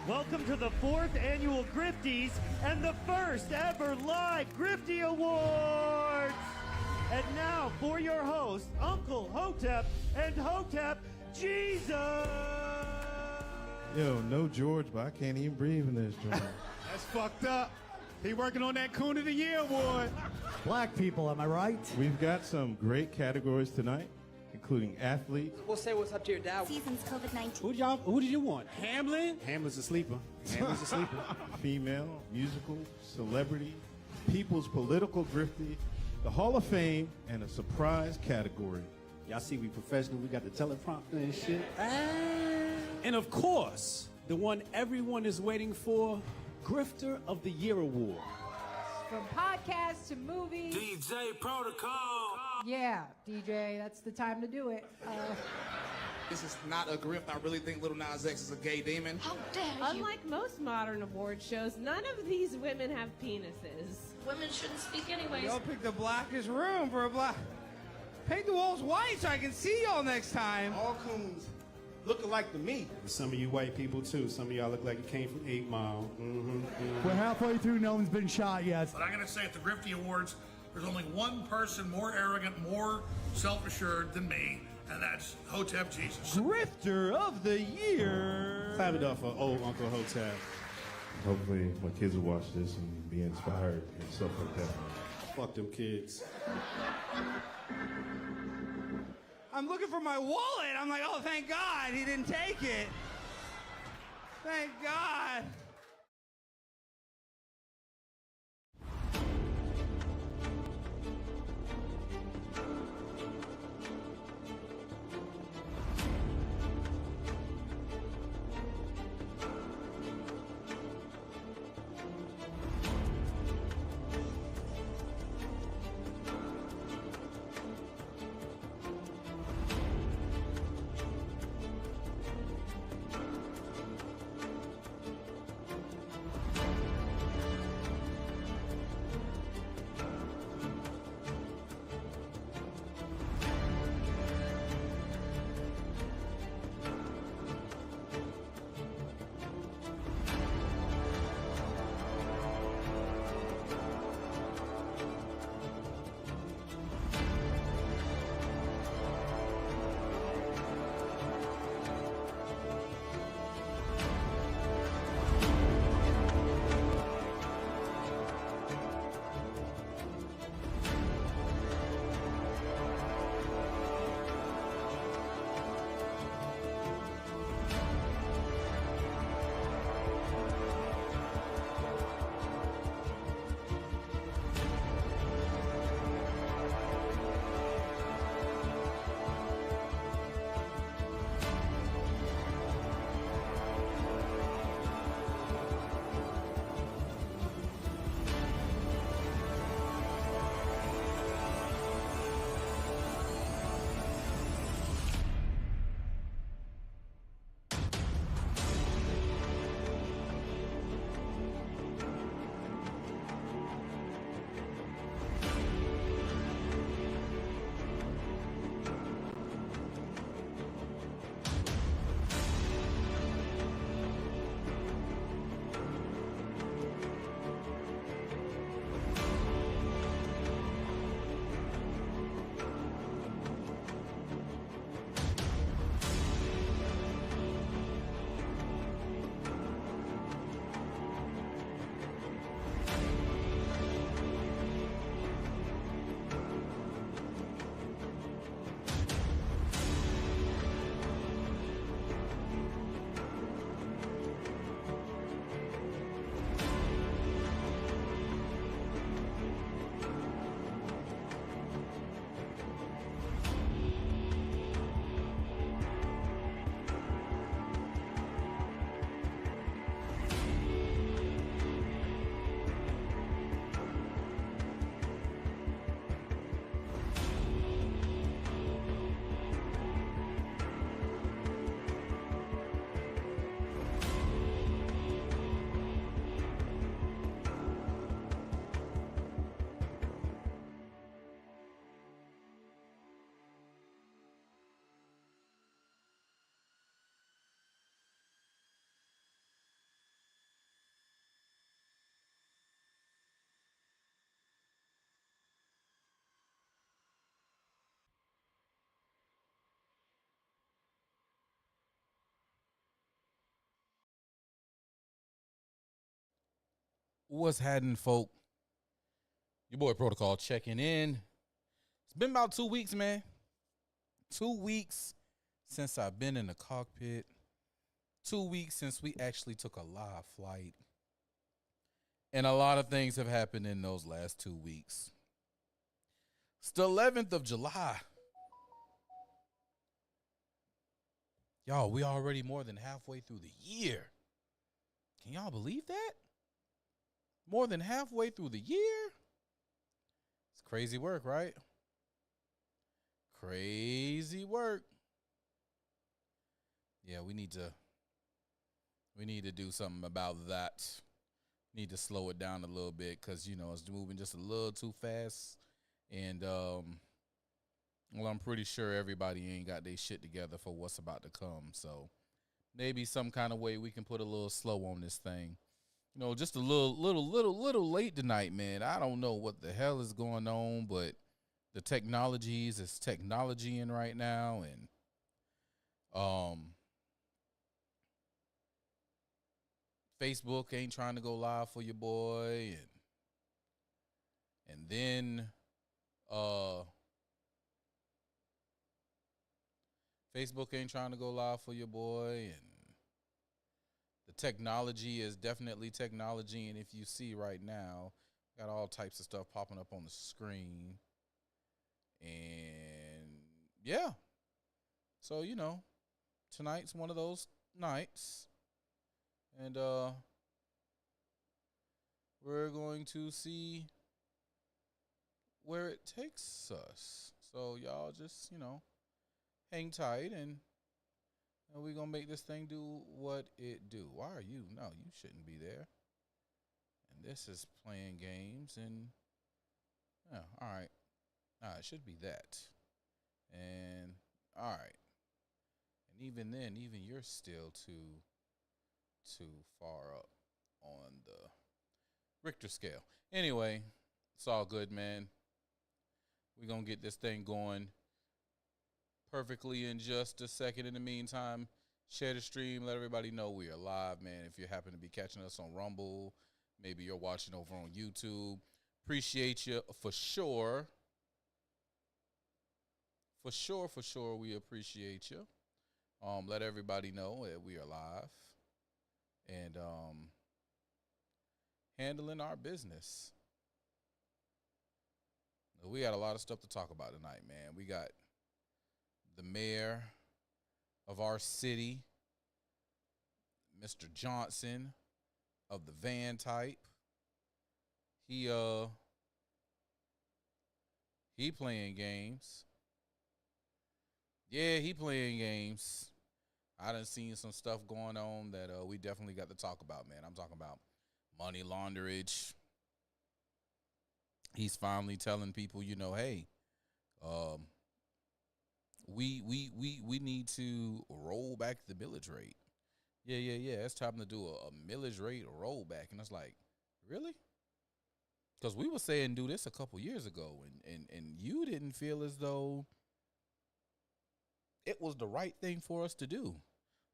Welcome to the 4th annual Grifties and the first ever live Grifty Awards. And now for your hosts, Uncle Hotep and Hotep Jesus. Yo, no George, but I can't even breathe in this joint. That's fucked up. He working on that Coon of the Year award. Black people, am I right? We've got some great categories tonight, including athletes. We'll say what's up to your dad. Season's COVID-19. Who did you want? Hamlin? Hamlin's a sleeper. Hamlin's a sleeper. Female, musical, celebrity, people's political grifty, the Hall of Fame, and a surprise category. Y'all see we professional. We got the teleprompter and shit. And of course, the one everyone is waiting for, Grifter of the Year Award. From podcasts to movies. DJ Protocol. Yeah, DJ, that's the time to do it. This is not a grift. I really think Lil Nas X is a gay demon. How dare you? Unlike most modern award shows, none of these women have penises. Women shouldn't speak anyways. Y'all picked the blackest room for a black. Paint the walls white so I can see y'all next time. All coons looking like to me. Some of you white people too. Some of y'all look like you came from 8 Mile. We're halfway through, no one's been shot yet. But I gotta say, at the Grifty Awards, there's only one person more arrogant, more self-assured than me, and that's Hotep Jesus. Grifter of the Year. Clap it up for old Uncle Hotep. Hopefully my kids will watch this and be inspired and stuff like that. Fuck them kids. I'm looking for my wallet. I'm like, oh, thank God he didn't take it. Thank God. What's happening, folk? Your boy Protocol checking in. It's been about 2 weeks, man. 2 weeks since I've been in the cockpit. 2 weeks since we actually took a live flight. And a lot of things have happened in those last 2 weeks. It's the 11th of July. Y'all, we already more than halfway through the year. Can y'all believe that? More than halfway through the year? It's crazy work, right? Crazy work. Yeah, we need to do something about that. Need to slow it down a little bit because, you know, it's moving just a little too fast. And, well, I'm pretty sure everybody ain't got their shit together for what's about to come. So maybe some kind of way we can put a little slow on this thing. You know, just a little late tonight, man. I don't know what the hell is going on, but the technologies is technologying right now, and Facebook ain't trying to go live for your boy, and then Facebook ain't trying to go live for your boy, and the technology is definitely technology. And if you see right now, got all types of stuff popping up on the screen. And yeah. So, you know, tonight's one of those nights. And we're going to see where it takes us. So y'all just, you know, hang tight and we're going to make this thing do what it do. Why are you? No, you shouldn't be there. And this is playing games. And, yeah, all right. It should be that. And, all right. And even then, even you're still too far up on the Richter scale. Anyway, it's all good, man. We're going to get this thing going perfectly in just a second. In the meantime, share the stream. Let everybody know we are live, man. If you happen to be catching us on Rumble, maybe you're watching over on YouTube, appreciate you for sure. For sure, we appreciate you. Let everybody know that we are live and handling our business. We got a lot of stuff to talk about tonight, man. We got the mayor of our city, Mr. Johnson of the van type. He playing games. Yeah, he playing games. I done seen some stuff going on that we definitely got to talk about, man. I'm talking about money launderage. He's finally telling people, you know, hey, we need to roll back the millage rate. Yeah. It's time to do a millage rate rollback. And it's like, really? Because we were saying do this a couple years ago, and you didn't feel as though it was the right thing for us to do.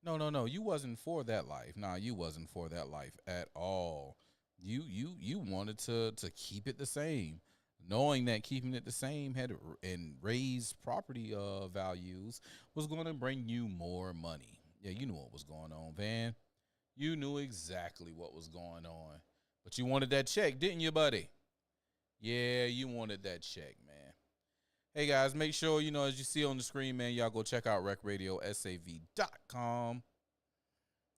No. You wasn't for that life. Nah, you wasn't for that life at all. You wanted to keep it the same, knowing that keeping it the same had and raised property values was going to bring you more money. Yeah, you knew what was going on, Van. You knew exactly what was going on. But you wanted that check, didn't you, buddy? Yeah, you wanted that check, man. Hey, guys, make sure, you know, as you see on the screen, man, y'all go check out recradiosav.com.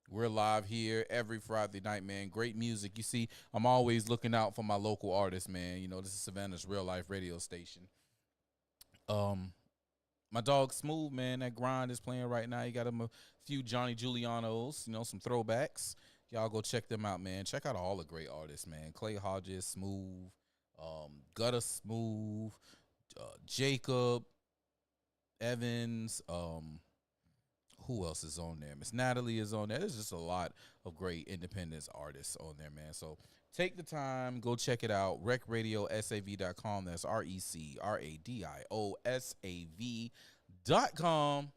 We're live here every Friday night, man. Great music. You see, I'm always looking out for my local artists, man. You know, this is Savannah's real life radio station. My dog Smooth, man, that grind is playing right now. You got him a few Johnny Giulianos, you know, some throwbacks. Y'all go check them out, man. Check out all the great artists, man. Clay Hodges, Smooth, Gutter Smooth, Jacob, Evans, who else is on there? Miss Natalie is on there. There's just a lot of great independent artists on there, man. So take the time, go check it out. recradiosav.com. That's recradiosav.com.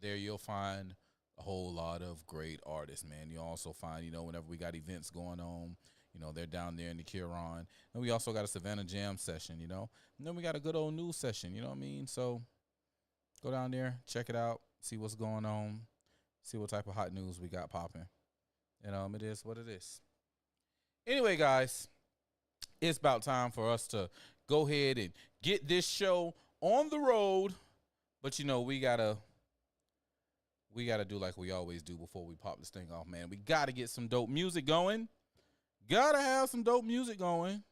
There you'll find a whole lot of great artists, man. You also find, you know, whenever we got events going on, you know, they're down there in the Huron. And we also got a Savannah Jam session, you know. And then we got a good old news session, you know what I mean? So go down there, check it out, see what's going on, see what type of hot news we got popping. And it is what it is. Anyway, guys, it's about time for us to go ahead and get this show on the road. But, you know, we gotta do like we always do before we pop this thing off, man. We got to get some dope music going. Got to have some dope music going.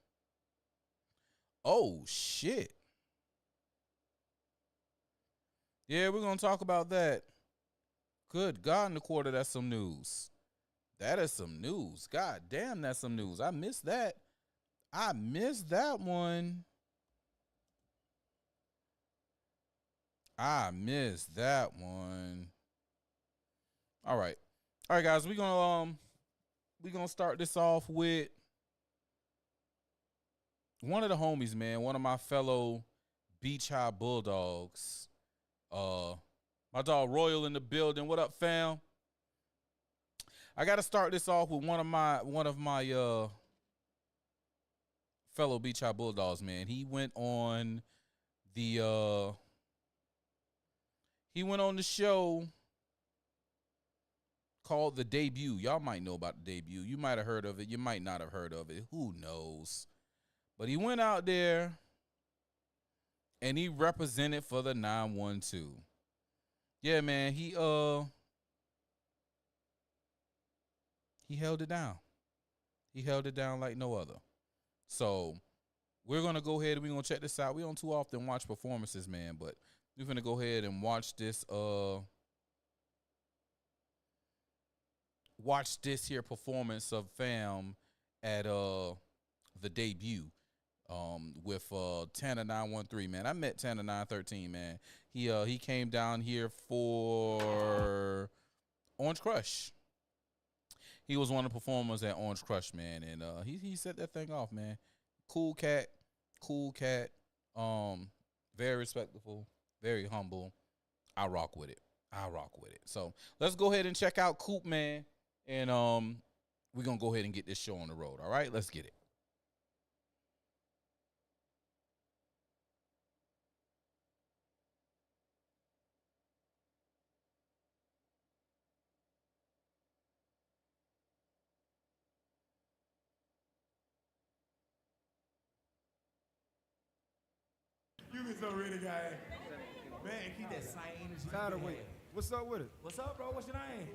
Oh, shit. Yeah, we're going to talk about that. Good God, in the quarter, that's some news. That is some news. God damn, that's some news. I missed that. I missed that one. I missed that one. All right, guys. We're gonna start this off with one of the homies, man. One of my fellow Beach High Bulldogs. My dog Royal in the building. What up, fam? I gotta start this off with one of my fellow Beach High Bulldogs, man. He went on the show called The Debut. Y'all might know about The Debut. You might have heard of it. You might not have heard of it. Who knows? But he went out there and he represented for the 912. Yeah, man, he held it down. He held it down like no other. So we're going to go ahead and we're going to check this out. We don't too often watch performances, man, but we're going to go ahead and watch this here performance of fam at The Debut with Tanner 913, man. I met Tanner 913, man. He came down here for Orange Crush. He was one of the performers at Orange Crush, man, and he set that thing off, man. Cool cat, very respectful, very humble. I rock with it. So let's go ahead and check out COOP, man, and we're gonna go ahead and get this show on the road. All right, let's get it. You been so ready, guy. Man, keep that same energy. Tired of waiting. What's up with it? What's up, bro? What's your name?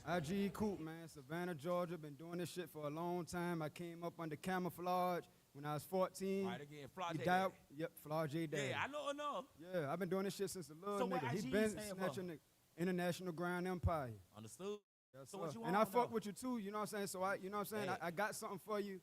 IG COOP, man. Savannah, Georgia. Been doing this shit for a long time. I came up under camouflage when I was 14. All right, again, Flage He died. Daddy. Yep, Flage Daddy. Yeah, I know enough. Yeah, I've been doing this shit since a little So nigga. what He IG been stand snatching for? the international ground empire. Understood. Yes, So sir. what you And on, I fuck though? with you too, you know what I'm saying? So you know what I'm saying? Hey. I got something for you.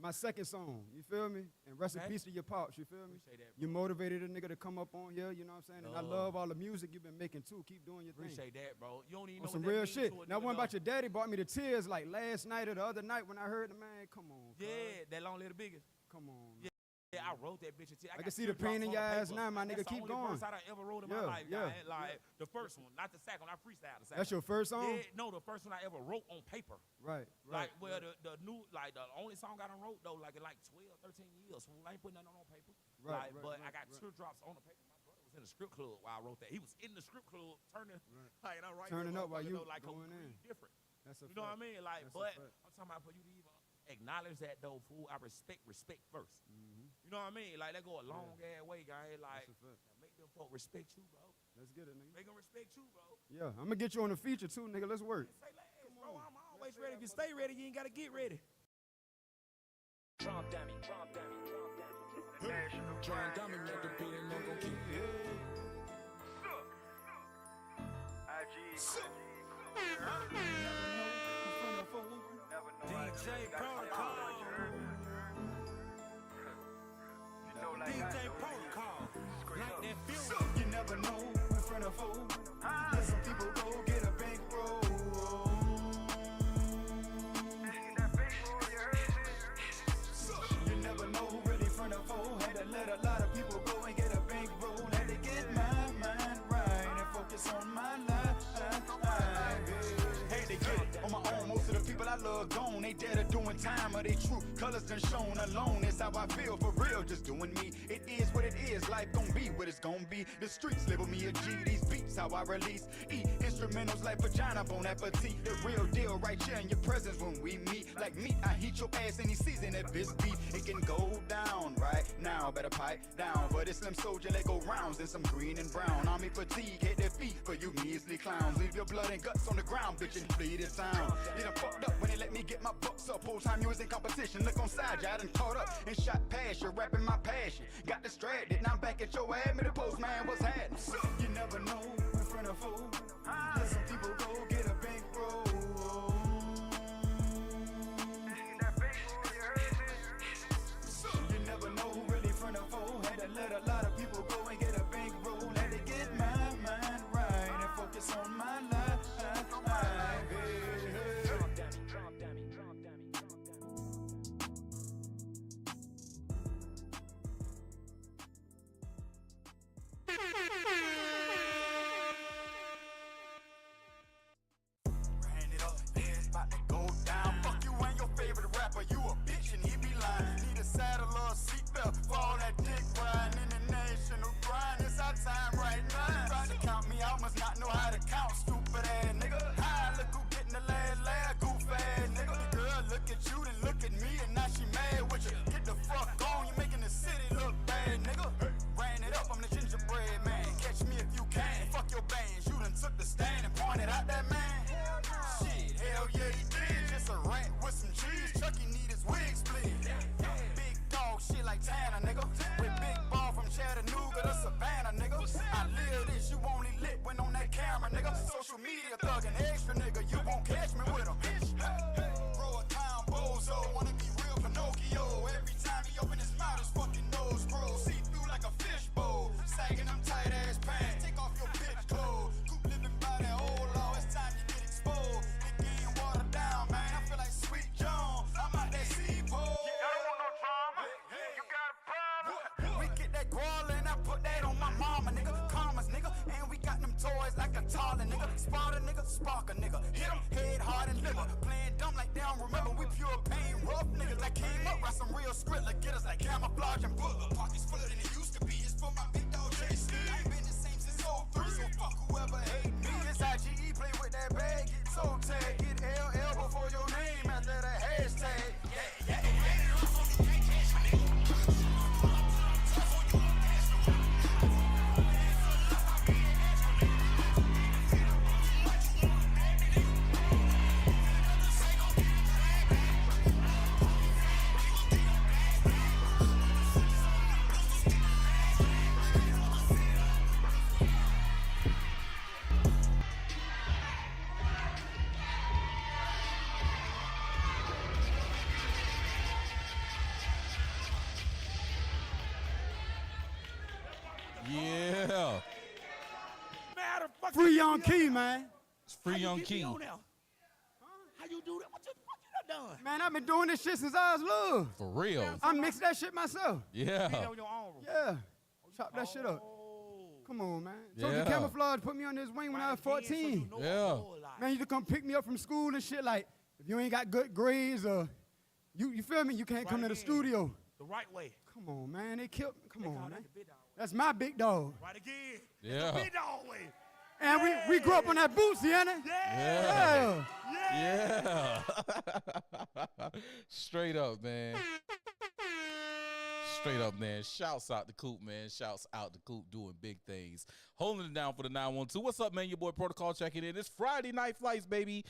My second song, you feel me? And rest in Okay. peace to your pops, you feel me? Appreciate that, bro. You motivated a nigga to come up on here, you know what I'm saying? And I love all the music you've been making too. Keep doing your thing. Appreciate that, bro. You don't even On know some what that real means shit. to a Now, nigga, one about though. your daddy brought me to tears like last night or the other night when I heard the man. Come on, cuz. Yeah, that long little biggest. Come on. Yeah, I wrote that bitch. I can see the pain in your eyes now, my nigga. Keep going. That's the only verse I done ever wrote in Yeah, my life, yeah, guy. Like, the first one, not the second one. I freestyled the second That's your first song? Yeah, no, the first one I ever wrote on paper. Right, Like, right. well, the new, like, the only song I done wrote, though, like, in like 12, 13 years. Fool. I ain't putting nothing on paper. Right, Like, right, but right, I got right. teardrops on the paper. My brother was in the script club while I wrote that. He was in the script club turning, like, and I'm right Turning there, up while you motherfucker, like, going in. different. That's a You know what I fact. mean? Like, That's a but fact. I'm talking about for you to even acknowledge that, though, fool. I respect first. You know what I mean? Like, that go a long ass way, guy. Like, That's a fact. make them folk respect you, bro. Let's get it, nigga. Make them respect you, bro. Yeah, I'm gonna get you on the feature too, nigga. Let's work. Say less, bro. I'm always ready. If you stay ready, you ain't gotta get ready. Drum dummy, drum dummy, drum dummy. Drum dummy, make the beat and I'm gon' keep DJ Protocol. DJ Protocol. Like that fuel. You never know in front of fool. Let some people go get a bankroll. You never know really front of fool. Had to let a lot of people go and get a bankroll. Had to get my mind right and focus on my life. colors done shown alone. It's how I feel for real, just doing me. It is what it is, life gon' be what it's gon' be. The streets label me a G, these beats how I release. E instrumentals like vagina, bon appetit. The real deal right here in your presence when we meet. Like meat, I heat your ass any season if it's beef. It can go down right now, better pipe down. For this slim soldier, let go rounds and some green and brown. Army fatigue, hit their feet for you measly clowns. Leave your blood and guts on the ground, bitch, and flee the town. They done fucked up when they let me get my bucks up. Whole time you was in competition, look on side, I done caught up and shot past you, rapping my passion. Got distracted, now I'm back at your ass, me the postman was happening. You never know in front of fool. Let some people go get a bankroll. You never know who really front of fool. Had to let a lot of people go and get a bankroll. Had to get my mind right and focus on my life. Time right now. Trying to count me out, must not know how to count, stupid ass nigga. Hi, look who getting the last, goof ass nigga. The girl look at you, then look at me, and now she mad with you. Get the fuck on, you making the city look bad, nigga. Ran it up, I'm the gingerbread man. Catch me if you can. Fuck your bands, you done took the stand and pointed out that man. Shit, hell yeah he did. Just a rant with some cheese. Chucky need his wig split. Big dog shit like Tanner, nigga. With big ball from Chattanooga to Savannah, nigga. I live this, you only lit when on that camera, nigga. Social media thuggin' extra, nigga. You won't catch me with a bitch. Bro, a town bozo, wanna be real Pinocchio. Every time he open his mouth, his fucking nose grows. See through like a fishbowl. Sagging them tight ass pants. Take off your bitch clothes. Coop living by that old law. It's time you get exposed. The game watered down, man. I feel like Sweet Jones. I'm out that sea-pole. I don't want no drama. You got a problem. We get that guala, I put that on my mama, nigga. Commas, nigga. And we got them toys like a taller, nigga. Spot a nigga, spark a nigga. Hit him, head hard and liver. Playing dumb like they don't remember. We pure pain, rough niggas that came up. Write some real skrilla. Get us like camouflage and booger. Pockets fuller than it used to be. It's for my big dog JC. I ain't been the same since 03. So fuck whoever hate me. It's IGE, play with that bag. Get toe tag. Get LL before your name after the hashtag. Yeah, yeah, yeah. Yeah. Free Young Key, man. It's Free Young Key. How you do that? What you done? Man, I've been doing this shit since I was little. For real. I mixed that shit myself. Yeah. Yeah. Chop that shit up. Come on, man. Told you Yeah. Camouflage put me on his wing when I was 14. Yeah. Man, you to come pick me up from school and shit. Like, if you ain't got good grades or you feel me, you can't come to the studio. The right way. Come on, man. They killed me. Come on, man. That's my big dog. Right again. Yeah. The big dog way. And we grew up on that Bootsy, ain't it? Yeah. Yeah. Straight up, man. Straight up, man. Shouts out to Coop, man. Shouts out to Coop doing big things. Holding it down for the 912. What's up, man? Your boy Protocol checking in. It's Friday Night Flights, baby.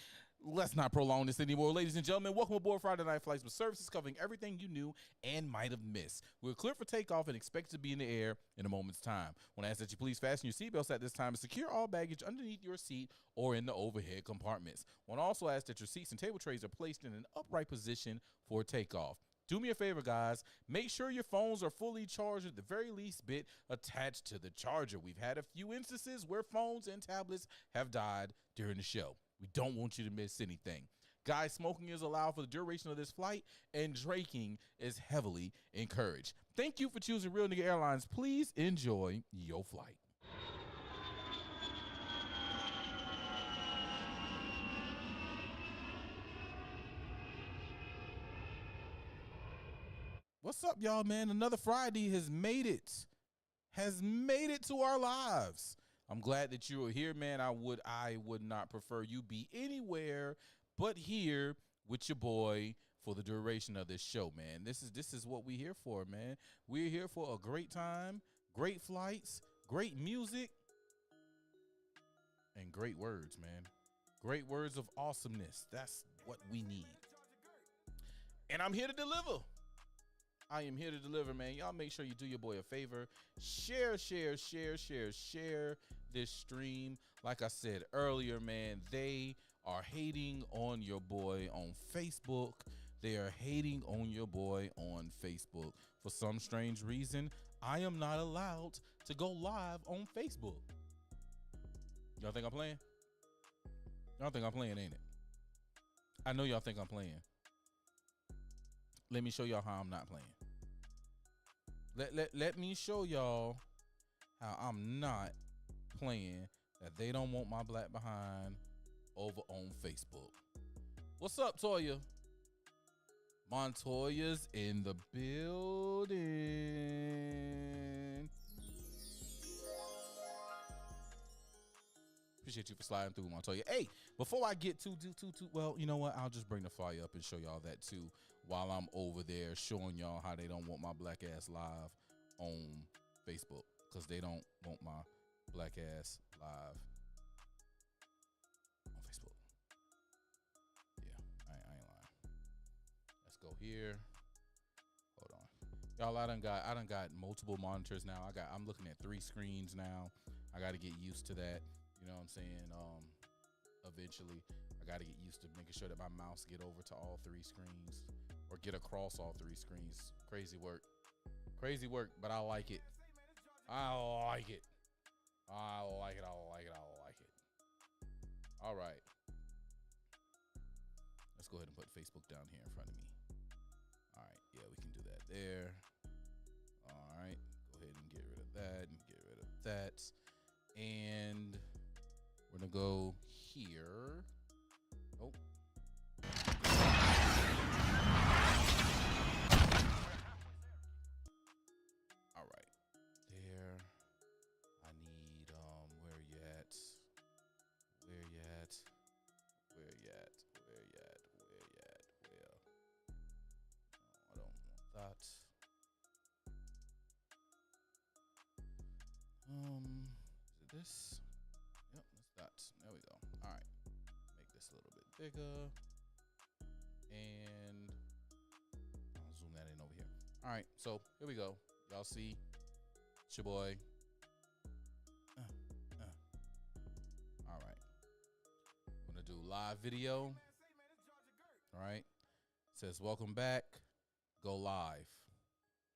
Let's not prolong this anymore. Ladies and gentlemen, welcome aboard Friday Night Flights with services covering everything you knew and might have missed. We're clear for takeoff and expect to be in the air in a moment's time. Want to ask that you please fasten your seatbelts at this time and secure all baggage underneath your seat or in the overhead compartments. Want to also ask that your seats and table trays are placed in an upright position for takeoff. Do me a favor, guys. Make sure your phones are fully charged, at the very least bit attached to the charger. We've had a few instances where phones and tablets have died during the show. We don't want you to miss anything. Guys, smoking is allowed for the duration of this flight, and drinking is heavily encouraged. Thank you for choosing Real Nigga Airlines. Please enjoy your flight. What's up, y'all, man? Another Friday has made it. To our lives. I'm glad that you are here, man. I would not prefer you be anywhere but here with your boy for the duration of this show, man. This is what we're here for, man. We're here for a great time, great flights, great music, and great words, man. Great words of awesomeness. That's what we need. And I'm here to deliver. I am here to deliver, man. Y'all make sure you do your boy a favor. Share this stream. Like I said earlier, man, they are hating on your boy on Facebook. They are hating on your boy on Facebook. For some strange reason, I am not allowed to go live on Facebook. Y'all think I'm playing? Y'all think I'm playing, ain't it? I know y'all think I'm playing. Let me show y'all how I'm not playing. Let me show y'all how I'm not playing, that they don't want my black behind over on Facebook. What's up, Toya? Montoya's in the building. Appreciate you for sliding through, Montoya. Hey, before I get too, well, you know what? I'll just bring the fire up and show y'all that too while I'm over there showing y'all how they don't want my black ass live on Facebook, because they don't want my black ass live on Facebook. Yeah, I ain't lying. Let's go here. Hold on. Y'all, I done got multiple monitors now. I'm looking at 3 screens now. I got to get used to that. You know what I'm saying? Eventually, I got to get used to making sure that my mouse get over to all 3 screens or get across all 3 screens. Crazy work, but I like it. All right. Let's go ahead and put Facebook down here in front of me. All right, yeah, we can do that there. All right, go ahead and get rid of that and get rid of that. And we're gonna go here. Oh. All right, there. I need, where you at? No, I don't want that. Is it this? Yep, that's that. There we go. All right, make this a little bit bigger, and I'll zoom that in over here. All right, so here we go. Y'all see, it's your boy. All right, I'm gonna do live video. All right, it says welcome back. Go live.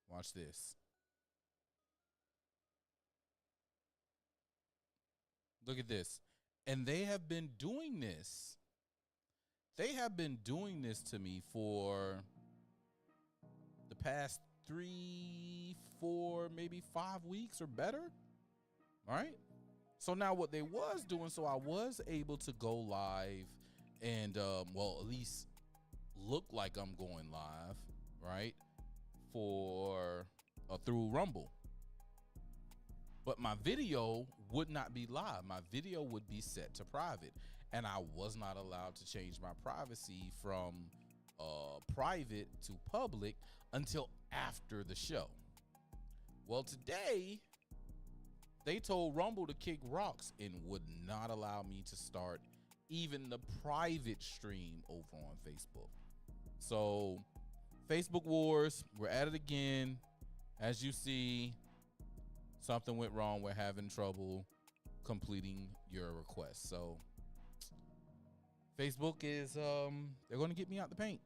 Watch this. Look at this. And they have been doing this. They have been doing this to me for the past 3, 4, maybe 5 weeks or better. All right. So now what they was doing, so I was able to go live and, well, at least look like I'm going live, right? For through Rumble. But my video would not be live. My video would be set to private. And I was not allowed to change my privacy from private to public until after the show. Well, today, they told Rumble to kick rocks and would not allow me to start even the private stream over on Facebook. So, Facebook Wars, we're at it again. As you see, something went wrong. We're having trouble completing your request. So Facebook is, they're going to get me out the paint.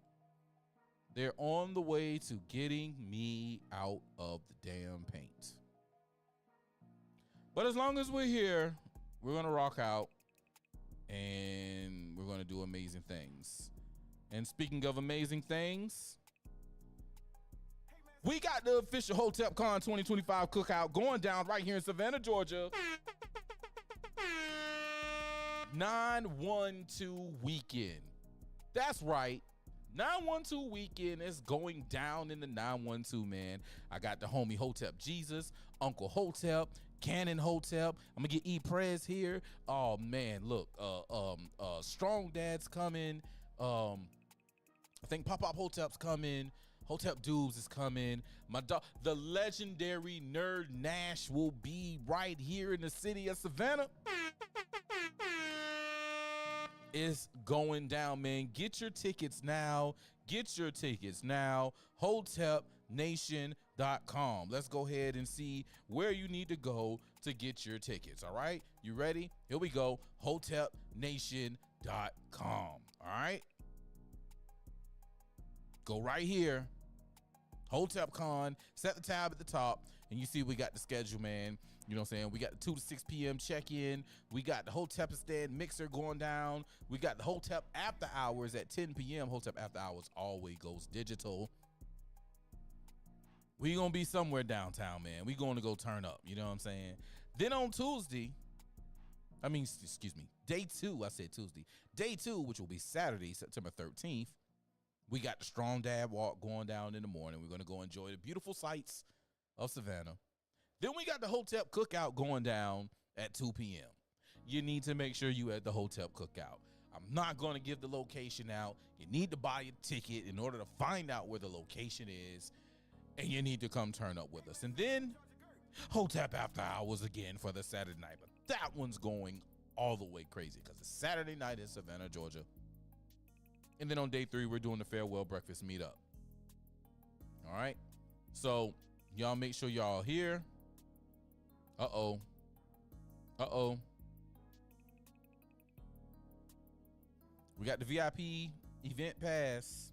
They're on the way to getting me out of the damn paint. But as long as we're here, we're going to rock out and we're going to do amazing things. And speaking of amazing things, we got the official HotepCon 2025 cookout going down right here in Savannah, Georgia. 9/12 weekend. That's right. 912 weekend is going down in the 912, man. I got the homie Hotep Jesus, Uncle Hotep, Cannon Hotep. I'm gonna get E Prez here. Oh man, look, Strong Dad's coming. I think Pop Hotep's coming. Hotep Dubes is coming. The legendary Nerd Nash will be right here in the city of Savannah. It's going down, man. Get your tickets now. Get your tickets now. HotepNation.com. Let's go ahead and see where you need to go to get your tickets. All right, you ready? Here we go. HotepNation.com. All right, go right here. HotepCon. Set the tab at the top, and you see we got the schedule, man. You know what I'm saying? We got the 2 to 6 p.m. check-in. We got the HotepStein mixer going down. We got the Hotep after hours at 10 p.m. Hotep after hours always goes digital. We gonna be somewhere downtown, man. We going to go turn up. You know what I'm saying? Then on Tuesday, excuse me, day 2, I said Tuesday. Day 2, which will be Saturday, September 13th, we got the Strong Dad Walk going down in the morning. We're going to go enjoy the beautiful sights of Savannah. Then we got the Hotep Cookout going down at 2 p.m. You need to make sure you at the Hotep Cookout. I'm not going to give the location out. You need to buy a ticket in order to find out where the location is, and you need to come turn up with us. And then Hotep After Hours again for the Saturday night, but that one's going all the way crazy because it's Saturday night in Savannah, Georgia. And then on day 3, we're doing the farewell breakfast meetup. All right. So y'all make sure y'all here. Uh-oh. We got the VIP event pass.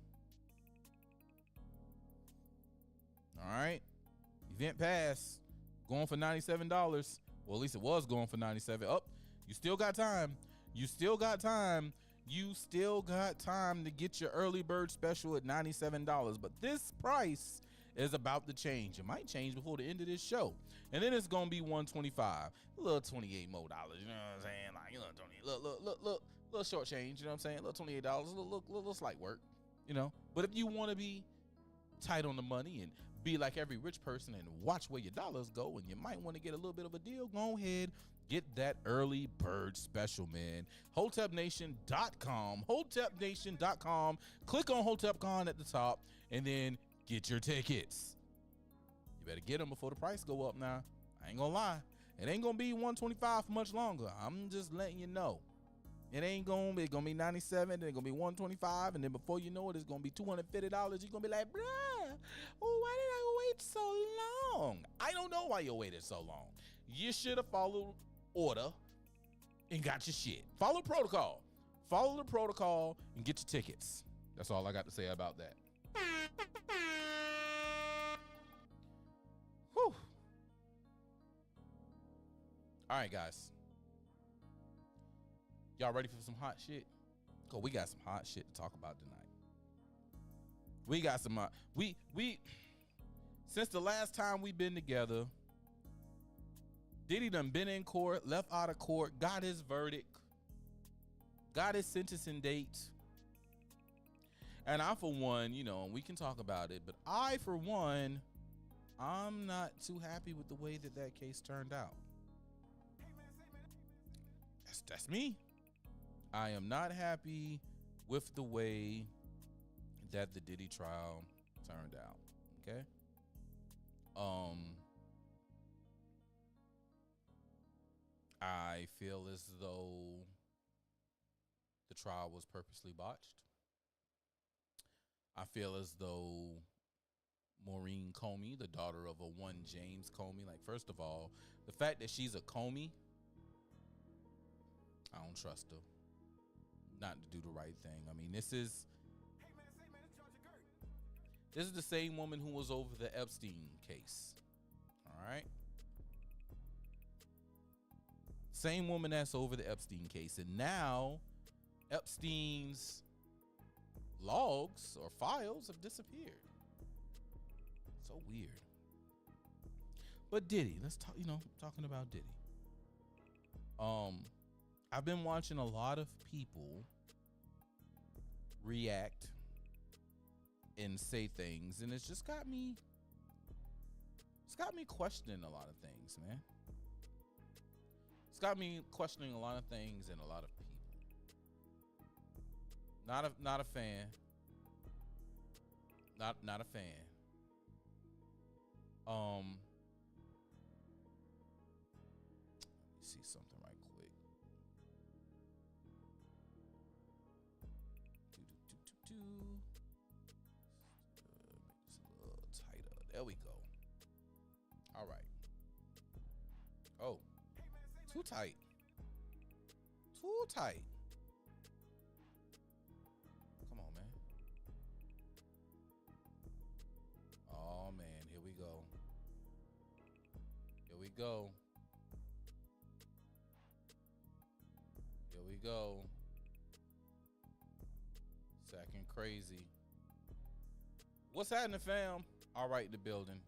All right. Event pass going for $97. Well, at least it was going for $97. Oh, you still got time. You still got time to get your early bird special at $97. But this price is about to change. It might change before the end of this show. And then it's going to be $125. A little $28 more. You know what I'm saying? Like, you know, little short change. You know what I'm saying? A little $28. A little slight work, you know. But if you want to be tight on the money and be like every rich person and watch where your dollars go, and you might want to get a little bit of a deal, go ahead. Get that early bird special, man. HotepNation.com. HotepNation.com. Click on HotepCon at the top and then get your tickets. You better get them before the price go up now. I ain't gonna lie. It ain't gonna be $125 for much longer. I'm just letting you know. It's gonna be $97, then it's gonna be $125, and then before you know it, it's gonna be $250. You're gonna be like, bruh, why did I wait so long? I don't know why you waited so long. You should have followed order and got your shit. Follow protocol. Follow the protocol and get your tickets. That's all I got to say about that. Whew. All right, guys. Y'all ready for some hot shit? Cause we got some hot shit to talk about tonight. We got some we since the last time we've been together, Diddy done been in court, left out of court, got his verdict, got his sentencing date. And I, for one, you know, we can talk about it, but I, for one, I'm not too happy with the way that case turned out. That's me. I am not happy with the way that the Diddy trial turned out. Okay. I feel as though the trial was purposely botched. I feel as though Maureen Comey, the daughter of a one James Comey, like, first of all, the fact that she's a Comey, I don't trust her not to do the right thing. I mean, this is the same woman who was over the Epstein case. All right. Same woman that's over the Epstein case. And now Epstein's logs or files have disappeared. So weird. But Diddy, let's talk, talking about Diddy. I've been watching a lot of people react and say things, and it's just got me questioning a lot of things, man. It's got me questioning a lot of things and a lot of people. Not a fan. Not a fan. Let me see something right quick. Make this a little tighter. There we go. All right. Oh, too tight. Too tight. Come on, man. Oh, man. Here we go. Here we go. Here we go. Second crazy. What's happening, fam? All right, in the building.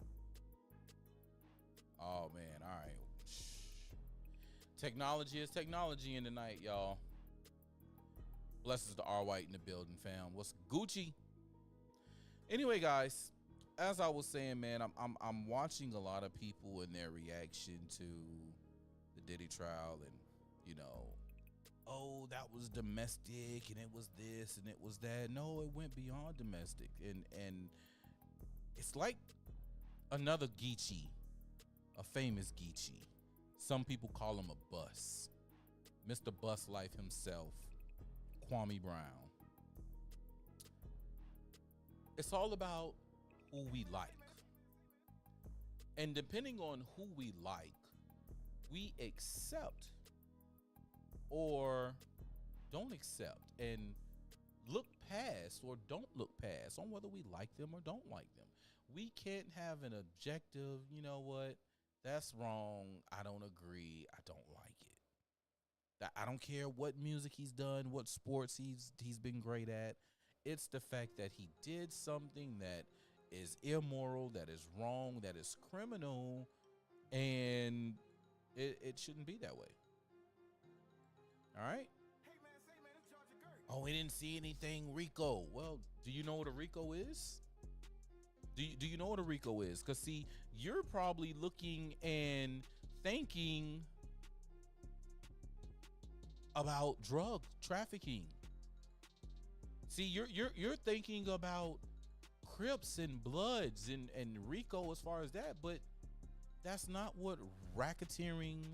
Oh, man. All right. Technology is technology in the night, y'all. Blessings to R White in the building, fam. What's Gucci? Anyway, guys, as I was saying, man, I'm watching a lot of people and their reaction to the Diddy trial, and you know, oh, that was domestic, and it was this, and it was that. No, it went beyond domestic, and it's like another Geechee, a famous Geechee. Some people call him a bus. Mr. Bus Life himself, Kwame Brown. It's all about who we like. And depending on who we like, we accept or don't accept and look past or don't look past on whether we like them or don't like them. We can't have an objective, you know what? That's wrong. I don't agree. I don't like it. I don't care what music he's done, what sports he's been great at. It's the fact that he did something that is immoral, that is wrong, that is criminal, and it shouldn't be that way. All right? Oh, we didn't see anything RICO. Well, do you know what a RICO is? Do you know what a RICO is? Because, see, you're probably looking and thinking about drug trafficking. See, you're thinking about Crips and Bloods and RICO as far as that, but that's not what racketeering,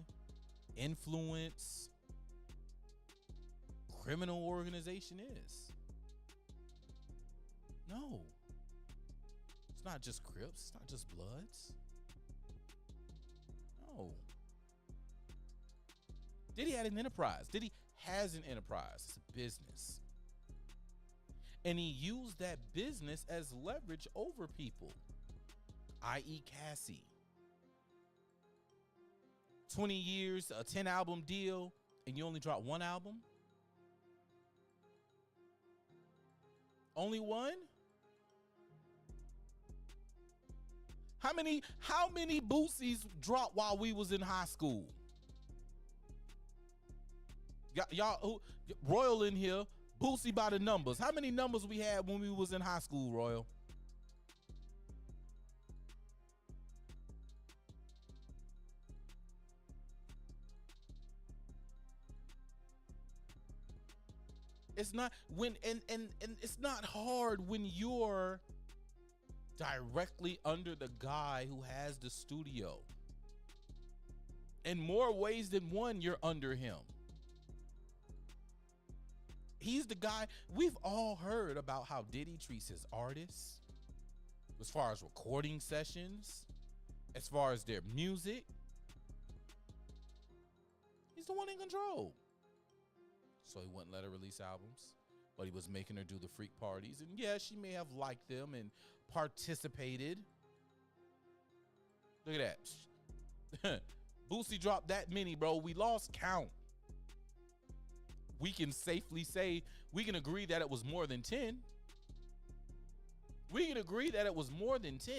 influence, criminal organization is. No. It's not just Crips. It's not just Bloods. No. Diddy had an enterprise. Diddy has an enterprise. It's a business. And he used that business as leverage over people, i.e. Cassie. 20 years, a 10-album deal, and you only drop one album? Only one? How many Boosies dropped while we was in high school? Y'all, Royal in here, Boosie by the numbers. How many numbers we had when we was in high school, Royal? It's not when and it's not hard when you're directly under the guy who has the studio. In more ways than one, you're under him. He's the guy. We've all heard about how Diddy treats his artists as far as recording sessions, as far as their music. He's the one in control. So he wouldn't let her release albums, but he was making her do the freak parties. And yeah, she may have liked them and participated. Look at that. Boosie dropped that many, bro. We lost count. We can safely say, we can agree that it was more than 10. We can agree that it was more than 10.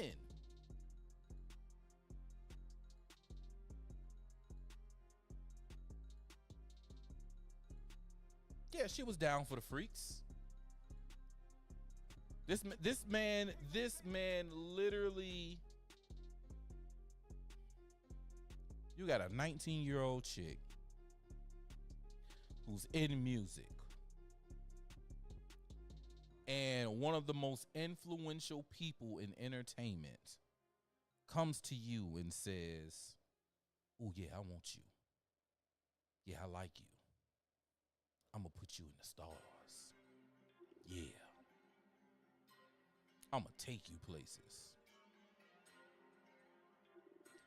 Yeah, she was down for the freaks. This man literally, you got a 19-year-old chick who's in music, and one of the most influential people in entertainment comes to you and says, "Oh yeah, I want you. Yeah, I like you. I'm gonna put you in the stars. Yeah. I'm gonna take you places."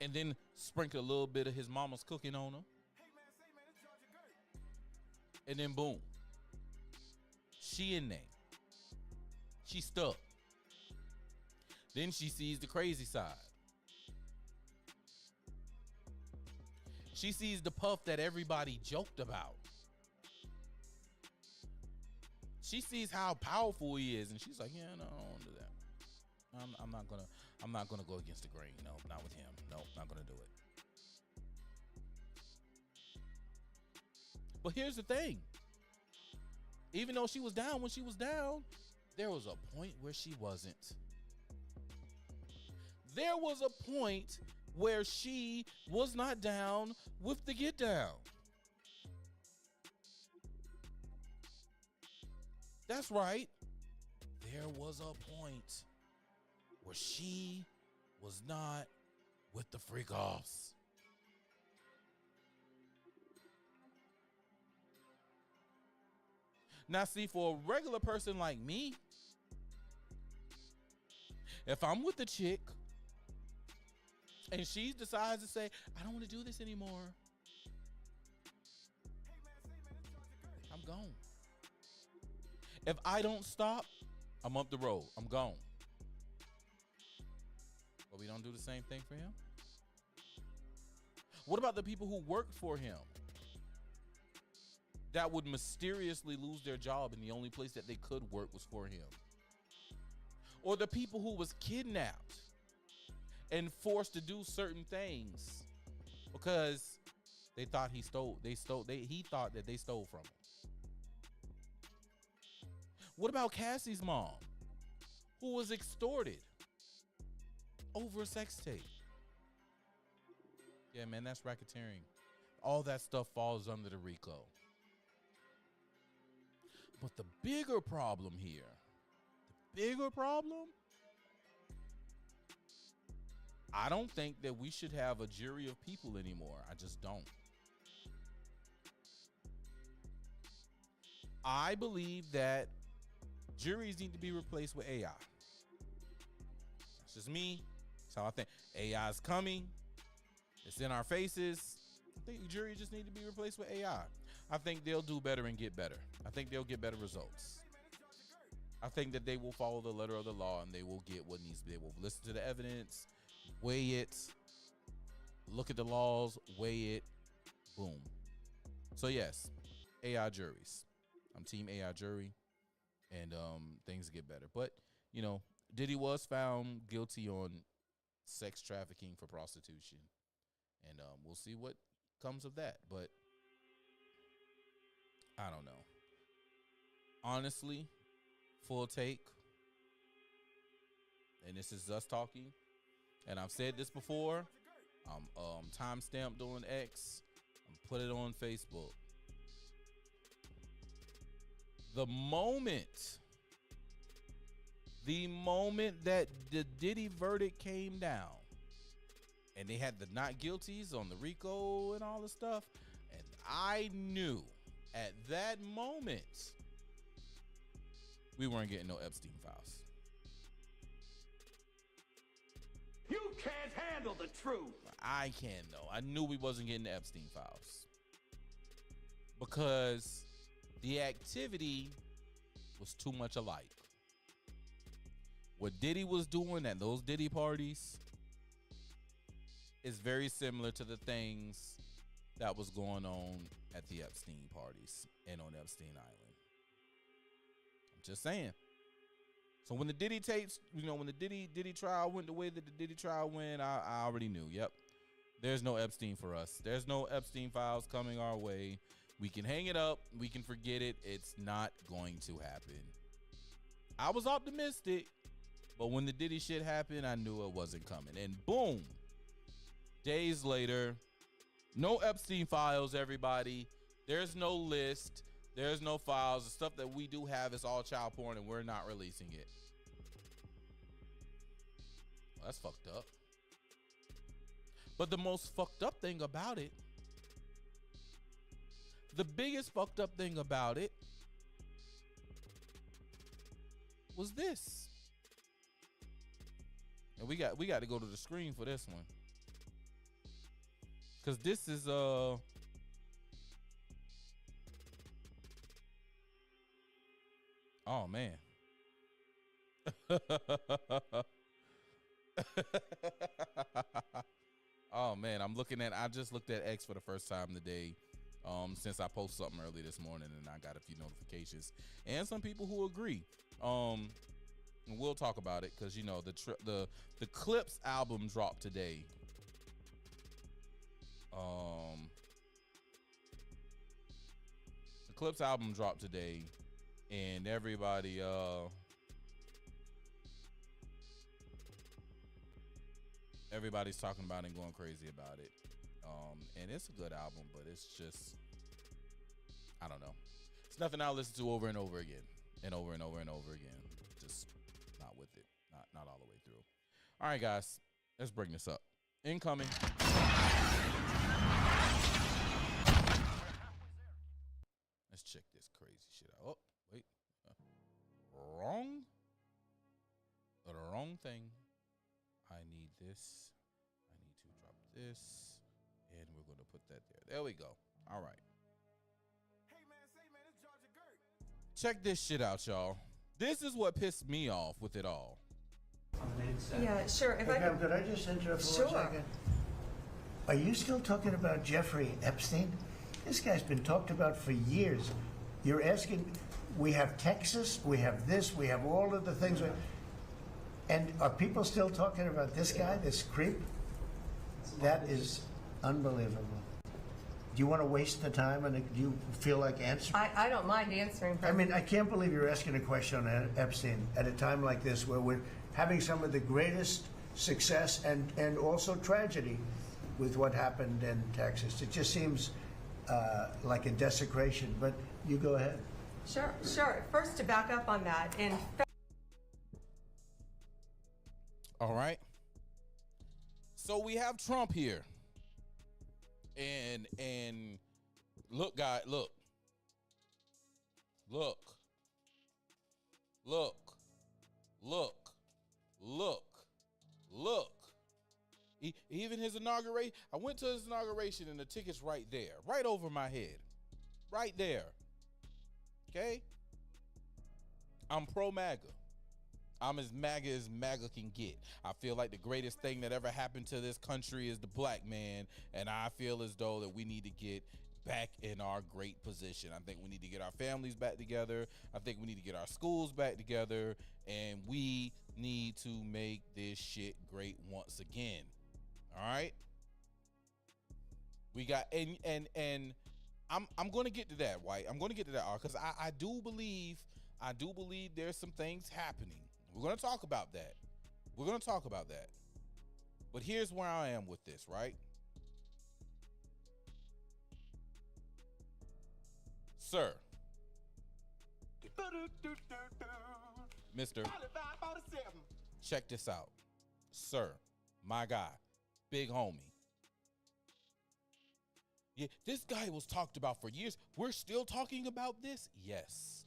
And then sprinkle a little bit of his mama's cooking on her. And then boom, she in there. She stuck. Then she sees the crazy side. She sees the puff that everybody joked about. She sees how powerful he is, and she's like, "Yeah, no, I don't want to do that. I'm not gonna go against the grain. No, not with him. No, not gonna do it." But here's the thing. Even though she was down when she was down, there was a point where she wasn't. There was a point where she was not down with the get down. That's right. There was a point where she was not with the freak offs. Now, see, for a regular person like me, if I'm with the chick and she decides to say, "I don't want to do this anymore," I'm gone. If I don't stop, I'm up the road. I'm gone. But we don't do the same thing for him? What about the people who worked for him that would mysteriously lose their job and the only place that they could work was for him? Or the people who was kidnapped and forced to do certain things because they thought he thought that they stole from him. What about Cassie's mom, who was extorted over a sex tape? Yeah, man, that's racketeering. All that stuff falls under the RICO. But the bigger problem here, I don't think that we should have a jury of people anymore. I just don't. I believe that juries need to be replaced with AI. That's just me. That's how I think. AI is coming. It's in our faces. I think juries just need to be replaced with AI. I think they'll do better and get better. I think they'll get better results. I think that they will follow the letter of the law and they will get what needs to be. They will listen to the evidence, weigh it, look at the laws, weigh it, boom. So yes, AI juries. I'm team AI jury, and things get better. But, you know, Diddy was found guilty on sex trafficking for prostitution. And we'll see what comes of that. But I don't know. Honestly, full take, and this is us talking, and I've said this before, I'm timestamped on X, I'm put it on Facebook. The moment that the Diddy verdict came down and they had the not guilties on the RICO and all the stuff, and I knew at that moment we weren't getting no Epstein files. You can't handle the truth. I can though. I knew we wasn't getting the Epstein files because the activity was too much alike. What Diddy was doing at those Diddy parties is very similar to the things that was going on at the Epstein parties and on Epstein Island. I'm just saying. So when the Diddy tapes, you know, when the Diddy trial went the way that the Diddy trial went, I already knew. Yep. There's no Epstein for us. There's no Epstein files coming our way. We can hang it up. We can forget it. It's not going to happen. I was optimistic, but when the Diddy shit happened, I knew it wasn't coming. And boom, days later, no Epstein files, everybody. There's no list. There's no files. The stuff that we do have is all child porn, and we're not releasing it. Well, that's fucked up. But the most fucked up thing about it, the biggest fucked up thing about it was this. And we got to go to the screen for this one. Cause this is oh man. Oh man, I just looked at X for the first time today. Since I posted something early this morning, and I got a few notifications and some people who agree. And we'll talk about it because you know the Clips album dropped today. The Clips album dropped today, and everybody's talking about it and going crazy about it. And it's a good album, but it's just, I don't know. It's nothing I'll listen to over and over again and over and over and over again. Just not with it. Not all the way through. All right, guys, let's bring this up. Incoming. Let's check this crazy shit out. Oh, wait. Wrong? The wrong thing. I need this. I need to drop this. And we're going to put that there. There we go. All right. Hey man, say man, it's Georgia Gert. Check this shit out, y'all. This is what pissed me off with it all. Yeah, sure. If Hey, could I just interrupt for 1 second? Are you still talking about Jeffrey Epstein? This guy's been talked about for years. You're asking, we have Texas, we have this, we have all of the things. And are people still talking about this guy, this creep? That is unbelievable. Do you want to waste the time, and do you feel like answering? I don't mind answering. I mean, I can't believe you're asking a question on Epstein at a time like this where we're having some of the greatest success and also tragedy with what happened in Texas. It just seems like a desecration, but you go ahead. Sure. First, to back up on that, All right. So we have Trump here. And look, guys, look. Even his inauguration, I went to his inauguration and the ticket's right there, right over my head, right there. Okay? I'm pro MAGA. I'm as MAGA can get. I feel like the greatest thing that ever happened to this country is the black man, and I feel as though that we need to get back in our great position. I think we need to get our families back together. I think we need to get our schools back together, and we need to make this shit great once again. All right? We got and I'm going to get to that, White. I'm going to get to that, because I do believe there's some things happening. We're going to talk about that. But here's where I am with this, right? Sir. Mister. Check this out. Sir, my guy, big homie. Yeah, this guy was talked about for years. We're still talking about this? Yes.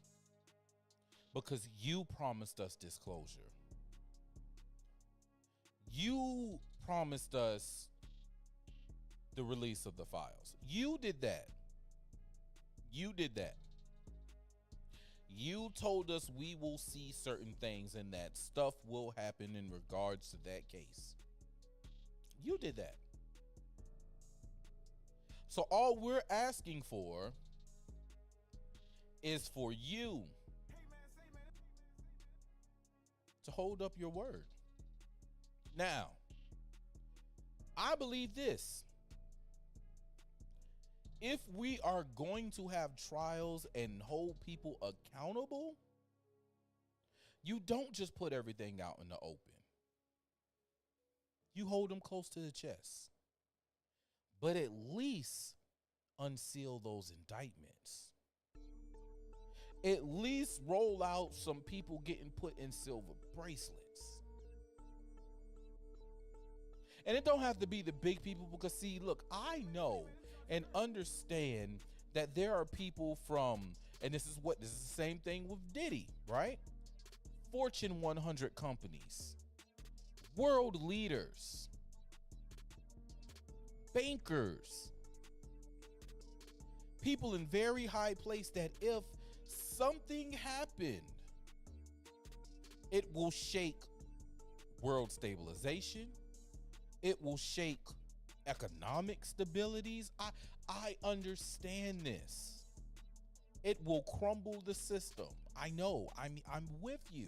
Because you promised us disclosure. You promised us the release of the files. You did that. You told us we will see certain things and that stuff will happen in regards to that case. You did that. So all we're asking for is for you to hold up your word. Now, I believe this. If we are going to have trials and hold people accountable, You don't just put everything out in the open. You hold them close to the chest. But at least unseal those indictments. At least roll out some people getting put in silver bracelets. And it don't have to be the big people, because see, look, I know and understand that there are people from, and this is the same thing with Diddy, right? Fortune 100 companies, world leaders, bankers, people in very high place that if something happened, it will shake world stabilization. It will shake economic stabilities. I understand this. It will crumble the system. I know. I'm with you.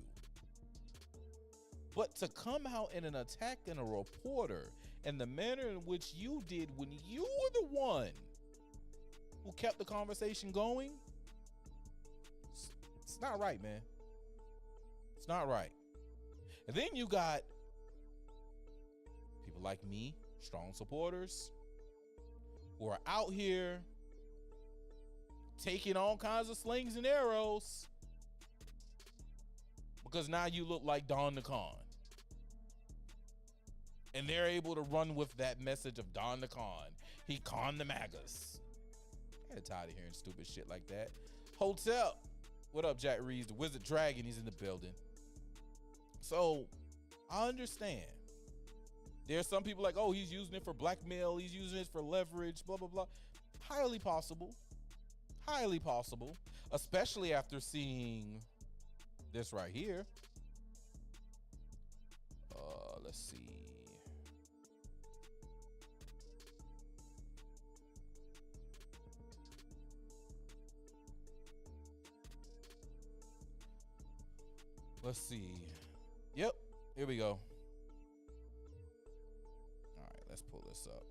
But to come out in an attack on a reporter in the manner in which you did when you were the one who kept the conversation going, it's not right, man. It's not right. And then you got people like me, strong supporters, who are out here taking all kinds of slings and arrows because now you look like Don the Con. And they're able to run with that message of Don the Con. He conned the MAGAs. I'm tired of hearing stupid shit like that. Hotel. What up, Jack Reeves? The Wizard Dragon, he's in the building. So, I understand. There's some people like, oh, he's using it for blackmail. He's using it for leverage, blah, blah, blah. Highly possible. Highly possible. Especially after seeing this right here. Let's see. Let's see. Yep, here we go. All right, let's pull this up.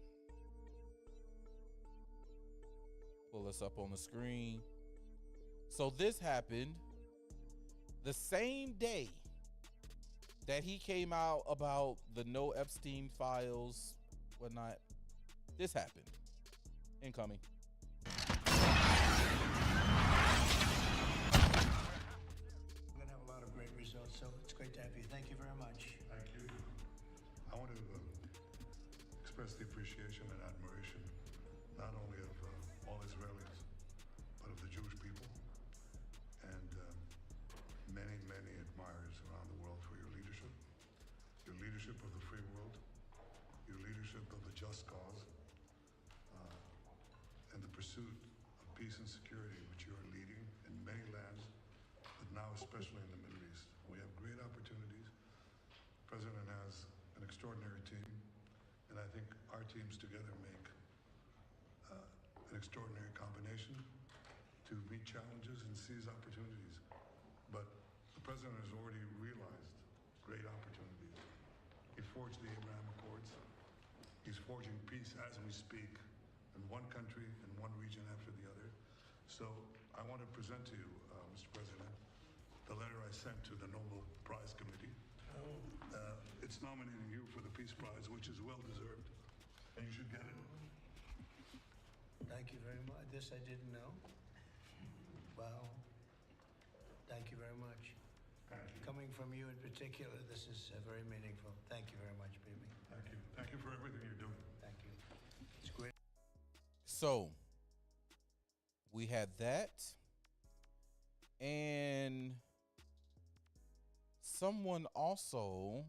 Pull this up on the screen. So this happened the same day that he came out about the no Epstein files, whatnot. This happened. Incoming. So it's great to have you. Thank you very much. Thank you. I want to express the appreciation and admiration not only of all Israelis, but of the Jewish people and many, many admirers around the world for your leadership of the free world, your leadership of the just cause, and the pursuit of peace and security which you are leading in many lands, but now especially in the Middle East. We have great opportunities. The President has an extraordinary team, and I think our teams together make an extraordinary combination to meet challenges and seize opportunities. But the President has already realized great opportunities. He forged the Abraham Accords. He's forging peace as we speak in one country and one region after the other. So I want to present to you, Mr. President, the letter I sent to the Nobel Prize Committee. It's nominating you for the Peace Prize, which is well-deserved, and you should get it. Thank you very much. This I didn't know. Wow. Thank you very much. Thank you. Coming from you in particular, this is very meaningful. Thank you very much, baby. Thank you. Thank you for everything you're doing. Thank you. It's great. So, we had that. And someone also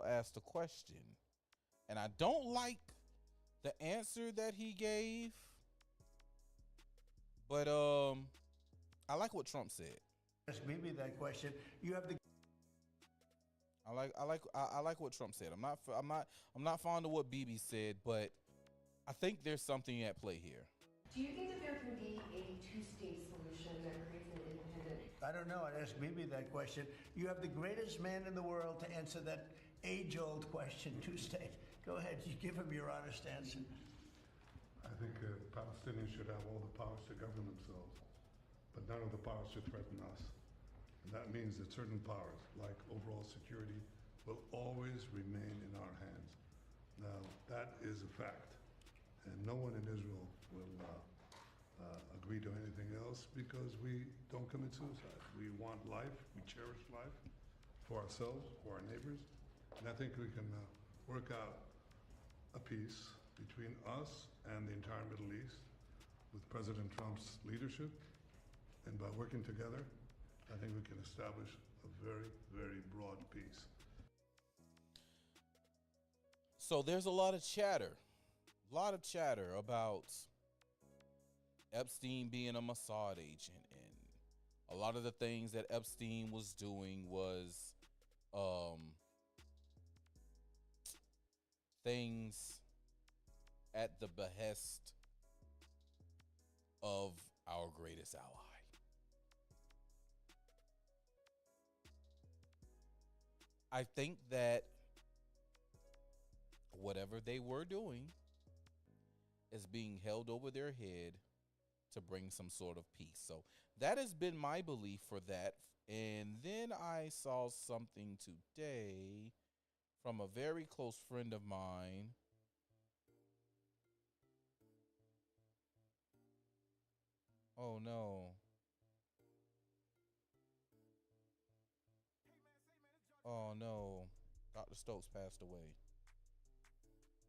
asked a question, and I don't like the answer that he gave, but I like what Trump said. Ask Bibi that question. You have the. I like what Trump said. I'm not fond of what Bibi said, but I think there's something at play here. Do you think that there can be a two-state solution that creates an independent? I don't know. I'd ask Bibi that question. You have the greatest man in the world to answer that age-old question, two-state. Go ahead. You give him your honest answer. I think Palestinians should have all the powers to govern themselves, but none of the powers should threaten us. And that means that certain powers, like overall security, will always remain in our hands. Now, that is a fact. And no one in Israel will agree to anything else because we don't commit suicide. We want life, we cherish life for ourselves, for our neighbors. And I think we can work out a peace between us and the entire Middle East with President Trump's leadership. And by working together, I think we can establish a very, very broad peace. So there's a lot of chatter about Epstein being a Mossad agent, and a lot of the things that Epstein was doing was things at the behest of our greatest ally. I think that whatever they were doing is being held over their head to bring some sort of peace. So that has been my belief for that. And then I saw something today from a very close friend of mine. Oh no. Oh no. Dr. Stokes passed away.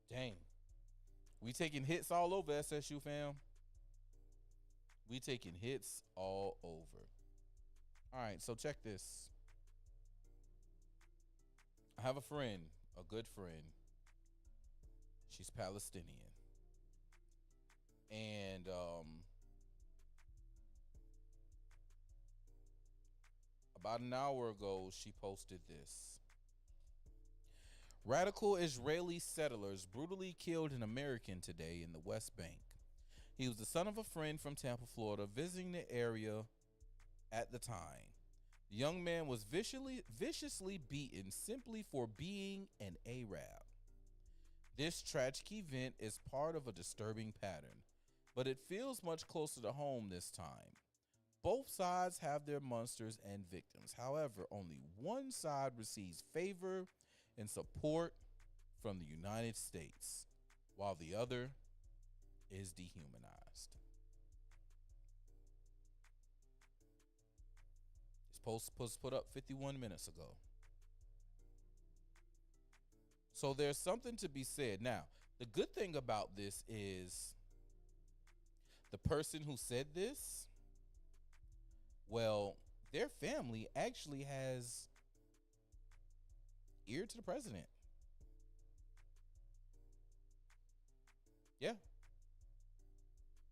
Dang. We taking hits all over, SSU fam. We taking hits all over. All right, so check this. I have a friend, a good friend. She's Palestinian. And about an hour ago, she posted this. Radical Israeli settlers brutally killed an American today in the West Bank. He was the son of a friend from Tampa, Florida, visiting the area at the time. The young man was viciously beaten simply for being an Arab. This tragic event is part of a disturbing pattern, but it feels much closer to home this time. Both sides have their monsters and victims. However, only one side receives favor and support from the United States, while the other is dehumanized. This post was put up 51 minutes ago. So there's something to be said. Now, the good thing about this is the person who said this, well, their family actually has ear to the president. Yeah.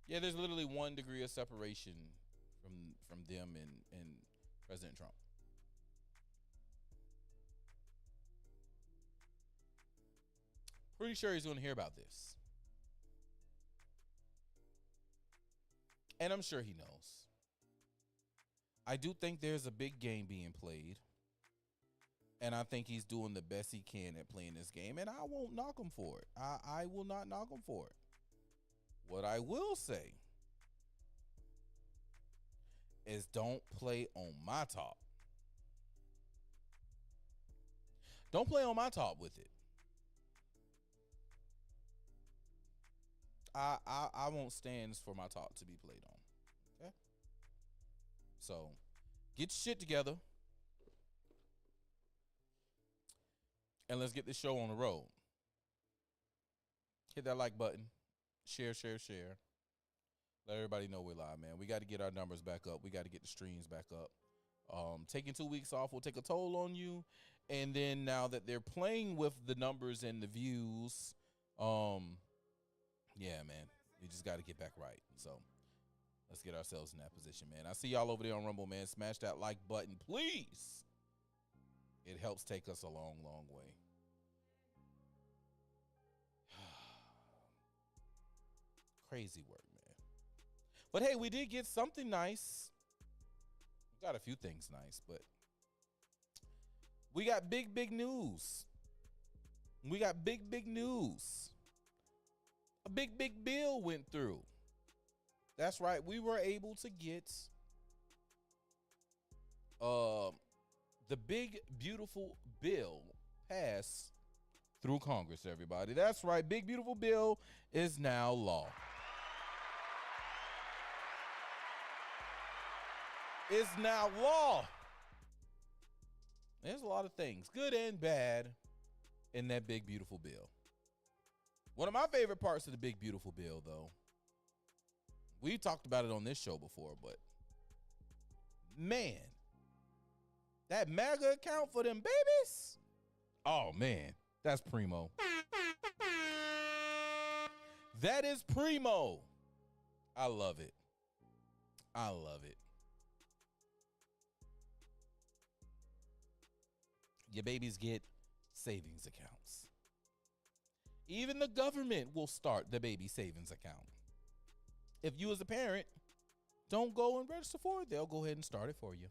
Yeah, there's literally 1 degree of separation from them and President Trump. Pretty sure he's going to hear about this. And I'm sure he knows. I do think there's a big game being played. And I think he's doing the best he can at playing this game. And I won't knock him for it. I will not knock him for it. What I will say is don't play on my top. Don't play on my top with it. I won't stand for my top to be played on. Okay? So get your shit together. And let's get this show on the road. Hit that like button. Share. Let everybody know we're live, man. We got to get our numbers back up. We got to get the streams back up. Taking 2 weeks off will take a toll on you. And then now that they're playing with the numbers and the views, yeah, man, we just got to get back right. So let's get ourselves in that position, man. I see y'all over there on Rumble, man. Smash that like button, please. It helps take us a long, long way. Crazy work, man. But hey, we did get something nice. We got a few things nice, but we got big news. We got big news. a big bill went through. That's right. We were able to get the big beautiful bill passed through Congress, everybody. That's right. Big beautiful bill is now law. It's now law. There's a lot of things, good and bad, in that big beautiful bill. One of my favorite parts of the big beautiful bill, though, we talked about it on this show before, but man, that MAGA account for them babies, oh man, that's primo. That is primo. I love it. I love it. Your babies get savings accounts. Even the government will start the baby savings account. If you as a parent don't go and register for it, they'll go ahead and start it for you.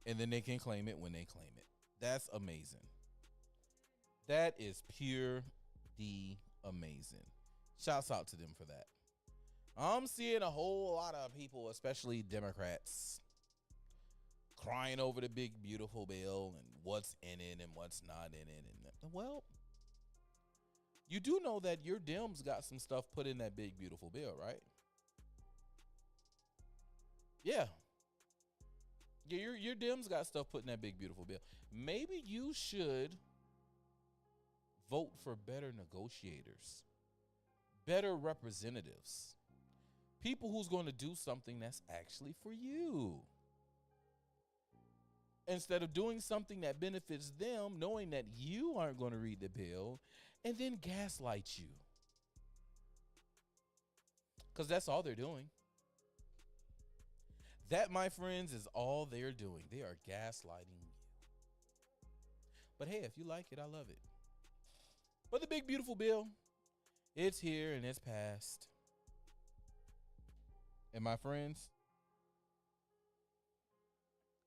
And then they can claim it when they claim it. That's amazing. That is pure D amazing. Shouts out to them for that. I'm seeing a whole lot of people, especially Democrats, crying over the big beautiful bill and what's in it and what's not in it. And well, you do know that your Dems got some stuff put in that big beautiful bill, right? Yeah. Your Dems got stuff put in that big beautiful bill. Maybe you should vote for better negotiators, better representatives, people who's going to do something that's actually for you, instead of doing something that benefits them, knowing that you aren't going to read the bill and then gaslight you. Because that's all they're doing. That, my friends, is all they're doing. They are gaslighting you. But hey, if you like it, I love it. But the big beautiful bill, it's here and it's passed. And my friends,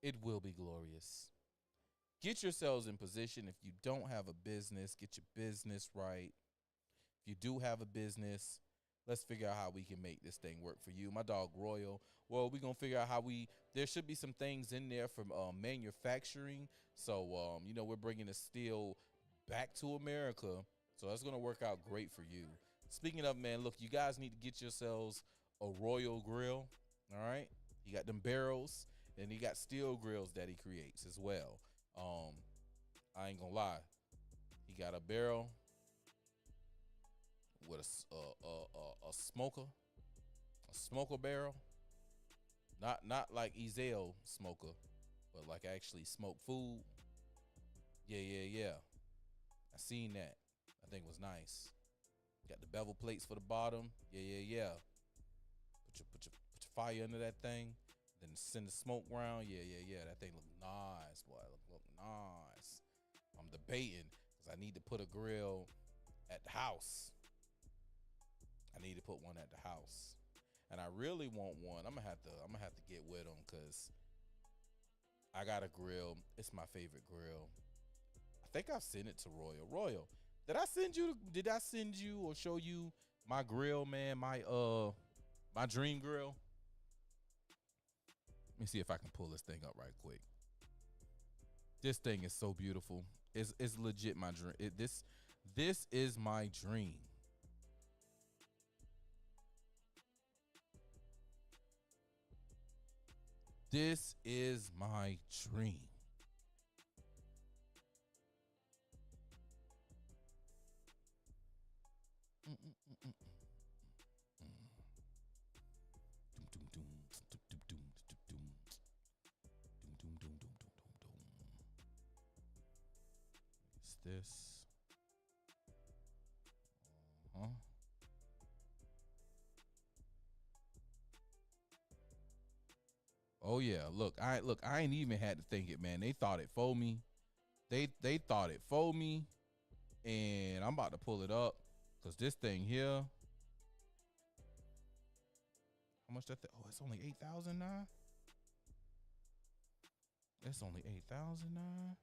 it will be glorious. Get yourselves in position. If you don't have a business, get your business right. If you do have a business, let's figure out how we can make this thing work for you. My dog Royal, well, we're going to figure out how there should be some things in there from manufacturing. So, we're bringing the steel back to America. So that's going to work out great for you. Speaking of, man, look, you guys need to get yourselves a Royal grill. All right. You got them barrels. And he got steel grills that he creates as well. I ain't gonna lie. He got a barrel with a smoker barrel. Not like Ezel smoker, but like actually smoke food. Yeah. I seen that. I think it was nice. Got the bevel plates for the bottom. Yeah. Put your fire under that thing. Then send the smoke round. Yeah. That thing look nice, boy. Look nice. I'm debating because I need to put a grill at the house. I need to put one at the house, and I really want one. I'm gonna have to get with them because I got a grill. It's my favorite grill. I think I've sent it to Royal. Royal, did I send you or show you my grill, man? My dream grill. Let me see if I can pull this thing up right quick. This thing is so beautiful. It's legit my dream. This is my dream. This is my dream. It's this. Oh yeah, look, I ain't even had to think it, man. They thought it for me. They thought it for me, and I'm about to pull it up because this thing here. How much that? Oh, it's only 8,009. It's only 8,009.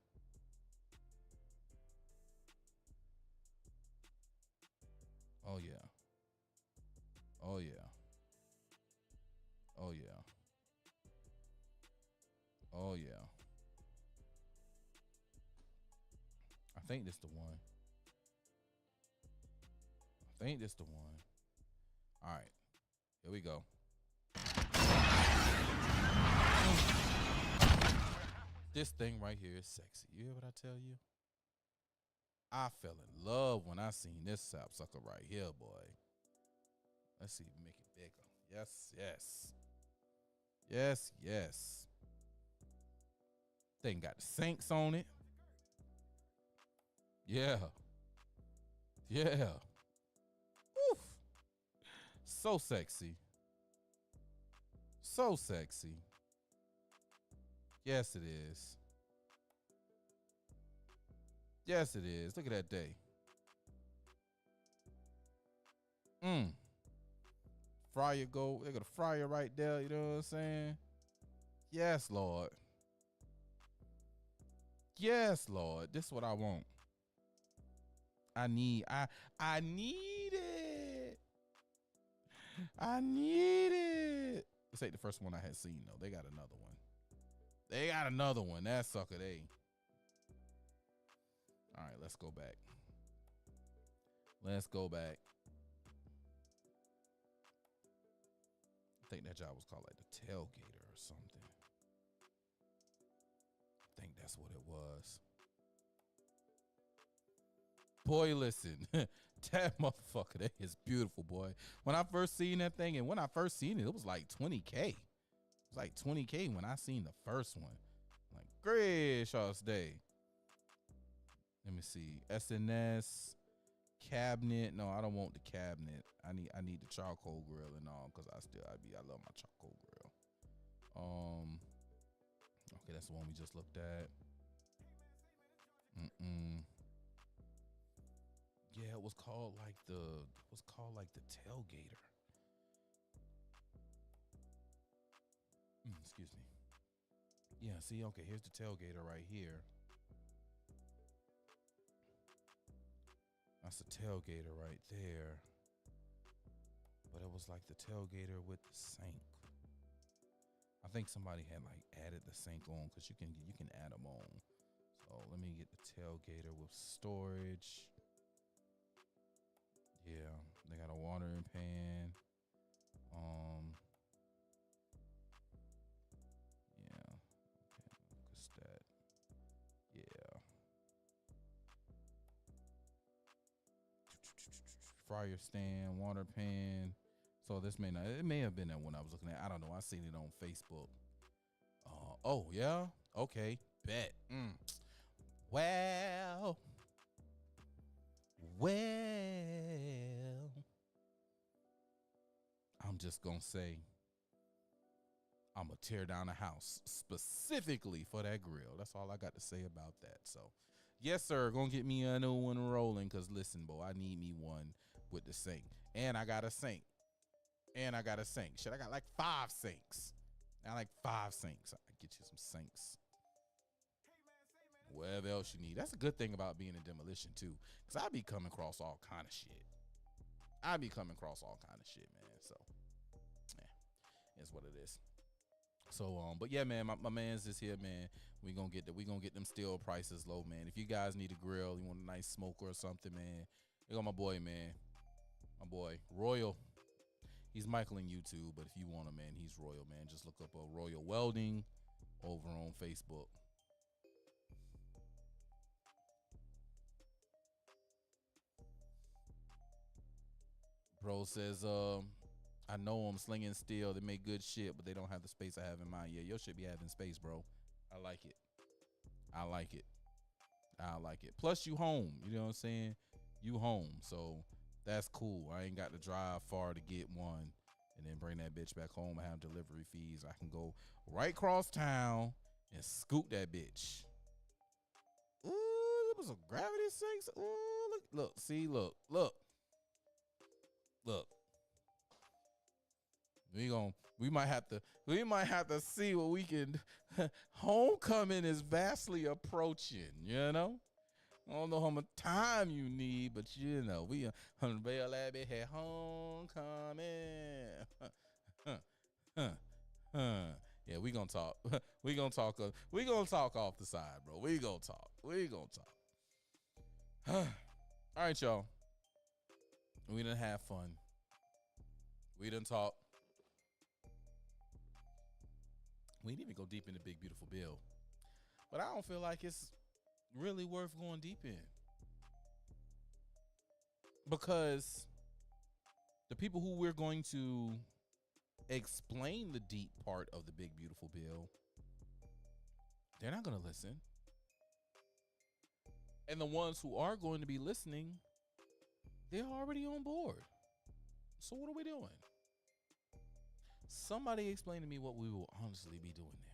Oh yeah. Oh yeah. Oh yeah. Oh yeah. I think this the one. I think this the one. All right. Here we go. This thing right here is sexy. You hear what I tell you? I fell in love when I seen this sapsucker right here, boy. Let's see if we make it bigger. Yes, yes. Yes, yes. Thing got the sinks on it. Yeah. Yeah. Oof. So sexy. So sexy. Yes, it is. Yes, it is. Look at that day. Fryer go. They got a fryer right there. You know what I'm saying? Yes, Lord. Yes, Lord. This is what I want. I need it. I need it. This ain't the first one I had seen though. They got another one. They got another one. That sucker, they. All right, let's go back. Let's go back. I think that job was called like the tailgater or something. I think that's what it was. Boy, listen, that motherfucker, that is beautiful, boy. When I first seen that thing, and when I first seen it, it was like 20K. It was like 20K when I seen the first one. Like, gracious day. Let me see. SNS cabinet. No, I don't want the cabinet. I need the charcoal grill and all, because I love my charcoal grill. Okay, that's the one we just looked at. Yeah, it was called like the tailgater. Excuse me. Yeah, see, okay, here's the tailgater right here. That's the tailgater right there. But it was like the tailgater with the sink. I think somebody had like added the sink on, because you can add them on. So let me get the tailgater with storage. Yeah, they got a watering pan. Yeah. Okay, what's that? Yeah. Fryer stand, water pan. So this it may have been that one I was looking at. I don't know. I seen it on Facebook. Oh yeah. Okay. Bet. Well, I'm just gonna say, I'm gonna tear down a house specifically for that grill. That's all I got to say about that. So, yes, sir, gonna get me a new one rolling. Cause listen, boy, I need me one with the sink, and I got a sink, Shit, I got like 5 sinks. I like 5 sinks. I get you some sinks. Whatever else you need. That's a good thing about being in demolition too, because I be coming across all kind of shit. Man. So, yeah, it's what it is. So, but yeah, man, my man's is here, man. We gonna get them steel prices low, man. If you guys need a grill, you want a nice smoker or something, man, you got my boy, man. My boy, Royal. He's Michael in YouTube, but if you want him, man, he's Royal, man. Just look up Royal Welding over on Facebook. Bro says, I know I'm slinging steel. They make good shit, but they don't have the space I have in mind. Yeah, your shit be having space, bro. I like it. Plus, you home. You know what I'm saying? You home. So that's cool. I ain't got to drive far to get one and then bring that bitch back home and have delivery fees. I can go right across town and scoop that bitch. Ooh, there was a gravity sinks. Ooh, look, see, look. We might have to see what we can. Homecoming is vastly approaching, you know? I don't know how much time you need, but you know, we unveil that big head homecoming. Yeah, we gonna talk. We gonna talk. We gonna talk off the side, bro. We gonna talk. All right, y'all. We done have fun. We done talk. We didn't even go deep into Big Beautiful Bill, but I don't feel like it's really worth going deep in, because the people who we're going to explain the deep part of the Big Beautiful Bill, they're not going to listen. And the ones who are going to be listening, they're already on board. So what are we doing? Somebody explain to me what we will honestly be doing there.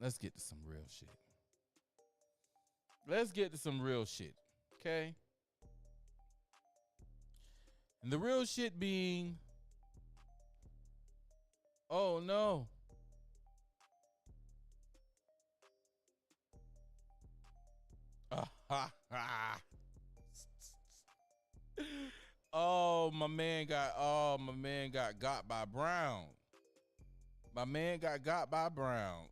Let's get to some real shit. Okay? And the real shit being, oh no. My man got by Brown. My man got by Brown.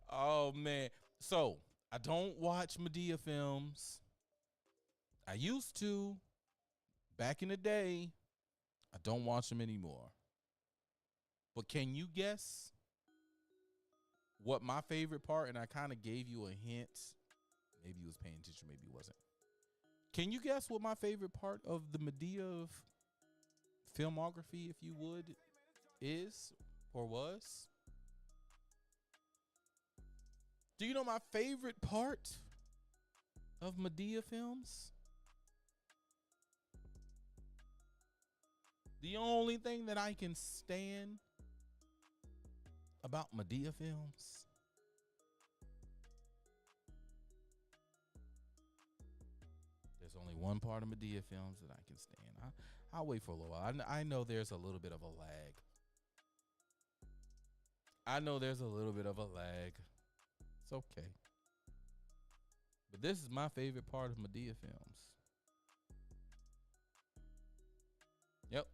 Oh man. So I don't watch Madea films. I used to back in the day. I don't watch them anymore. But can you guess what my favorite part? And I kind of gave you a hint. Maybe you was paying attention, maybe you wasn't. Can you guess what my favorite part of the Madea filmography, if you would, is or was? Do you know my favorite part of Madea films? The only thing that I can stand about Madea films, there's only one part of Madea films that I can stand. I'll wait for a little while. I know there's a little bit of a lag. It's okay. But this is my favorite part of Madea films. Yep.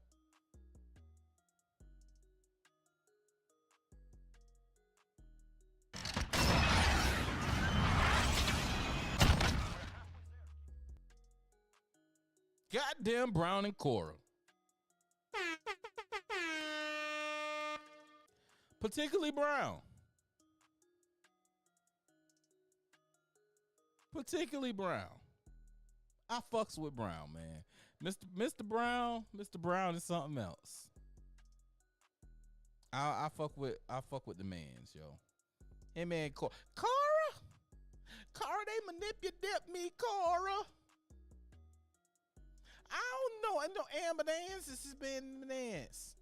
Goddamn Brown and Cora. Particularly Brown. I fucks with Brown, man. Mr. Brown is something else. I fuck with the mans, yo. Hey man, Cora, they manipulate me, Cora. I don't know. I know ambulance has been bananas.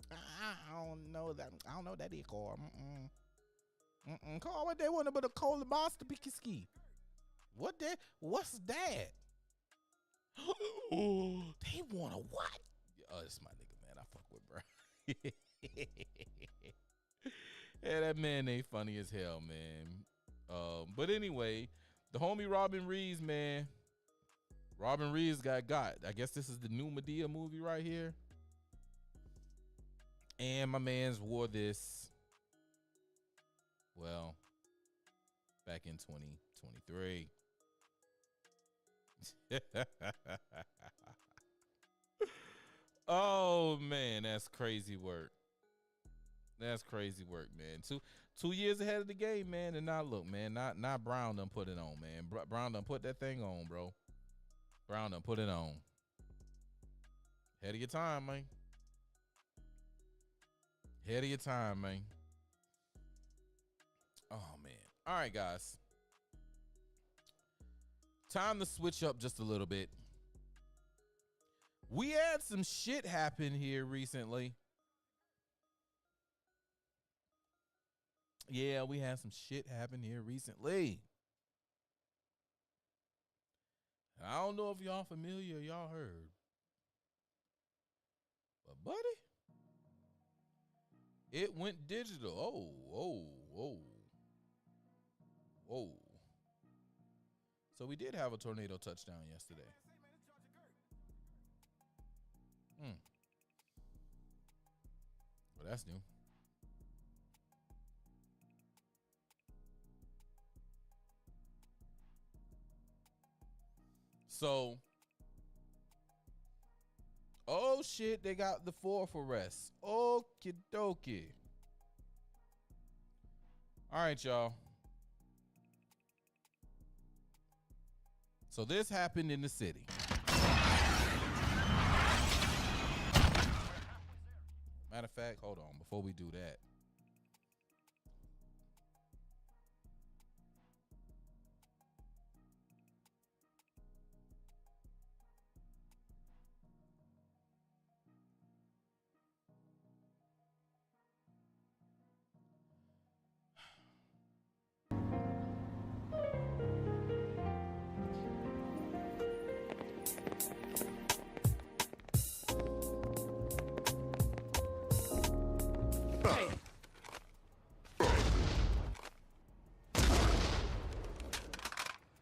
I don't know that. I don't know that is Cora. Cora, what they want about a cola monster ski? What's that? They want a what? Oh, it's my nigga, man. I fuck with bro. Yeah, that man ain't funny as hell, man. But anyway, the homie Robin Reeves, man. Robin Reeves got. I guess this is the new Madea movie right here. And my man's wore this, well, back in 2023. Oh man, that's crazy work. Man. 2 years ahead of the game, man. And now look, man, not Brown done put it on, man. Brown done put that thing on, bro. Brown done put it on. Ahead of your time, man. Oh man. All right, guys. Time to switch up just a little bit. We had some shit happen here recently. Yeah, we had some shit happen here recently. I don't know if y'all familiar, y'all heard. But buddy, it went digital. Whoa. So we did have a tornado touchdown yesterday. Well, that's new. So, oh shit, they got the fourth arrest. Okie dokie. All right, y'all. So this happened in the city. Matter of fact, hold on, before we do that.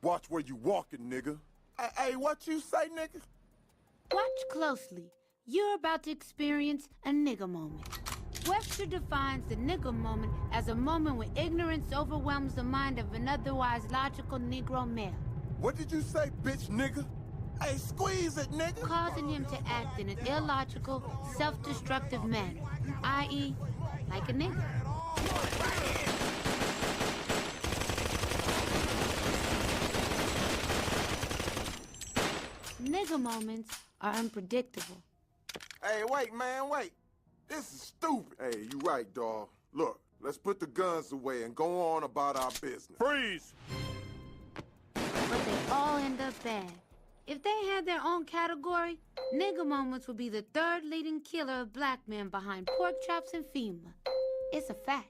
Watch where you walking, nigga. Hey, what you say, nigga? Watch closely. You're about to experience a nigga moment. Webster defines the nigga moment as a moment when ignorance overwhelms the mind of an otherwise logical Negro male. What did you say, bitch, nigga? Hey, squeeze it, nigga. Causing him to act in an illogical, self-destructive manner, i.e., like a nigga. Nigga moments are unpredictable. Hey, wait, man, wait. This is stupid. Hey, you right, dawg. Look, let's put the guns away and go on about our business. Freeze! But they all end up bad. If they had their own category, nigga moments would be the third leading killer of black men behind pork chops and FEMA. It's a fact.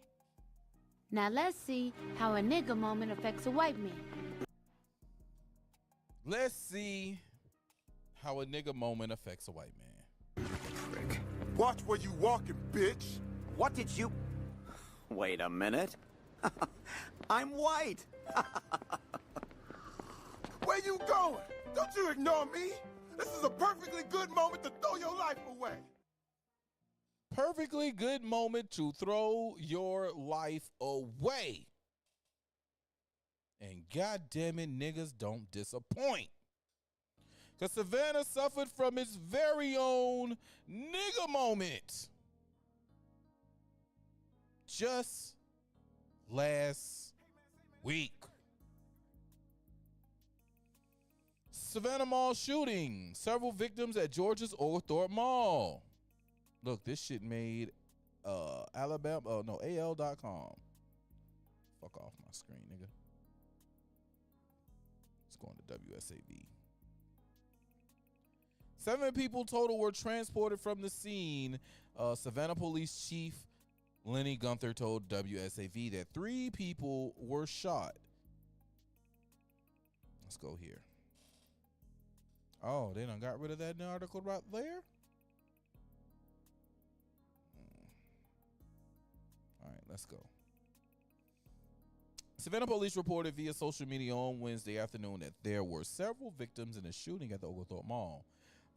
Now let's see how a nigga moment affects a white man. Let's see how a nigga moment affects a white man. Frick. Watch where you walking, bitch. What did you... Wait a minute. I'm white. Where you going? Don't you ignore me. This is a perfectly good moment to throw your life away. Perfectly good moment to throw your life away. And goddamn it, niggas don't disappoint. Because Savannah suffered from its very own nigga moment. Just last week. Savannah Mall shooting. Several victims at Georgia's Oglethorpe Mall. Look, this shit made AL.com. Fuck off my screen, nigga. Let's go on to WSAV. 7 people total were transported from the scene. Savannah Police Chief Lenny Gunther told WSAV that 3 people were shot. Let's go here. Oh, they done got rid of that article right there? All right, let's go. Savannah police reported via social media on Wednesday afternoon that there were several victims in a shooting at the Oglethorpe Mall.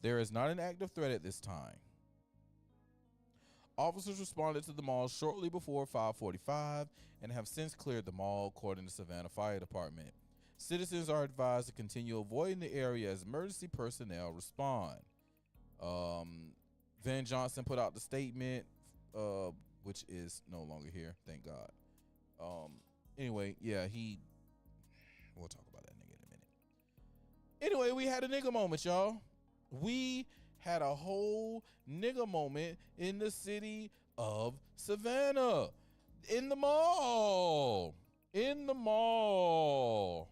There is not an active threat at this time. Officers responded to the mall shortly before 5:45 and have since cleared the mall, according to Savannah Fire Department. Citizens are advised to continue avoiding the area as emergency personnel respond. Van Johnson put out the statement, which is no longer here, thank God. Anyway, yeah, we'll talk about that nigga in a minute. Anyway, we had a nigga moment, y'all. We had a whole nigga moment in the city of Savannah. In the mall. In the mall.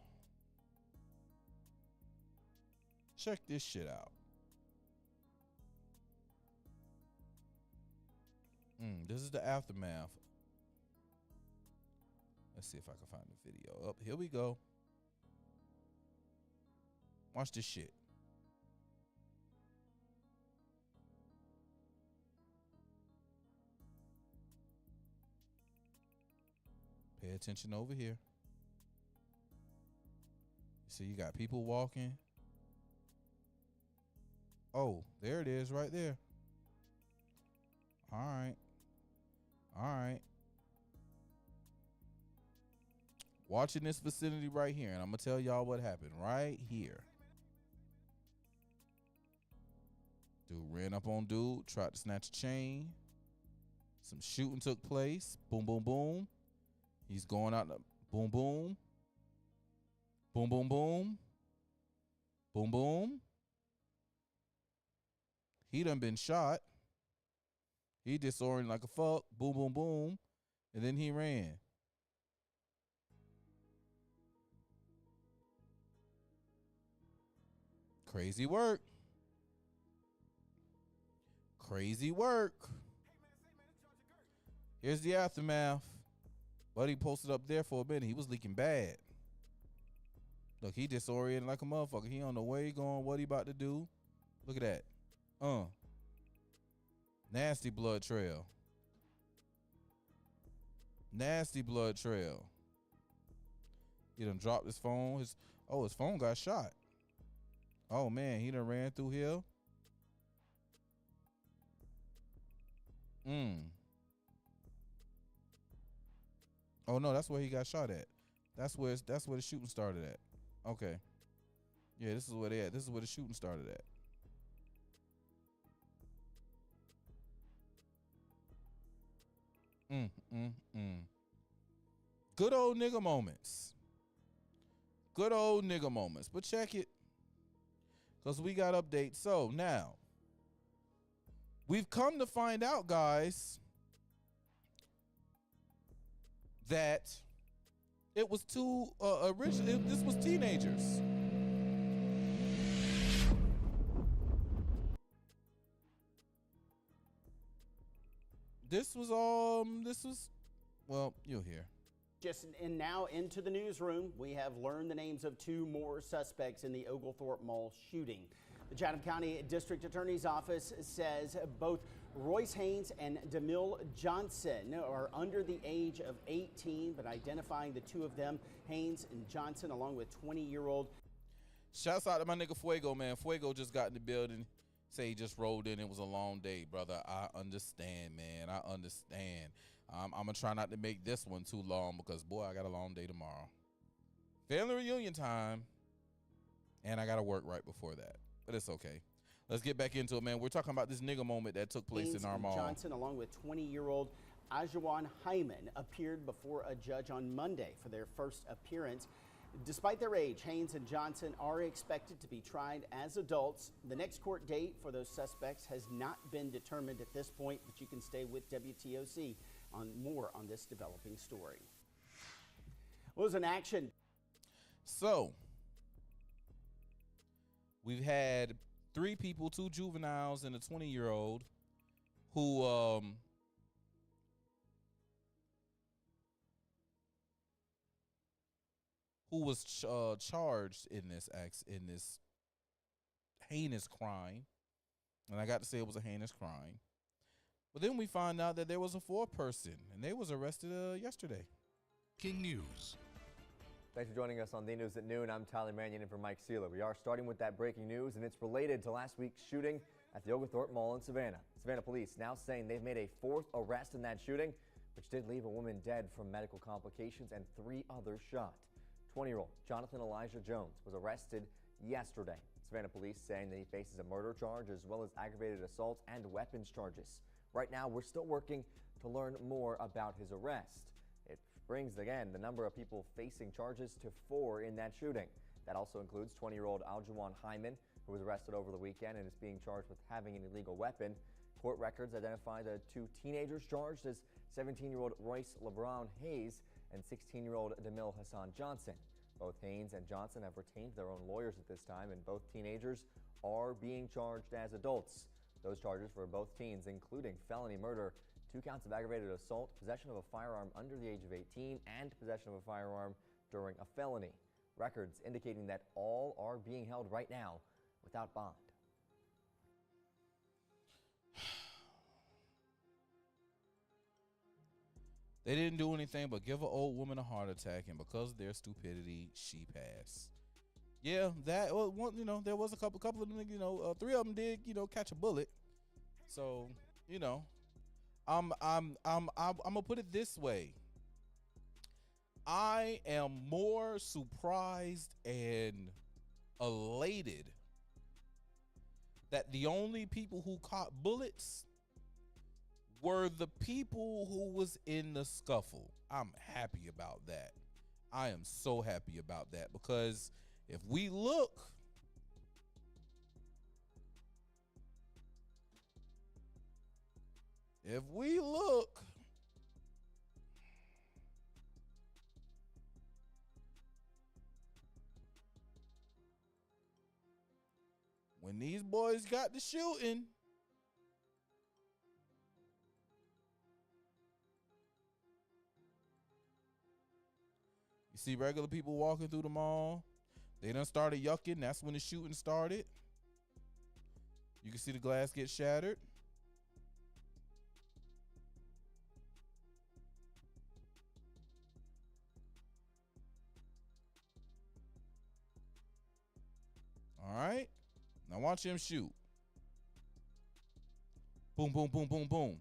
Check this shit out. This is the aftermath. Let's see if I can find the video. Here we go. Watch this shit. Pay attention over here. See, you got people walking. Oh, there it is right there. All right. All right. Watching this vicinity right here, and I'm going to tell y'all what happened right here. Dude ran up on dude, tried to snatch a chain. Some shooting took place. Boom, boom, boom. He's going out. Boom, boom. Boom, boom, boom. Boom, boom. He done been shot. He disoriented like a fuck. Boom, boom, boom. And then he ran. Crazy work. Crazy work. Here's the aftermath. Buddy posted up there for a minute. He was leaking bad. Look, he disoriented like a motherfucker. He don't know where he going, what he about to do. Look at that. Nasty blood trail. Nasty blood trail. He done dropped his phone. His phone got shot. Oh man, he done ran through here. Oh no, that's where he got shot at. That's where the shooting started at. Okay. Yeah, this is where they at. This is where the shooting started at. Good old nigga moments. Good old nigga moments. But check it. Because we got updates. So now, we've come to find out, guys, that it was two this was teenagers. This was well, you'll hear. And now into the newsroom, we have learned the names of two more suspects in the Oglethorpe Mall shooting. The Chatham County District Attorney's Office says both Royce Haynes and DeMille Johnson are under the age of 18, but identifying the two of them, Haynes and Johnson, along with 20-year-old. Shouts out to my nigga Fuego, man. Fuego just got in the building. Say he just rolled in. It was a long day, brother. I understand, man. I understand. I'm going to try not to make this one too long because, boy, I got a long day tomorrow. Family reunion time. And I got to work right before that. But it's okay. Let's get back into it, man. We're talking about this nigga moment that took place Haynes in our mall. Johnson, along with 20-year-old Ajuan Hyman, appeared before a judge on Monday for their first appearance. Despite their age, Haynes and Johnson are expected to be tried as adults. The next court date for those suspects has not been determined at this point, but you can stay with WTOC on more on this developing story. What was an action? So, we've had 3 people, 2 juveniles and a 20-year-old who was charged in this heinous crime. And I got to say it was a heinous crime. But then we find out that there was a 4th person, and they was arrested yesterday. King News. Thanks for joining us on The News at Noon. I'm Tyler Mannion in for Mike Sealer. We are starting with that breaking news, and it's related to last week's shooting at the Oglethorpe Mall in Savannah. Savannah police now saying they've made a 4th arrest in that shooting, which did leave a woman dead from medical complications and 3 others shot. 20-year-old Jonathan Elijah Jones was arrested yesterday. Savannah police saying that he faces a murder charge as well as aggravated assault and weapons charges. Right now, we're still working to learn more about his arrest. It brings, again, the number of people facing charges to 4 in that shooting. That also includes 20-year-old Ajuan Hyman, who was arrested over the weekend and is being charged with having an illegal weapon. Court records identify the 2 teenagers charged as 17-year-old Royce LeBron Hayes and 16-year-old DeMille Hassan Johnson. Both Haynes and Johnson have retained their own lawyers at this time, and both teenagers are being charged as adults. Those charges for both teens, including felony murder, 2 counts of aggravated assault, possession of a firearm under the age of 18, and possession of a firearm during a felony. records indicating that all are being held right now without bond. They didn't do anything but give an old woman a heart attack, and because of their stupidity, she passed. Yeah, that one, you know, there was a couple of them, you know, 3 of them did, you know, catch a bullet. So, you know, I'm gonna put it this way. I am more surprised and elated that the only people who caught bullets were the people who was in the scuffle. I'm happy about that. I am so happy about that, because if we look, when these boys got to shooting, you see regular people walking through the mall. They done started yucking. That's when the shooting started. You can see the glass get shattered. All right. Now watch him shoot. Boom, boom, boom, boom, boom.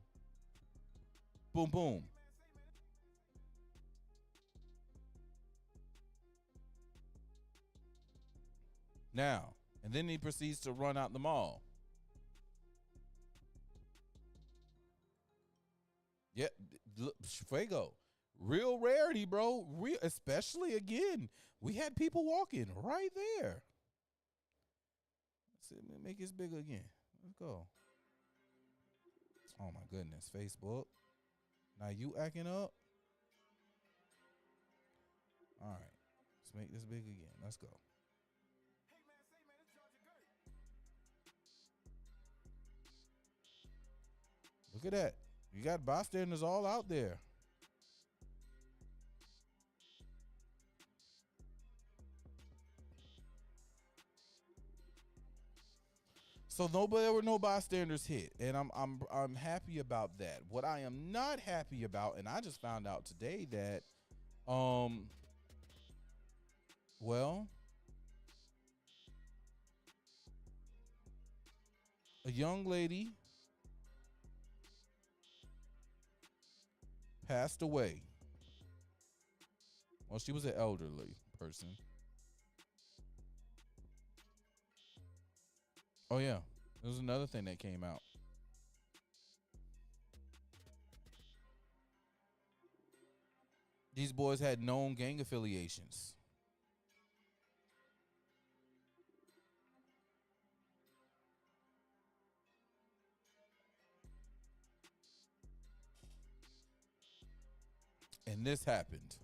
Boom, boom. Now, and then he proceeds to run out the mall. Yeah, look, Fuego. Real rarity, bro. Real, especially again, we had people walking right there. Let's see, make this bigger again. Let's go. Oh my goodness, Facebook. Now you acting up. All right, let's make this big again. Let's go. Look at that. You got bystanders all out there. So there were no bystanders hit, and I'm happy about that. What I am not happy about, and I just found out today that well, a young lady passed away. Well, she was an elderly person. Oh yeah, there was another thing that came out. These boys had known gang affiliations. And this happened.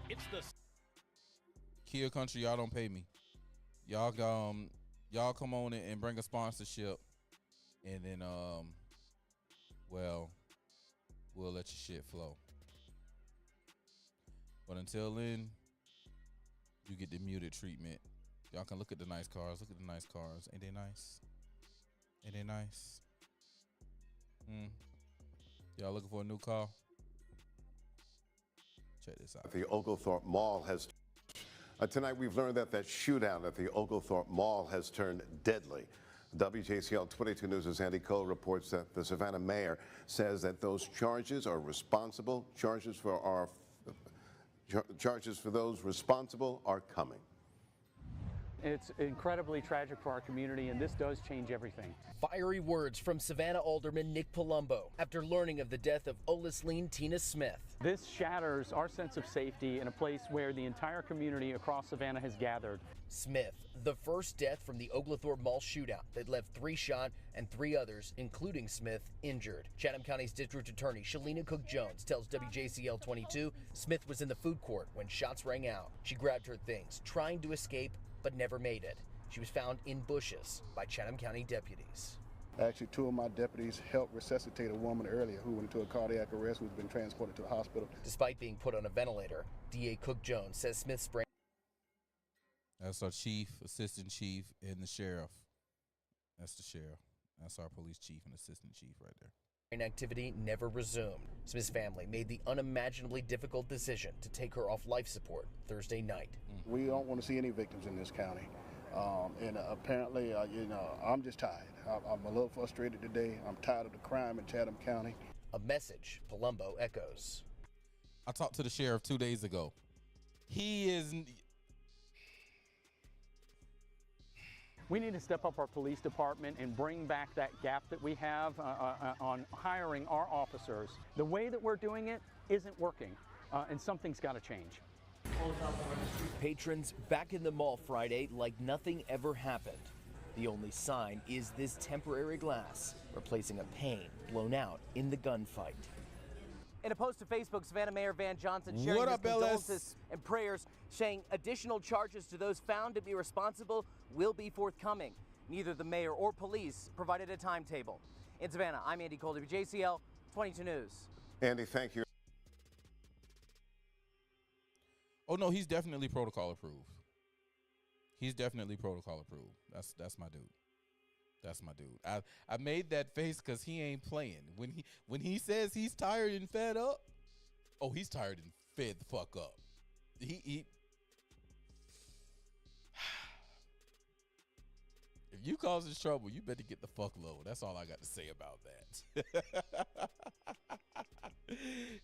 It's the Kia Country, y'all don't pay me. Y'all come on in and bring a sponsorship, and then well, we'll let your shit flow. But until then, you get the muted treatment. Y'all can look at the nice cars. Look at the nice cars. Ain't they nice? Ain't they nice? Y'all looking for a new car? Check this out. The Oglethorpe Mall has... tonight we've learned that shootout at the Oglethorpe Mall has turned deadly. WJCL 22 News' Andy Cole reports that the Savannah mayor says that those charges are responsible. Charges for those responsible are coming. It's incredibly tragic for our community, and this does change everything. Fiery words from Savannah Alderman Nick Palumbo after learning of the death of Olisleen Tina Smith. This shatters our sense of safety in a place where the entire community across Savannah has gathered. Smith, the first death from the Oglethorpe Mall shootout that left 3 shot and 3 others, including Smith, injured. Chatham County's District Attorney Shalina Cook-Jones tells WJCL 22 Smith was in the food court when shots rang out. She grabbed her things, trying to escape, but never made it. She was found in bushes by Chatham County deputies. Actually, 2 of my deputies helped resuscitate a woman earlier who went into a cardiac arrest, who's been transported to the hospital. Despite being put on a ventilator, DA Cook Jones says Smith's brain. That's our chief, assistant chief, and the sheriff. That's the sheriff. That's our police chief and assistant chief right there. Brain activity never resumed. Smith's family made the unimaginably difficult decision to take her off life support Thursday night. We don't want to see any victims in this county. And apparently, I'm just tired. I'm a little frustrated today. I'm tired of the crime in Chatham County. A message Palumbo echoes. I talked to the sheriff 2 days ago. He is... We need to step up our police department and bring back that gap that we have on hiring our officers. The way that we're doing it isn't working, and something's got to change. Patrons back in the mall Friday like nothing ever happened. The only sign is this temporary glass, replacing a pane blown out in the gunfight. In a post to Facebook, Savannah Mayor Van Johnson sharing his condolences and prayers, saying additional charges to those found to be responsible will be forthcoming. Neither the mayor or police provided a timetable. In Savannah, I'm Andy Cole, WJCL 22 News. Andy, thank you. Oh no, he's definitely protocol approved. He's definitely protocol approved. That's my dude. That's my dude. I made that face because he ain't playing. When he says he's tired and fed up, oh, he's tired and fed the fuck up. He if you causes trouble, you better get the fuck low. That's all I got to say about that.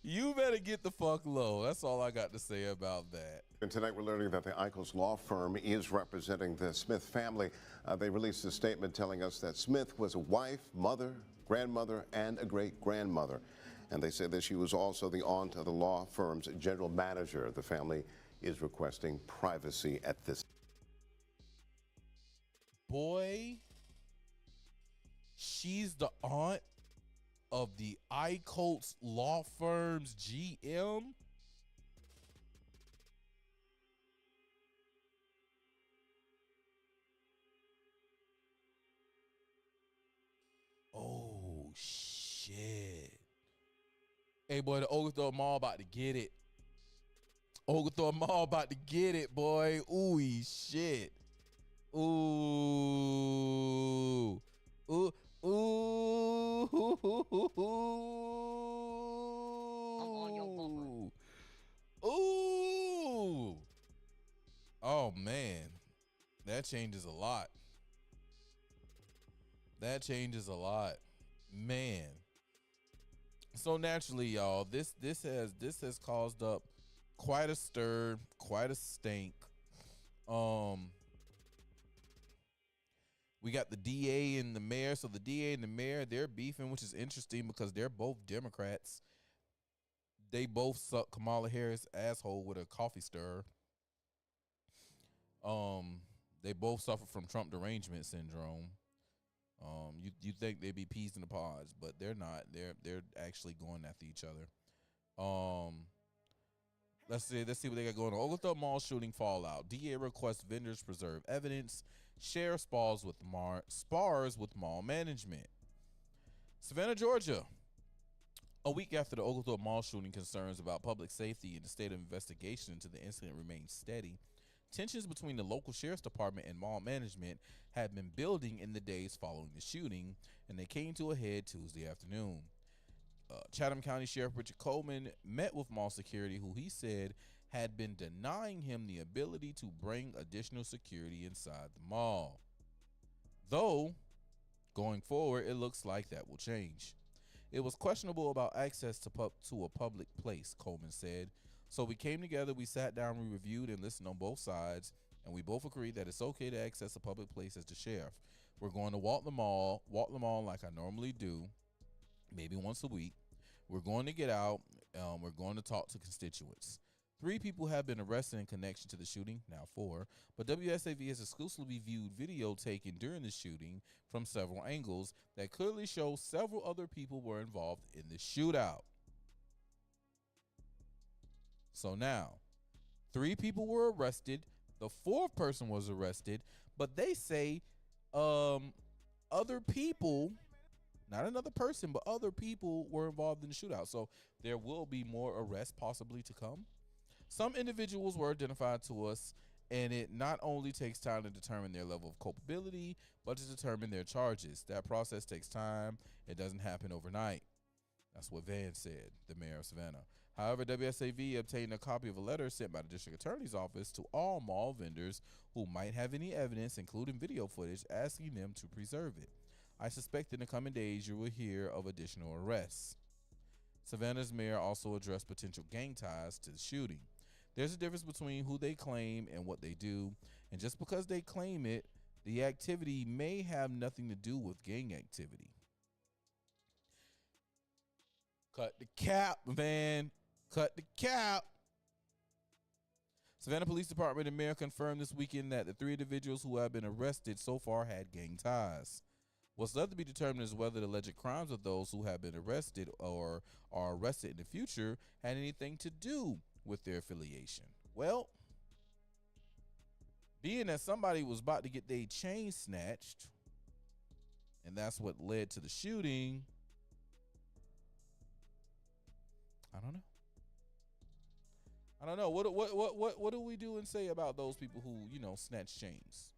You better get the fuck low. That's all I got to say about that. And tonight we're learning that the Eichels law firm is representing the Smith family. They released a statement telling us that Smith was a wife, mother, grandmother, and a great-grandmother. And they said that she was also the aunt of the law firm's general manager. The family is requesting privacy at this. Boy, she's the aunt of the Eichels law firm's GM. Oh shit. Hey boy, the Oglethorpe Mall about to get it. Oglethorpe Mall about to get it, boy. Ooh shit. Ooh. Ooh. Ooh. Ooh. Oh man. That changes a lot. That changes a lot. Man. So naturally, y'all, this has caused up quite a stir, quite a stink. We got the DA and the mayor. So the DA and the mayor, they're beefing, which is interesting because they're both Democrats. They both suck Kamala Harris' asshole with a coffee stirrer. They both suffer from Trump derangement syndrome. You think they'd be peas in the pods, but they're not. They're actually going after each other. Let's see what they got going on. Oglethorpe Mall shooting fallout. DA requests vendors preserve evidence. Sheriff spars with mall management. Savannah, Georgia. A week after the Oglethorpe Mall shooting, concerns about public safety and the state of investigation into the incident remained steady. Tensions between the local sheriff's department and mall management had been building in the days following the shooting, and they came to a head Tuesday afternoon. Chatham County Sheriff Richard Coleman met with mall security, who he said had been denying him the ability to bring additional security inside the mall. Though, going forward, it looks like that will change. It was questionable about access to a public place, Coleman said. So we came together, we sat down, we reviewed and listened on both sides, and we both agreed that it's okay to access a public place as the sheriff. We're going to walk the mall like I normally do, maybe once a week. We're going to get out. We're going to talk to constituents. 3 people have been arrested in connection to the shooting, now 4, but WSAV has exclusively viewed video taken during the shooting from several angles that clearly show several other people were involved in the shootout. So now, 3 people were arrested. The 4th person was arrested, but they say other people, not another person, but other people were involved in the shootout. So there will be more arrests possibly to come. Some individuals were identified to us, and it not only takes time to determine their level of culpability, but to determine their charges. That process takes time. It doesn't happen overnight. That's what Van said, the mayor of Savannah. However, WSAV obtained a copy of a letter sent by the district attorney's office to all mall vendors who might have any evidence, including video footage, asking them to preserve it. I suspect in the coming days you will hear of additional arrests. Savannah's mayor also addressed potential gang ties to the shooting. There's a difference between who they claim and what they do, and just because they claim it, the activity may have nothing to do with gang activity. Cut the cap, man. Cut the cap. Savannah Police Department and mayor confirmed this weekend that the 3 individuals who have been arrested so far had gang ties. What's left to be determined is whether the alleged crimes of those who have been arrested or are arrested in the future had anything to do with their affiliation. Well, being that somebody was about to get their chain snatched, and that's what led to the shooting, I don't know. What do we do and say about those people who, snatch chains?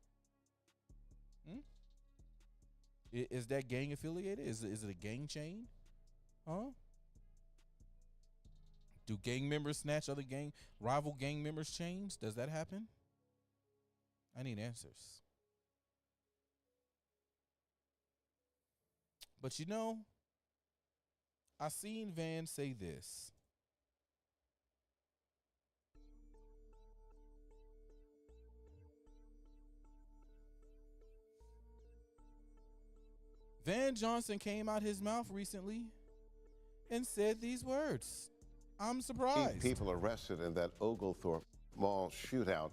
Is that gang affiliated? Is it a gang chain? Huh? Do gang members snatch other rival gang members' chains? Does that happen? I need answers. But I seen Van say this. Van Johnson came out his mouth recently and said these words. I'm surprised. People arrested in that Oglethorpe Mall shootout.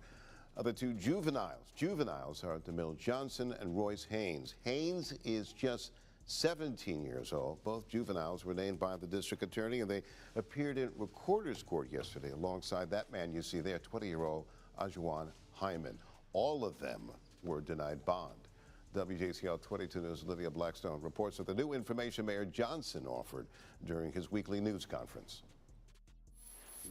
The 2 juveniles. Juveniles are DeMille Johnson and Royce Haynes. Haynes is just 17 years old. Both juveniles were named by the district attorney, and they appeared in recorder's court yesterday alongside that man you see there, 20-year-old Ajuan Hyman. All of them were denied bond. WJCL 22 News' Lydia Blackstone reports that the new information Mayor Johnson offered during his weekly news conference.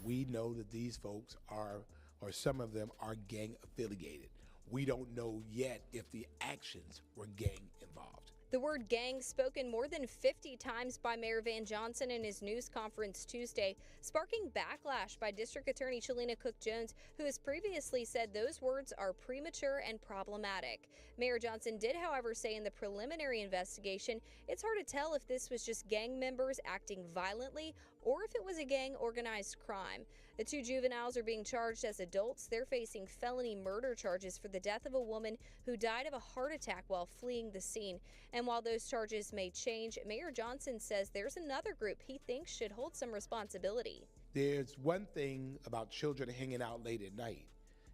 We know that these folks are, or some of them are, gang affiliated. We don't know yet if the actions were gang involved. The word gang spoken more than 50 times by Mayor Van Johnson in his news conference Tuesday, sparking backlash by District Attorney Shalina Cook-Jones, who has previously said those words are premature and problematic. Mayor Johnson did, however, say in the preliminary investigation, it's hard to tell if this was just gang members acting violently or if it was a gang organized crime. The 2 juveniles are being charged as adults. They're facing felony murder charges for the death of a woman who died of a heart attack while fleeing the scene. And while those charges may change, Mayor Johnson says there's another group he thinks should hold some responsibility. There's one thing about children hanging out late at night.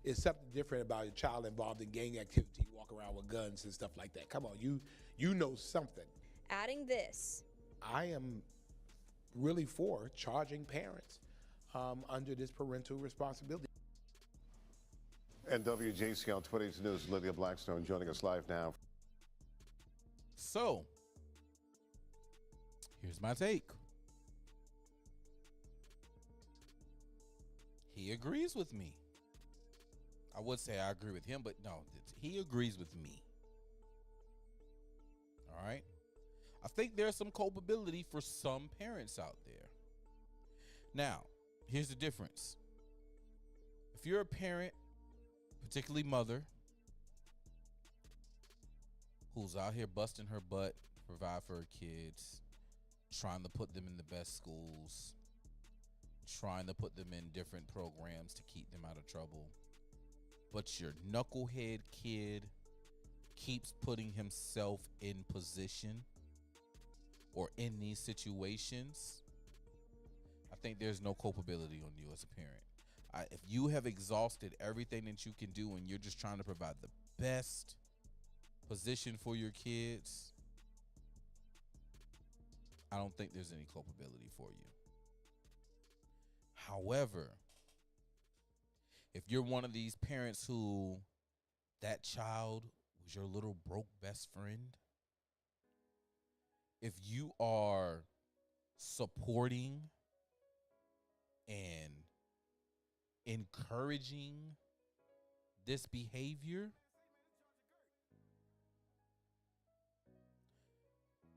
It's something different about a child involved in gang activity, walk around with guns and stuff like that. Come on, you know something. Adding this. I am really for charging parents under this parental responsibility. And WJCL 22 News' Lydia Blackstone joining us live now. So, here's my take. He agrees with me. I would say I agree with him, but no, he agrees with me. All right? I think there's some culpability for some parents out there. Now, here's the difference. If you're a parent, particularly mother, who's out here busting her butt, provide for her kids, trying to put them in the best schools, trying to put them in different programs to keep them out of trouble, but your knucklehead kid keeps putting himself in position or in these situations, I think there's no culpability on you as a parent. If you have exhausted everything that you can do and you're just trying to provide the best position for your kids, I don't think there's any culpability for you. However, if you're one of these parents who that child was your little broke best friend, if you are supporting and encouraging this behavior,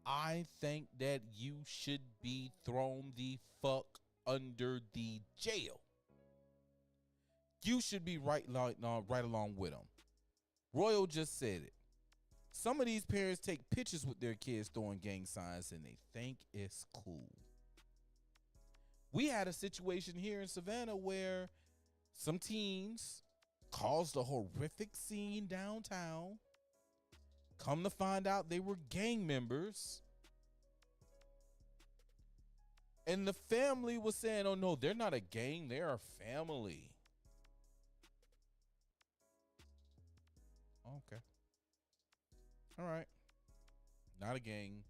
I think that you should be thrown the fuck under the jail. You should be right along with them. Royal just said it. Some of these parents take pictures with their kids throwing gang signs and they think it's cool. We had a situation here in Savannah where some teens caused a horrific scene downtown. Come to find out they were gang members. And the family was saying, oh no, they're not a gang, they're a family. Okay. All right. Not a gang,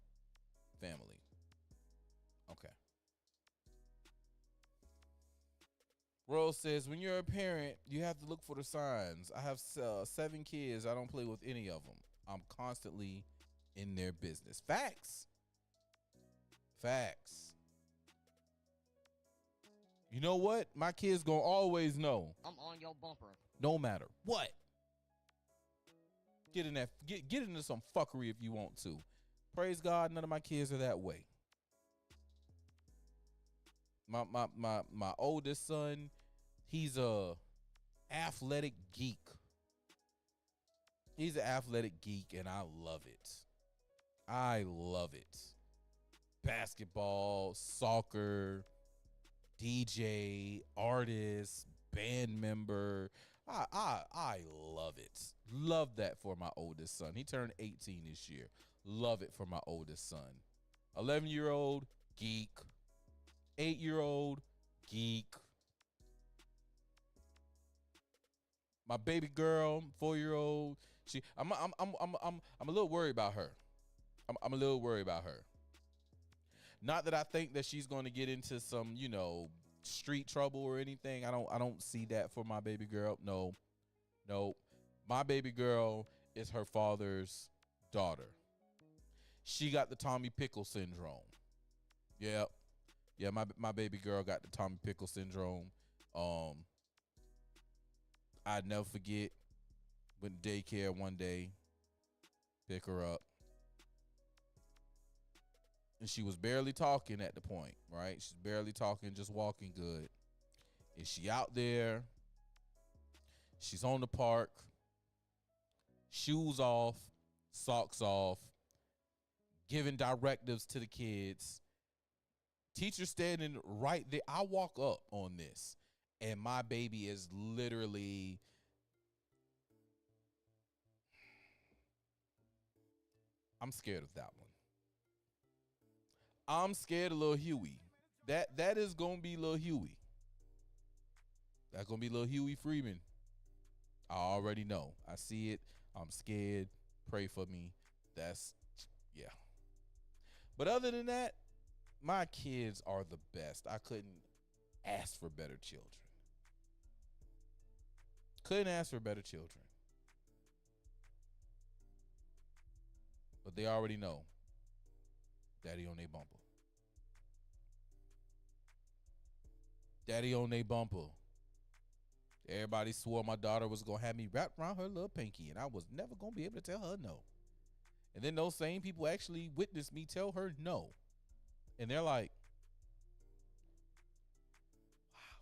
family. Okay. Rose says, when you're a parent, you have to look for the signs. I have 7 kids. I don't play with any of them. I'm constantly in their business. Facts. Facts. You know what? My kids gonna always know. I'm on your bumper. No matter what. Get in that. Get into some fuckery if you want to. Praise God, none of my kids are that way. My oldest son, he's a athletic geek. He's an athletic geek, and I love it. I love it. Basketball, soccer, DJ, artist, band member. I love it. Love that for my oldest son. He turned 18 this year. Love it for my oldest son. 11-year-old, geek. 8-year-old, geek. My baby girl, 4-year-old. I'm a little worried about her. I'm a little worried about her. Not that I think that she's going to get into some, street trouble or anything. I don't see that for my baby girl. No. My baby girl is her father's daughter. She got the Tommy Pickle syndrome. Yep. Yeah, my baby girl got the Tommy Pickle syndrome. I'd never forget, went to daycare one day, pick her up. And she was barely talking at the point, right? She's barely talking, just walking good. And she out there. She's on the park. Shoes off, socks off, giving directives to the kids. Teacher standing right there. I walk up on this, and my baby is literally... I'm scared of that one. I'm scared of little Huey. That is gonna be little Huey. That's gonna be little Huey Freeman. I already know. I see it. I'm scared. Pray for me. Yeah. But other than that, my kids are the best. I couldn't ask for better children. Couldn't ask for better children. But they already know. Daddy on they bumper. Daddy on they bumper. Everybody swore my daughter was going to have me wrapped around her little pinky, and I was never going to be able to tell her no. And then those same people actually witnessed me tell her no. And they're like, wow,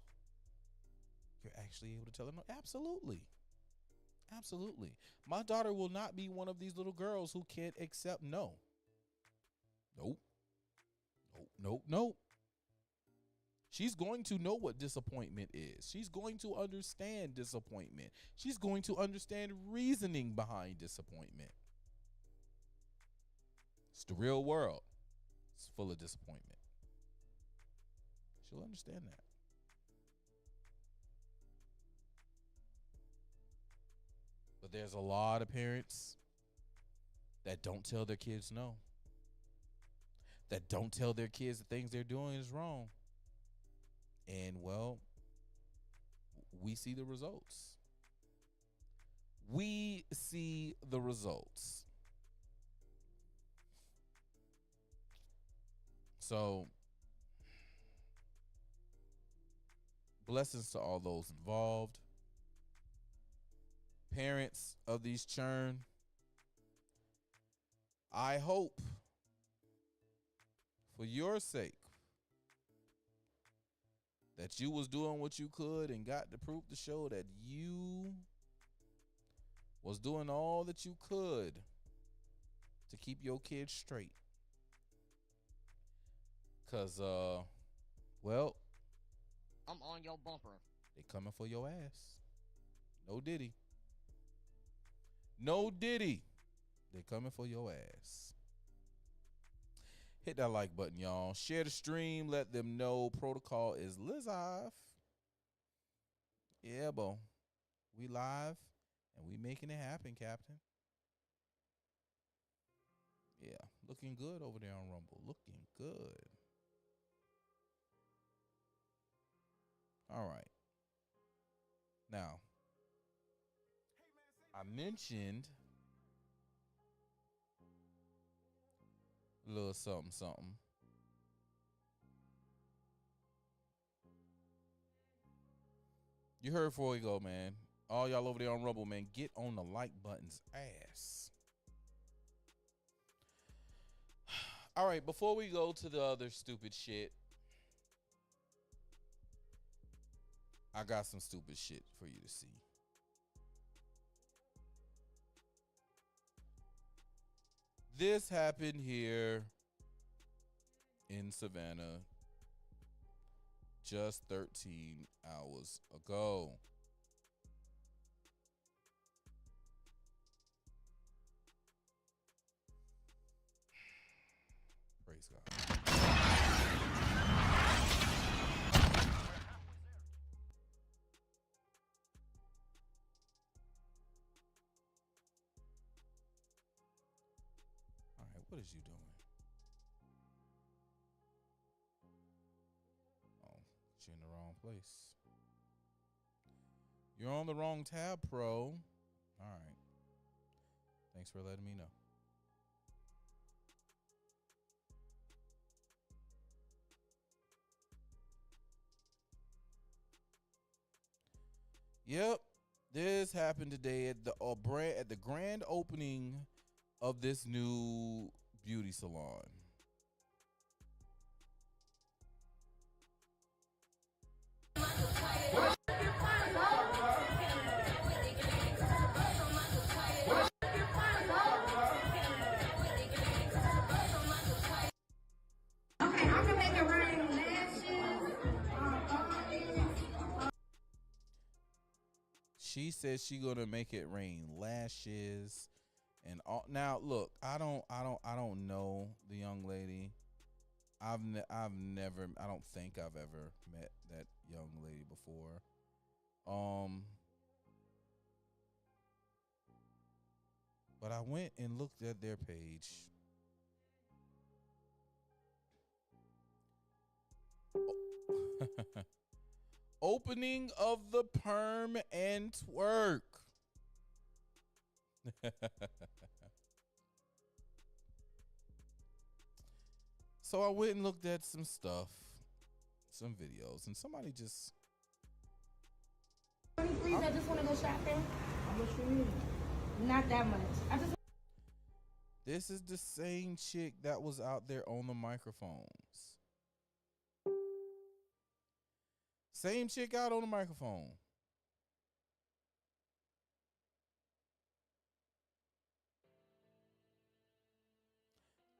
you're actually able to tell her no? Absolutely. Absolutely. My daughter will not be one of these little girls who can't accept no. Nope. She's going to know what disappointment is. She's going to understand disappointment. She's going to understand reasoning behind disappointment. It's the real world. It's full of disappointment. She'll understand that. But there's a lot of parents that don't tell their kids no. That don't tell their kids the things they're doing is wrong. And, well, we see the results. We see the results. So, blessings to all those involved. Parents of these children, I hope for your sake that you was doing what you could and got the proof to show that you was doing all that you could to keep your kids straight. Cause well, I'm on your bumper. they coming for your ass. No Diddy. No Diddy. They coming for your ass. Hit that like button, y'all. Share the stream. Let them know protocol is live. Yeah, bo. We live and we making it happen, Captain. Yeah, looking good over there on Rumble. Looking good. All right. Now, I mentioned a little something, something. You heard before we go, man. All y'all over there on Rumble, man, get on the like button's ass. All right, before we go to the other stupid shit, I got some stupid shit for you to see. This happened here in Savannah just 13 hours ago. Praise God. All right, what is you doing? Oh, you're in the wrong place. You're on the wrong tab, pro. All right. Thanks for letting me know. Yep, this happened today at the grand opening of this new beauty salon. She says she gonna make it rain lashes and all. Now look, I don't know the young lady. I don't think I've ever met that young lady before. But I went and looked at their page. Opening of the perm and twerk. So I went and looked at some stuff, some videos, and somebody just. Please, I just want to go shopping. How much you need? Not that much. I just. This is the same chick that was out there on the microphones. Same chick out on the microphone.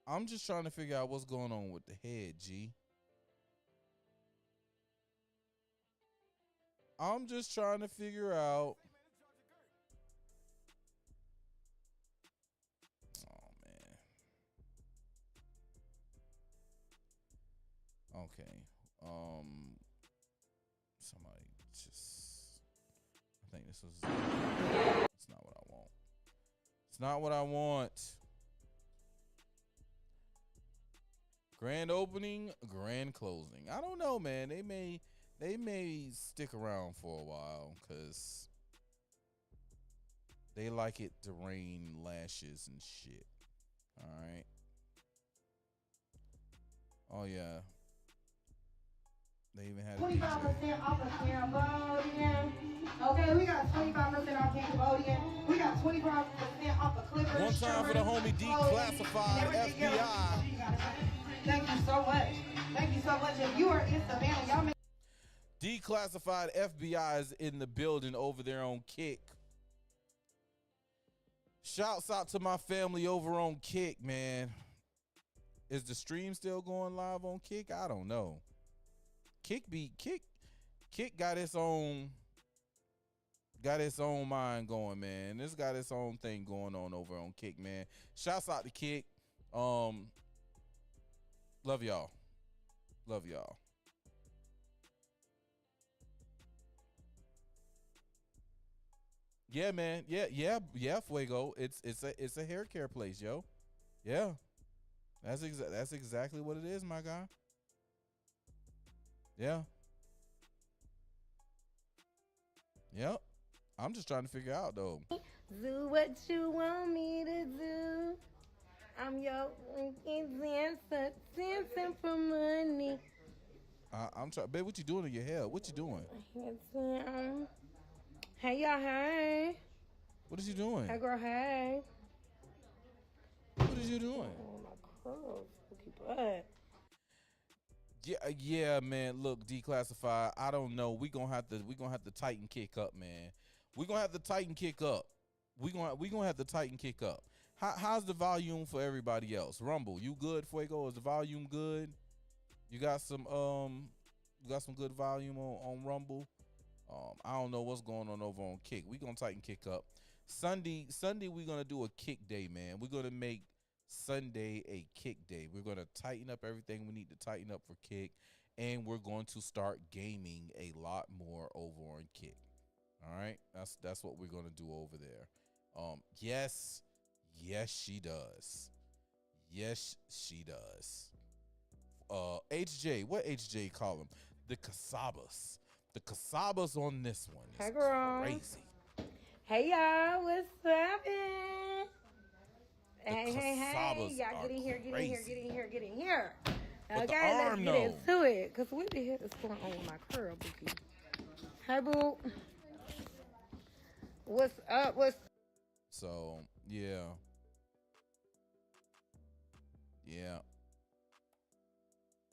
I'm just trying to figure out what's going on with the head, G. I'm just trying to figure out. Oh, man. Okay. Somebody just. I think this was. It's not what I want. It's not what I want. Grand opening, grand closing. I don't know, man. They may stick around for a while because they like it to rain lashes and shit. All right. Oh yeah. They even had 25% off of Cambodian. Okay, we got 25% off Cambodian. We got 25% off of Clippers. One time for the homie Declassified FBI. Thank you so much. Thank you so much. If you are in Savannah, y'all make Declassified FBI is in the building over there on Kick. Shouts out to my family over on Kick, man. Is the stream still going live on Kick? I don't know. Kick got its own mind going, man. This got its own thing going on over on Kick, man. Shouts out to Kick. Love y'all. Love y'all. Yeah, man. Yeah, Fuego. It's a hair care place, yo. Yeah. That's exactly what it is, my guy. Yeah. Yep. I'm just trying to figure out though. do what you want me to do. I'm your dancer, dancing for money. I'm trying, babe. What you doing in your hair? What you doing? Hey y'all, hey. What is you doing? Hey girl, hey. What is you doing? Oh my curls, spooky butt. Yeah, man. Look, Declassified. I don't know. We gonna have to tighten Kick up, man. We gonna have to tighten Kick up. We gonna have to tighten Kick up. How's the volume for everybody else? Rumble, you good? Fuego, is the volume good? You got some good volume on Rumble. I don't know what's going on over on Kick. We gonna tighten Kick up. Sunday we're gonna do a Kick day, man. We're gonna make Sunday a Kick day. We're gonna tighten up everything we need to tighten up for Kick, and we're going to start gaming a lot more over on Kick. All right, that's what we're gonna do over there. Yes, she does. Yes, she does. HJ, what HJ call them? The Casabas. The Casabas on this one is hey girl. Crazy. Hey y'all, what's happening? Hey, y'all get in here. Okay, let's get into it. Cause what the hell is going on with my curl, Bookie? Hey, boo. What's up? So yeah.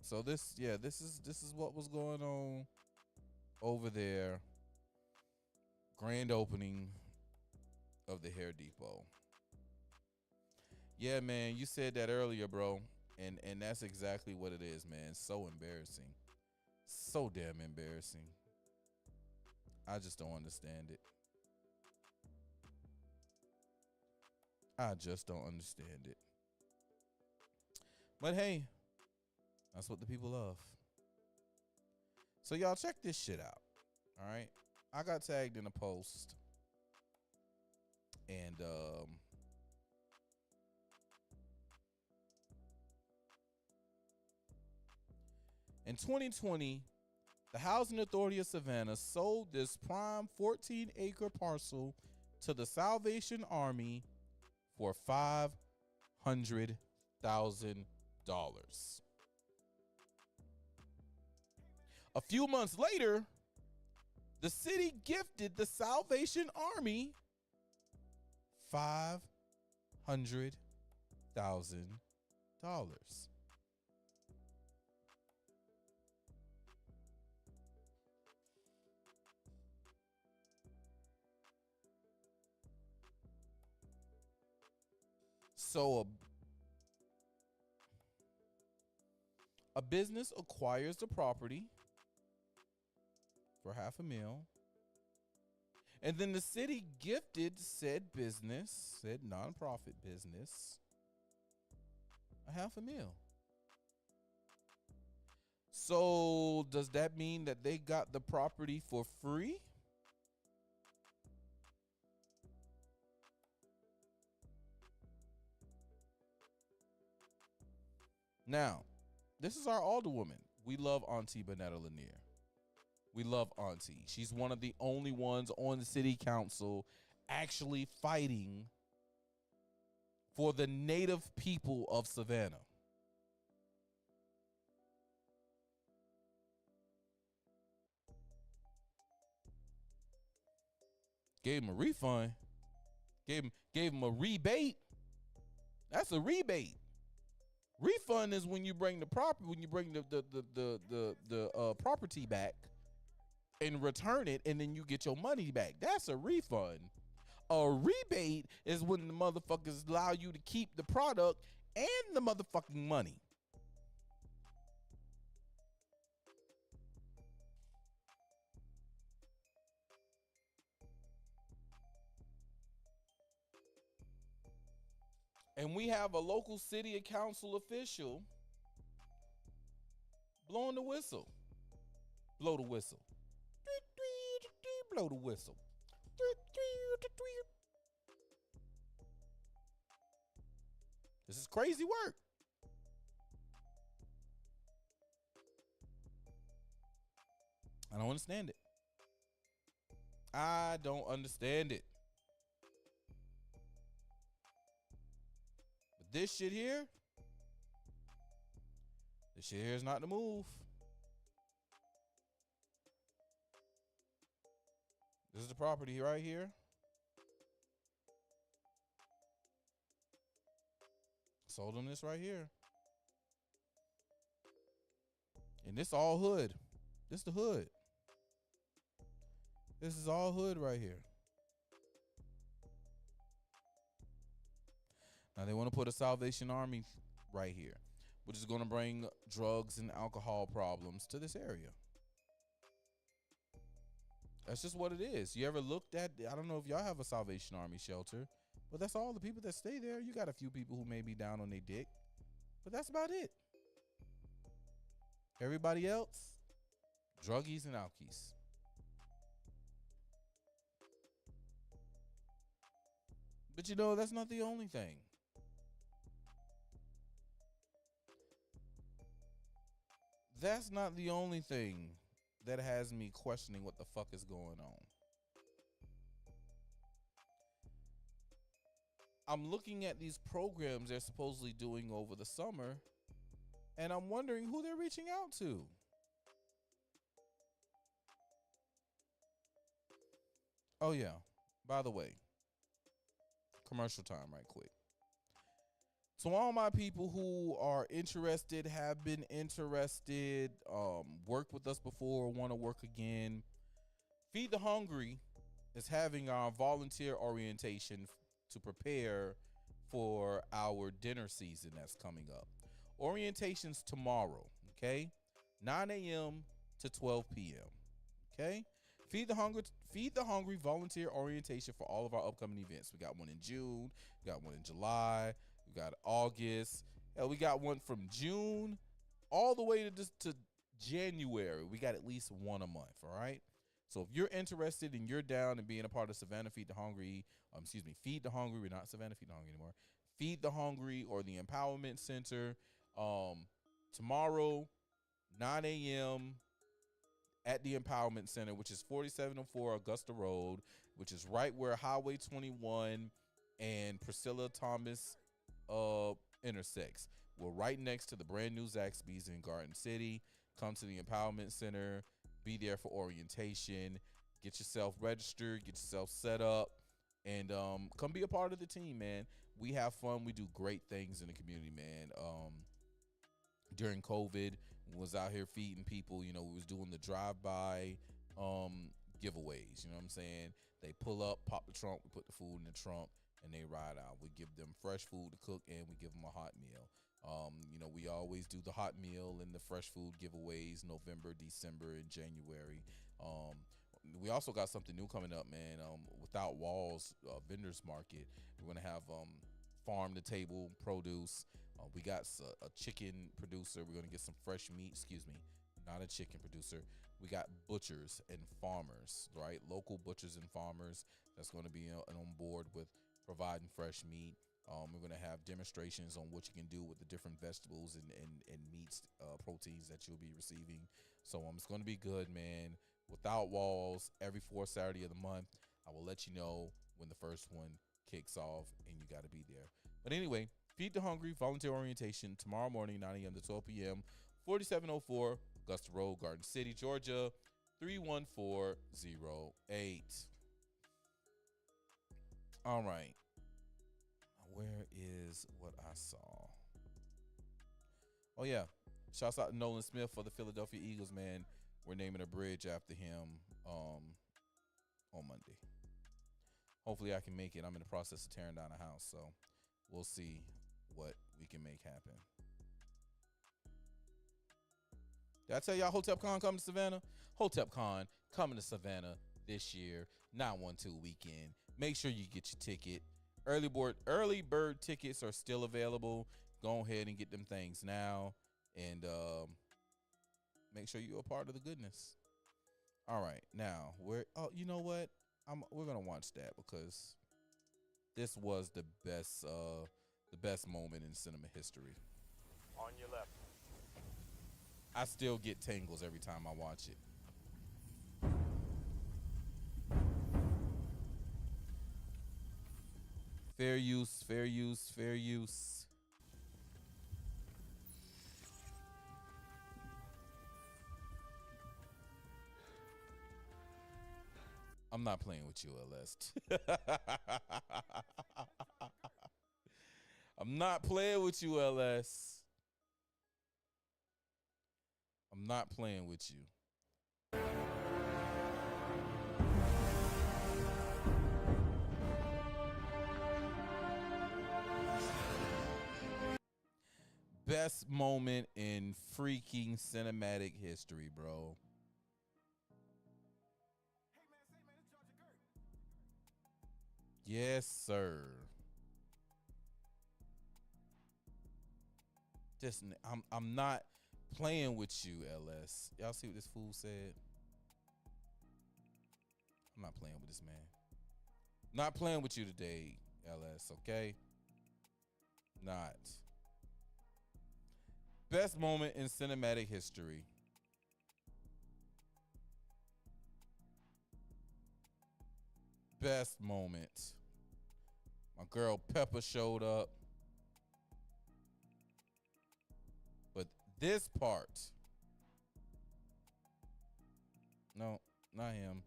So this is what was going on over there. Grand opening of the Hair Depot. Yeah, man, you said that earlier, bro. And that's exactly what it is, man. So embarrassing. So damn embarrassing. I just don't understand it. I just don't understand it. But hey, that's what the people love. So y'all check this shit out. All right. I got tagged in a post. And in 2020, the Housing Authority of Savannah sold this prime 14-acre parcel to the Salvation Army for $500,000. A few months later, the city gifted the Salvation Army $500,000. So a business acquires the property for $500,000, and then the city gifted said nonprofit business, $500,000. So does that mean that they got the property for free? Now, this is our alderwoman. We love Auntie Bonetta Lanier. We love Auntie. She's one of the only ones on the city council actually fighting for the native people of Savannah. Gave him a refund. Gave him a rebate. That's a rebate. Refund is when you bring the property, when you bring the property back and return it, and then you get your money back. That's a refund. A rebate is when the motherfuckers allow you to keep the product and the motherfucking money. And we have a local city council official blowing the whistle. Blow the whistle. Blow the whistle. This is crazy work. I don't understand it. I don't understand it. But this shit here is not the move. This is the property right here. Sold them this right here. And this all hood. This the hood. This is all hood right here. Now they want to put a Salvation Army right here, which is going to bring drugs and alcohol problems to this area. That's just what it is. You ever looked at, I don't know if y'all have a Salvation Army shelter, but that's all the people that stay there. You got a few people who may be down on their dick, but that's about it. Everybody else, druggies and alkies. But you know, that's not the only thing. That's not the only thing that has me questioning what the fuck is going on. I'm looking at these programs they're supposedly doing over the summer, and I'm wondering who they're reaching out to. Oh yeah, by the way, commercial time right quick. So all my people who are interested, have been interested, worked with us before, want to work again, Feed the Hungry is having our volunteer orientation to prepare for our dinner season that's coming up. Orientation's tomorrow, okay? 9 a.m. to 12 p.m., okay? Feed the Hungry volunteer orientation for all of our upcoming events. We got one in June, we got one in July, we got August. Hell, we got one from June all the way to January. We got at least one a month, all right? So if you're interested and you're down and being a part of Savannah Feed the Hungry, Feed the Hungry, we're not Savannah Feed the Hungry anymore. Feed the Hungry or the Empowerment Center, tomorrow, 9 a.m. at the Empowerment Center, which is 4704 Augusta Road, which is right where Highway 21 and Priscilla Thomas intersects. We're right next to the brand new Zaxby's in Garden City. Come to the Empowerment Center, be there for orientation, get yourself registered, get yourself set up, and come be a part of the team, man. We have fun. We do great things in the community, man. During COVID, we was out here feeding people. You know, we was doing the drive-by giveaways. You know what I'm saying? They pull up, pop the trunk, we put the food in the trunk, and they ride out. We give them fresh food to cook, and we give them a hot meal. You know, we always do the hot meal and the fresh food giveaways November, December, and January. We also got something new coming up, man. Without Walls Vendors Market, we're gonna have farm to table produce. We got a chicken producer. We're gonna get some fresh meat. Excuse me, not a chicken producer. We got butchers and farmers, right? Local butchers and farmers that's going to be on board with providing fresh meat. We're going to have demonstrations on what you can do with the different vegetables and meats, proteins that you'll be receiving. So it's going to be good, man. Without Walls, every fourth Saturday of the month, I will let you know when the first one kicks off, and you got to be there. But anyway, Feed the Hungry volunteer orientation tomorrow morning, 9 a.m. to 12 p.m., 4704 Augusta Road, Garden City, Georgia, 31408. All right. Where is what I saw? Oh, yeah. Shouts out to Nolan Smith for the Philadelphia Eagles, man. We're naming a bridge after him on Monday. Hopefully I can make it. I'm in the process of tearing down a house, so we'll see what we can make happen. Did I tell y'all HotepCon coming to Savannah? HotepCon coming to Savannah this year, 9/12 weekend. Make sure you get your ticket. Early bird tickets are still available. Go ahead and get them things now, and make sure you're a part of the goodness. All right, now you know what? We're gonna watch that because this was the best moment in cinema history. On your left. I still get tingles every time I watch it. Fair use, fair use, fair use. I'm not playing with you, LS. I'm not playing with you, LS. I'm not playing with you. Best moment in freaking cinematic history, bro. Yes, sir. I'm not playing with you, LS. Y'all see what this fool said? I'm not playing with this man. Not playing with you today, LS, okay? Not. Best moment in cinematic history. Best moment. My girl Pepper showed up. But this part. No, not him.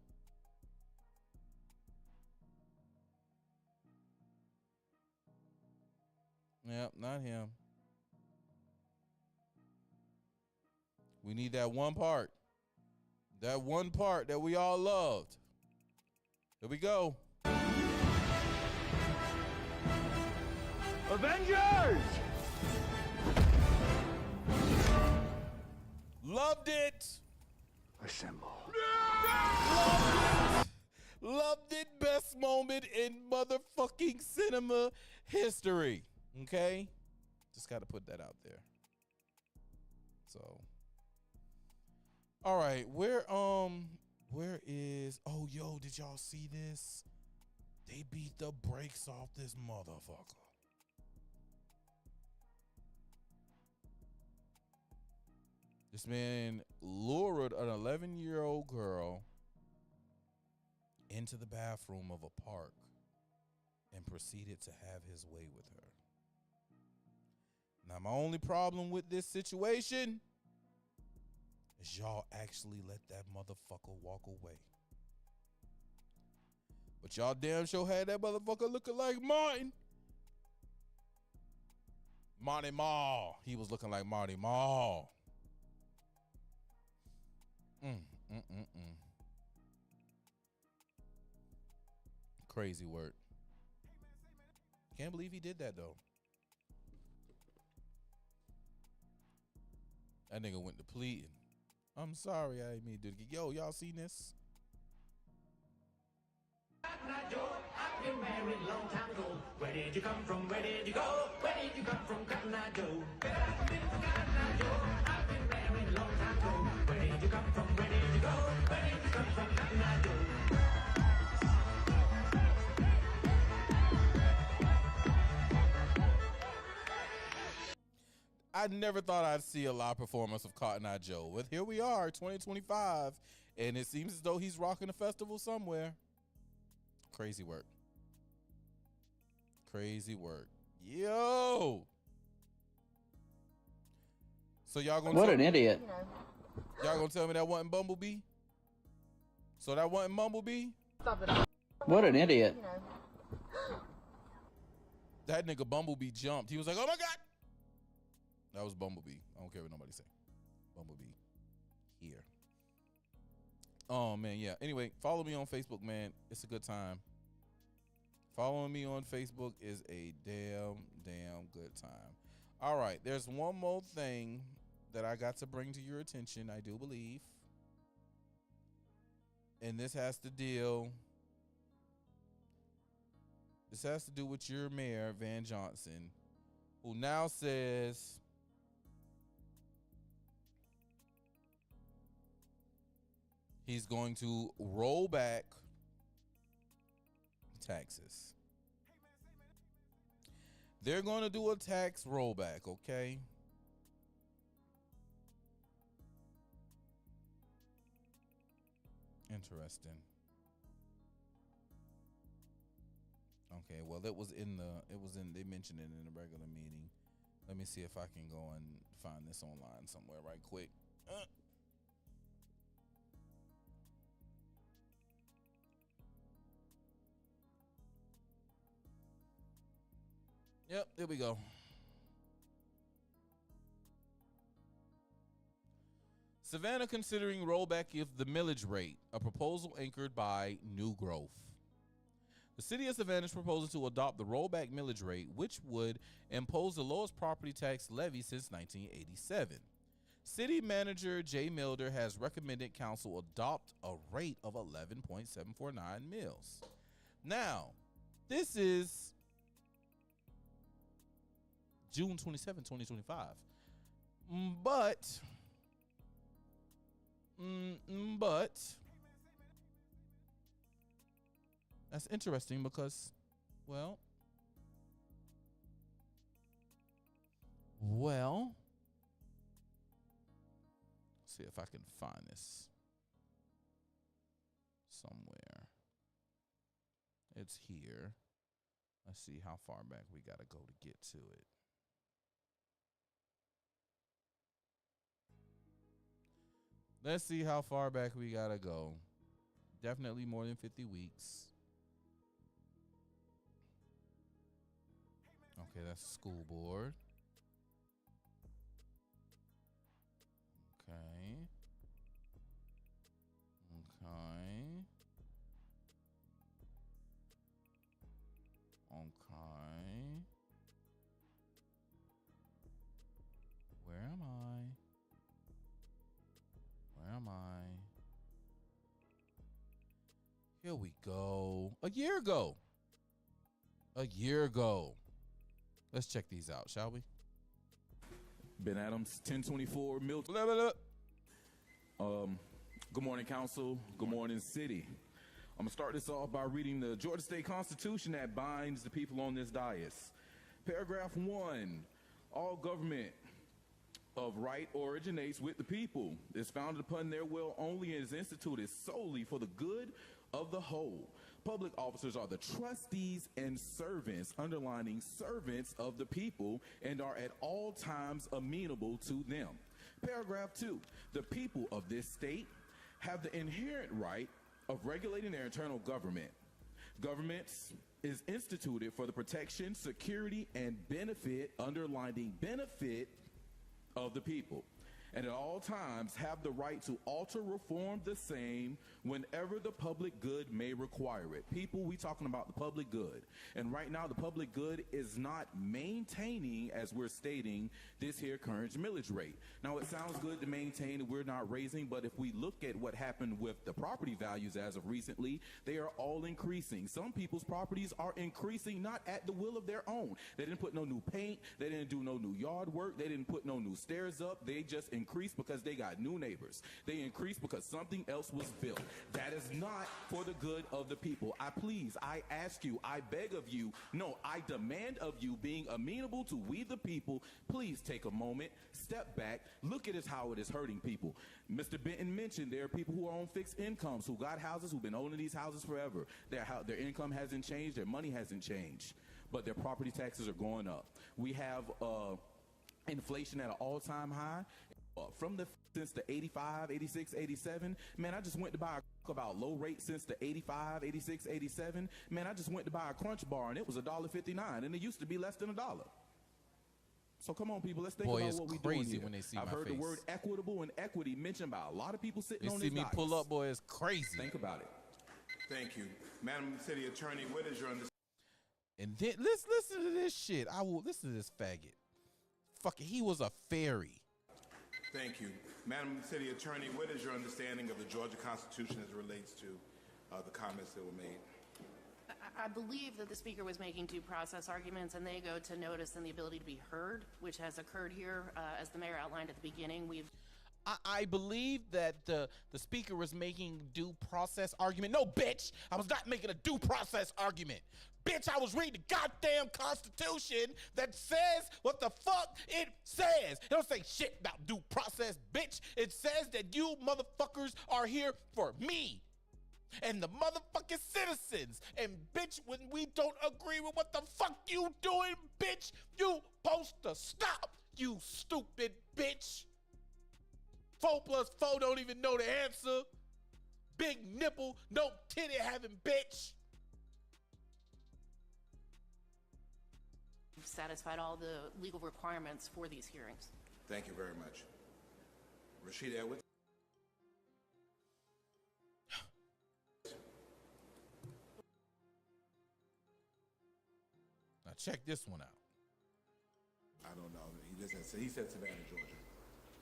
Yep, not him. We need that one part. That one part that we all loved. Here we go. Avengers! Loved it. Assemble. Loved it. Best moment in motherfucking cinema history. Okay? Just got to put that out there. So. All right. Where is, oh, yo, did y'all see this? They beat the brakes off this motherfucker. This man lured an 11-year-old girl into the bathroom of a park and proceeded to have his way with her. Now, my only problem with this situation is y'all actually let that motherfucker walk away. But y'all damn sure had that motherfucker looking like Martin. Marty Marl. He was looking like Marty Marl. Crazy work. Can't believe he did that though. That nigga went to pleading. I'm sorry, I didn't mean to do it. Yo, y'all seen this? I've been married a long time ago. Where did you come from? Where did you go? Where did you come from, Cotton Eye Joe? Where have I been from, Cotton Eye Joe? I've been married a long time ago. Where did you come from? Where did you go? Where did you come from, Cotton Eye Joe? I never thought I'd see a live performance of Cotton Eye Joe. But here we are, 2025, and it seems as though he's rocking a festival somewhere. Crazy work. Crazy work. Yo! So y'all gonna What an idiot. Y'all gonna tell me that wasn't Bumblebee? So that wasn't Bumblebee? What an idiot. That nigga Bumblebee jumped. He was like, oh my God. That was Bumblebee. I don't care what nobody say. Bumblebee here. Oh man, yeah. Anyway, follow me on Facebook, man. It's a good time. Following me on Facebook is a damn good time. All right, there's one more thing that I got to bring to your attention, I do believe. And this has to do with your mayor, Van Johnson, who now says he's going to roll back taxes. They're going to do a tax rollback, okay? Interesting. Okay, well, they mentioned it in the regular meeting. Let me see if I can go and find this online somewhere right quick. Yep, there we go. Savannah considering rollback of the millage rate, a proposal anchored by New Growth. The city of Savannah is proposing to adopt the rollback millage rate, which would impose the lowest property tax levy since 1987. City manager Jay Milder has recommended council adopt a rate of 11.749 mils. Now, this is June 27, 2025. But that's interesting because, well, see if I can find this somewhere. It's here. Let's see how far back we gotta go to get to it. Let's see how far back we gotta go. Definitely more than 50 weeks. Okay, that's school board. Okay. Okay. Okay. Where am I? Where am I? Here we go. A year ago. A year ago. Let's check these out, shall we? Ben Adams, 1024 Milton. Good morning, Council. Good morning, City. I'm going to start this off by reading the Georgia State Constitution that binds the people on this dais. Paragraph 1, all government of right originates with the people, is founded upon their will only, and is instituted solely for the good of the whole. Public officers are the trustees and servants, underlining servants of the people, and are at all times amenable to them. Paragraph 2, the people of this state have the inherent right of regulating their internal government. Governments is instituted for the protection, security, and benefit, underlining benefit of the people, and at all times have the right to alter, reform the same whenever the public good may require it. People, we talking about the public good. And right now the public good is not maintaining, as we're stating, this here current millage rate. Now it sounds good to maintain and we're not raising, but if we look at what happened with the property values as of recently, they are all increasing. Some people's properties are increasing not at the will of their own. They didn't put no new paint, they didn't do no new yard work, they didn't put no new stairs up, they just increased because they got new neighbors. They increased because something else was built. That is not for the good of the people. I ask you, I beg of you, no, I demand of you, being amenable to we the people, please take a moment, step back, look at how it is hurting people. Mr. Benton mentioned there are people who are on fixed incomes, who got houses, who've been owning these houses forever. Their income hasn't changed, their money hasn't changed, but their property taxes are going up. We have inflation at an all-time high. from the since the 85, 86, 87. Man, I just went to buy a about low rate since the 85, 86, 87. Man, I just went to buy a Crunch Bar and it was $1.59 and it used to be less than $1. So come on, people, let's think Boy, about it's what we're crazy doing here. when they see I've my heard face. the word equitable and equity mentioned by a lot of people sitting They on see this me dais. pull up, boy, it's crazy. Think about it. Thank you. Madam City Attorney, what is your understanding? And then let's listen to this shit. I will listen to this faggot. Fuck it, he was a fairy. Thank you. Madam City Attorney, what is your understanding of the Georgia Constitution as it relates to the comments that were made? I believe that the speaker was making due process arguments, and they go to notice and the ability to be heard, which has occurred here. As the mayor outlined at the beginning, I believe that the speaker was making due process argument. No, bitch, I was not making a due process argument. Bitch, I was reading the goddamn Constitution that says what the fuck it says. It don't say shit about due process, bitch. It says that you motherfuckers are here for me and the motherfucking citizens. And bitch, when we don't agree with what the fuck you doing, bitch, you supposed to stop, you stupid bitch. 4 + 4 don't even know the answer. Big nipple, no titty having bitch. we've satisfied all the legal requirements for these hearings. Thank you very much. Rashid Edwards. Now check this one out. I don't know. He said Savannah, Georgia.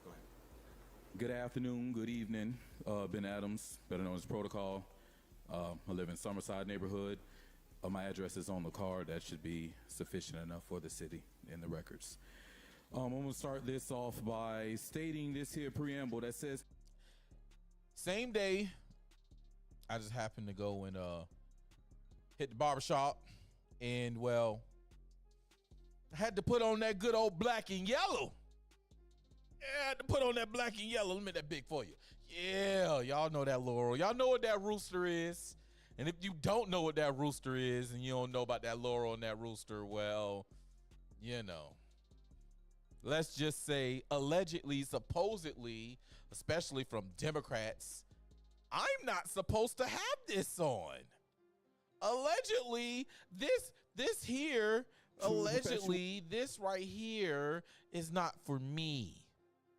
Go ahead. Good afternoon, good evening. Ben Adams, better known as Protocol. I live in Summerside neighborhood. My address is on the card. That should be sufficient enough for the city in the records. I'm going to start this off by stating this here preamble that says, same day, I just happened to go and hit the barbershop, and well, I had to put on that good old black and yellow. Yeah, I had to put on that black and yellow. Let me make that big for you. Yeah, y'all know that Laurel. Y'all know what that rooster is. And if you don't know what that rooster is and you don't know about that Laurel and that rooster, well, you know. Let's just say allegedly, supposedly, especially from Democrats, I'm not supposed to have this on. Allegedly, this here, allegedly, this right here is not for me.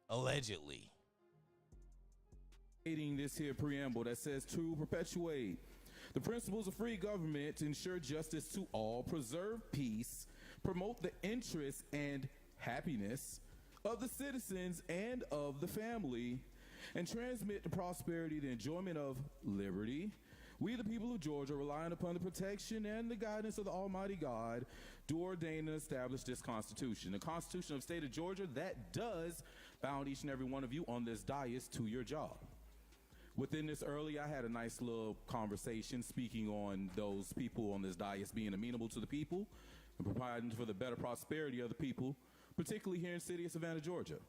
Allegedly. This here preamble that says to perpetuate the principles of free government, to ensure justice to all, preserve peace, promote the interests and happiness of the citizens and of the family, and transmit the prosperity, the enjoyment of liberty. We, the people of Georgia, relying upon the protection and the guidance of the Almighty God, do ordain and establish this Constitution. The Constitution of the state of Georgia, that does bound each and every one of you on this dais to your job. Within this early, I had a nice little conversation speaking on those people on this dais being amenable to the people and providing for the better prosperity of the people, particularly here in the city of Savannah, Georgia.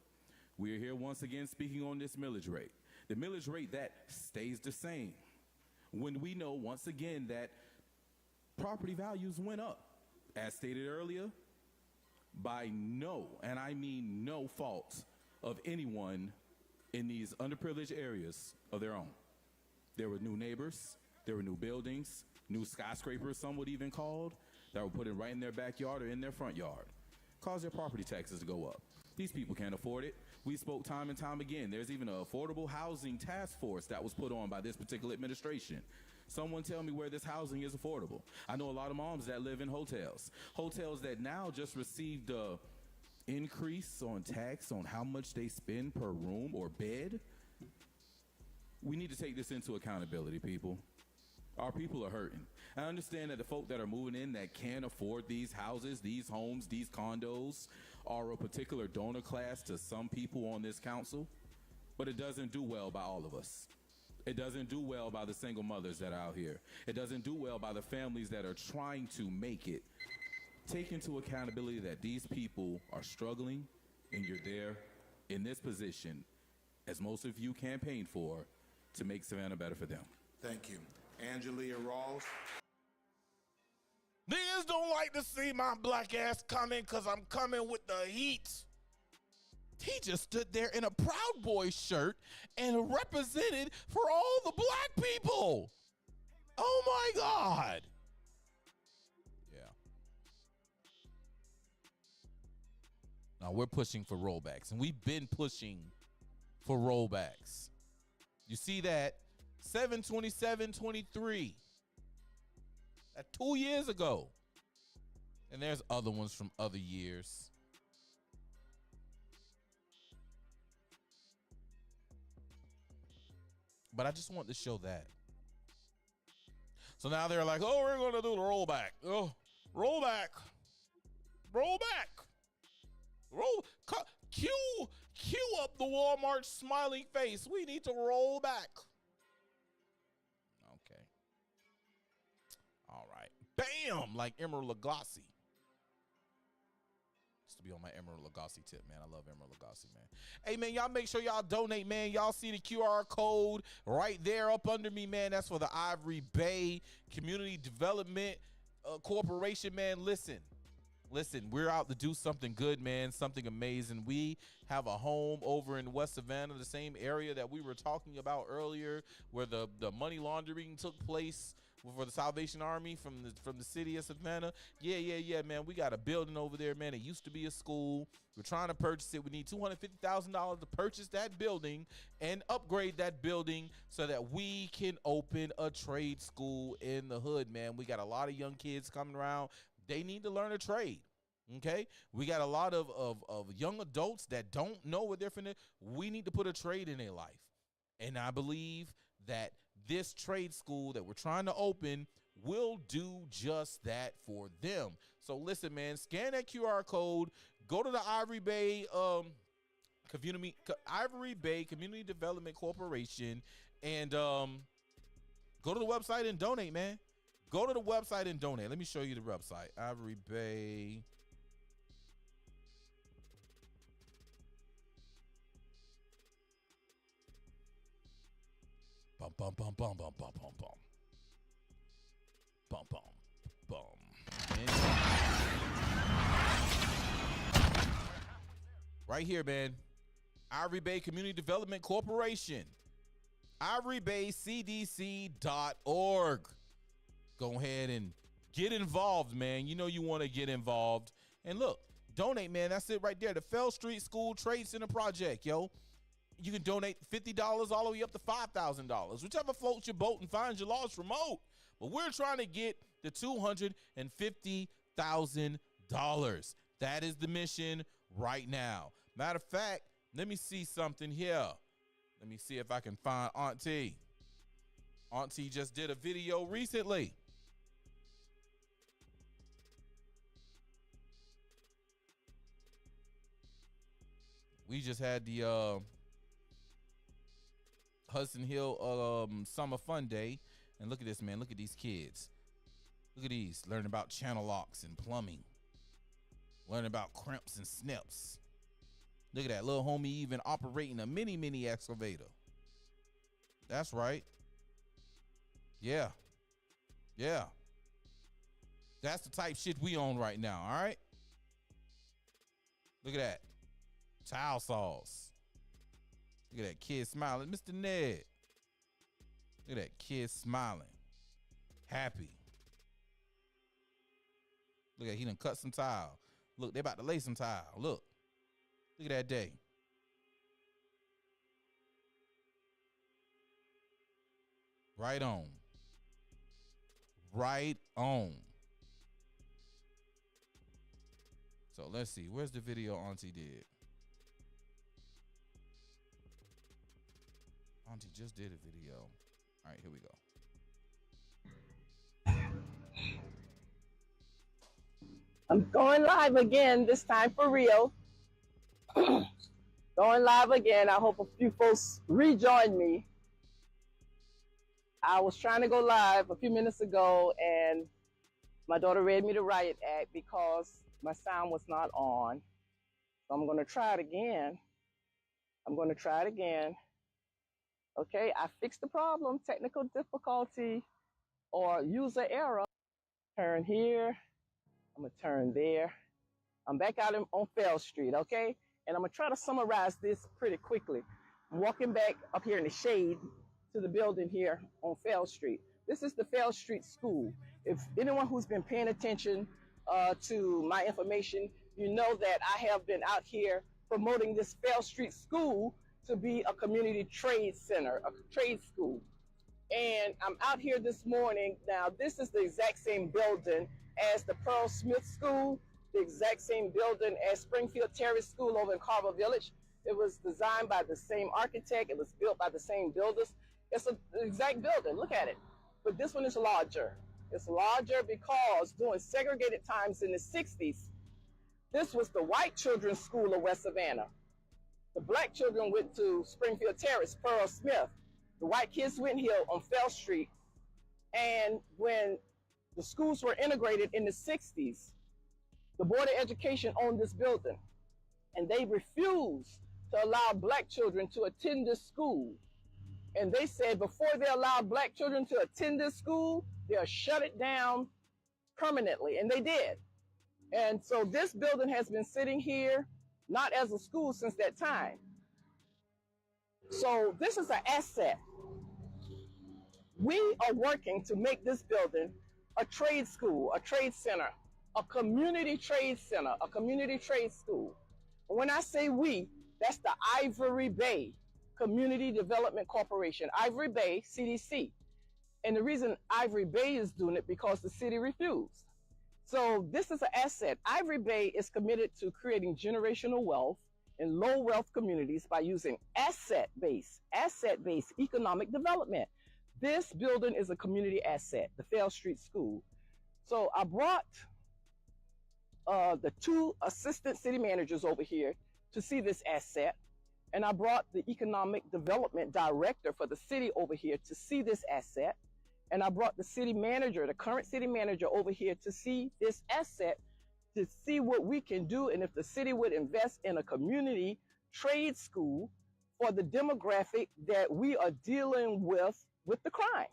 We are here once again speaking on this millage rate. The millage rate that stays the same when we know once again that property values went up, as stated earlier, by no, and I mean no fault of anyone in these underprivileged areas of their own. There were new neighbors, there were new buildings, new skyscrapers, some would even called, that were put in right in their backyard or in their front yard. Cause their property taxes to go up. These people can't afford it. We spoke time and time again. There's even an affordable housing task force that was put on by this particular administration. Someone tell me where this housing is affordable. I know a lot of moms that live in hotels. Hotels that now just received a increase on tax on how much they spend per room or bed. We need to take this into accountability, people. Our people are hurting. I understand that the folk that are moving in that can't afford these houses, these homes, these condos are a particular donor class to some people on this council, but it doesn't do well by all of us. It doesn't do well by the single mothers that are out here. It doesn't do well by the families that are trying to make it. Take into accountability that these people are struggling, and you're there in this position, as most of you campaigned for, to make Savannah better for them. Thank you. Angelia Rawls. Niggas don't like to see my black ass coming because I'm coming with the heat. He just stood there in a Proud Boys shirt and represented for all the black people. Oh my God. Yeah. Now we're pushing for rollbacks, and we've been pushing for rollbacks. You see that 7/27/23. That 2 years ago. And there's other ones from other years. But I just want to show that. So now they're like, oh, we're going to do the rollback. Oh, rollback. Rollback. Cue up the Walmart smiling face. We need to roll back. Okay. All right. Bam! Like Emerald Lagasse. Just to be on my Emerald Lagasse tip, man. I love Emerald Lagasse, man. Hey, man, y'all make sure y'all donate, man. Y'all see the QR code right there up under me, man. That's for the Ivory Bay Community Development Corporation, man. Listen, we're out to do something good, man, something amazing. We have a home over in West Savannah, the same area that we were talking about earlier, where the money laundering took place for the Salvation Army from the city of Savannah. Yeah, man. We got a building over there, man. It used to be a school. We're trying to purchase it. We need $250,000 to purchase that building and upgrade that building so that we can open a trade school in the hood, man. We got a lot of young kids coming around. They need to learn a trade. Okay, we got a lot of young adults that don't know what they're finna. We need to put a trade in their life, and I believe that this trade school that we're trying to open will do just that for them. So listen, man, scan that QR code, go to the Ivory Bay Community Development Corporation, and go to the website and donate, man. Go to the website and donate. Let me show you the website. Ivory Bay. Bum, bum, bum, bum, bum, bum, bum, bum. Bum, bum, bum. Right here, man. Ivory Bay Community Development Corporation. IvoryBayCDC.org. Go ahead and get involved, man. You know you want to get involved. And look, donate, man. That's it right there. The Fell Street School Trade Center Project, yo. You can donate $50 all the way up to $5,000. Whichever floats your boat and finds your lost remote. But we're trying to get the $250,000. That is the mission right now. Matter of fact, let me see something here. Let me see if I can find Auntie. Auntie just did a video recently. We just had the Hudson Hill Summer Fun Day. And look at this, man. Look at these kids. Look at these. Learning about channel locks and plumbing. Learning about crimps and snips. Look at that. Little homie even operating a mini excavator. That's right. Yeah. Yeah. That's the type shit we own right now, all right? Look at that. Tile saws. Look at that kid smiling. Mr. Ned. Look at that kid smiling. Happy. Look at he done cut some tile. Look, they about to lay some tile. Look. Look at that day. Right on. Right on. So let's see. Where's the video Auntie did? Auntie just did a video. All right, here we go. I'm going live again, this time for real. Going live again. I hope a few folks rejoin me. I was trying to go live a few minutes ago, and my daughter read me the riot act because my sound was not on. So I'm going to try it again. Okay, I fixed the problem, technical difficulty or user error. Turn here. I'm going to turn there. I'm back out on Fell Street, okay? And I'm going to try to summarize this pretty quickly. I'm walking back up here in the shade to the building here on Fell Street. This is the Fell Street School. If anyone who's been paying attention to my information, you know that I have been out here promoting this Fell Street School to be a community trade center, a trade school. And I'm out here this morning. Now, this is the exact same building as the Pearl Smith School, the exact same building as Springfield Terrace School over in Carver Village. It was designed by the same architect. It was built by the same builders. It's the exact building. Look at it. But this one is larger. It's larger because during segregated times in the 60s, this was the white children's school of West Savannah. The black children went to Springfield Terrace, Pearl Smith. The white kids went here on Fell Street. And when the schools were integrated in the 60s, the Board of Education owned this building. And they refused to allow black children to attend this school. And they said before they allowed black children to attend this school, they'll shut it down permanently. And they did. And so this building has been sitting here, not as a school since that time. So this is an asset. We are working to make this building a trade school, a trade center, a community trade center, a community trade school. And when I say we, that's the Ivory Bay Community Development Corporation, Ivory Bay, CDC. And the reason Ivory Bay is doing it because the city refused. So this is an asset. Ivory Bay is committed to creating generational wealth in low wealth communities by using asset-based economic development. This building is a community asset, the Fell Street School. So I brought the 2 assistant city managers over here to see this asset. And I brought the economic development director for the city over here to see this asset. And I brought the city manager, the current city manager over here to see this asset, to see what we can do and if the city would invest in a community trade school for the demographic that we are dealing with the crime.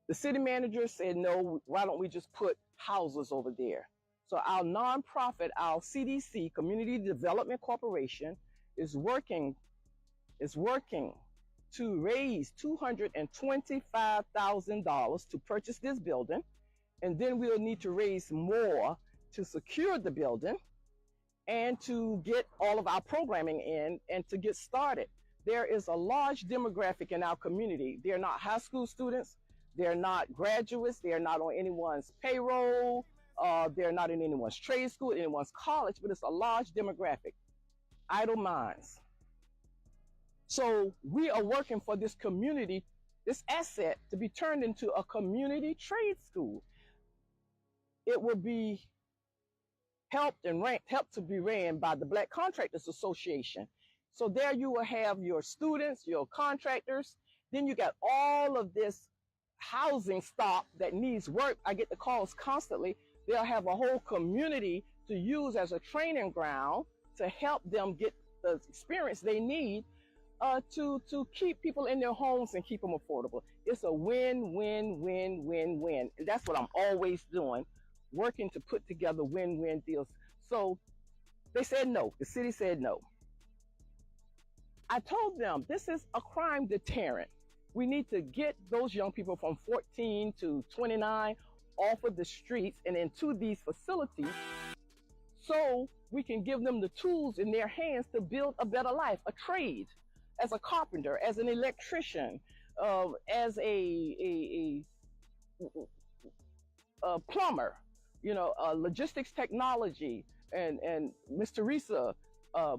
The city manager said, no, why don't we just put houses over there? So our nonprofit, our CDC, Community Development Corporation, is working to raise $225,000 to purchase this building. And then we'll need to raise more to secure the building and to get all of our programming in and to get started. There is a large demographic in our community. They're not high school students. They're not graduates. They're not on anyone's payroll. They're not in anyone's trade school, anyone's college, but it's a large demographic. Idle minds. So we are working for this community, this asset, to be turned into a community trade school. It will be helped to be ran by the Black Contractors Association. So there you will have your students, your contractors. Then you got all of this housing stock that needs work. I get the calls constantly. They'll have a whole community to use as a training ground to help them get the experience they need to keep people in their homes and keep them affordable. It's a win-win-win-win-win. And that's what I'm always doing, working to put together win-win deals. So they said no. The city said no. I told them this is a crime deterrent. We need to get those young people from 14 to 29 off of the streets and into these facilities so we can give them the tools in their hands to build a better life, a trade, as a carpenter, as an electrician, as a plumber, you know, logistics technology. And Ms. Teresa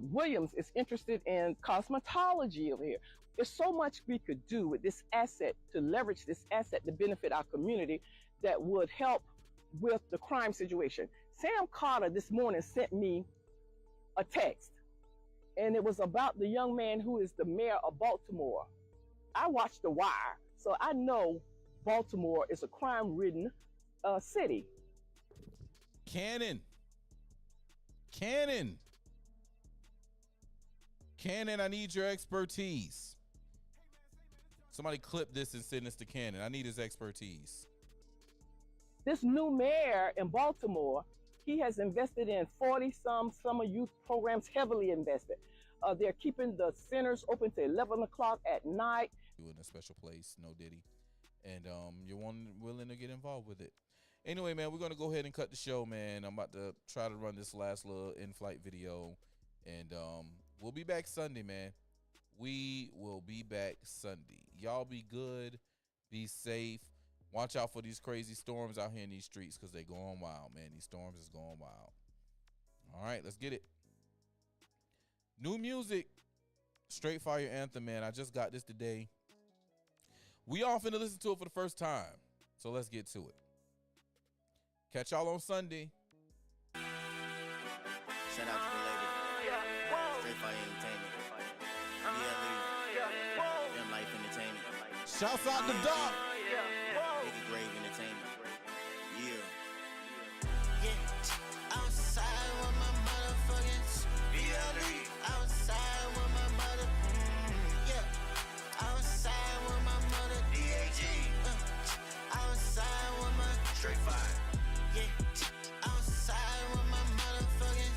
Williams is interested in cosmetology over here. There's so much we could do with this asset, to leverage this asset to benefit our community, that would help with the crime situation. Sam Carter this morning sent me a text, and it was about the young man who is the mayor of Baltimore. I watched The Wire, so I know Baltimore is a crime-ridden city. Cannon, I need your expertise. Somebody clip this and send this to Cannon. I need his expertise. This new mayor in Baltimore, He has invested in 40-some summer youth programs, heavily invested. They're keeping the centers open to 11 o'clock at night. In a special place, no Diddy, and you're willing to get involved with it. Anyway, man, we're gonna go ahead and cut the show, man. I'm about to try to run this last little in-flight video, and we'll be back Sunday, man. We will be back Sunday. Y'all be good, be safe. Watch out for these crazy storms out here in these streets, because they're going wild, man. These storms is going wild. All right, let's get it. New music, Straight Fire Anthem, man. I just got this today. We all finna listen to it for the first time, so let's get to it. Catch y'all on Sunday. Shout out to the lady. Straight Fire Entertainment. BLE. Them Life Entertainment. Shouts out to Doc. Nigga Grave Entertainment. Yeah. Outside with my motherfucking BLE. Outside with my mother. Yeah. Outside with my mother. DAG. Outside with my Straight Fire. Yeah. Outside with my motherfucking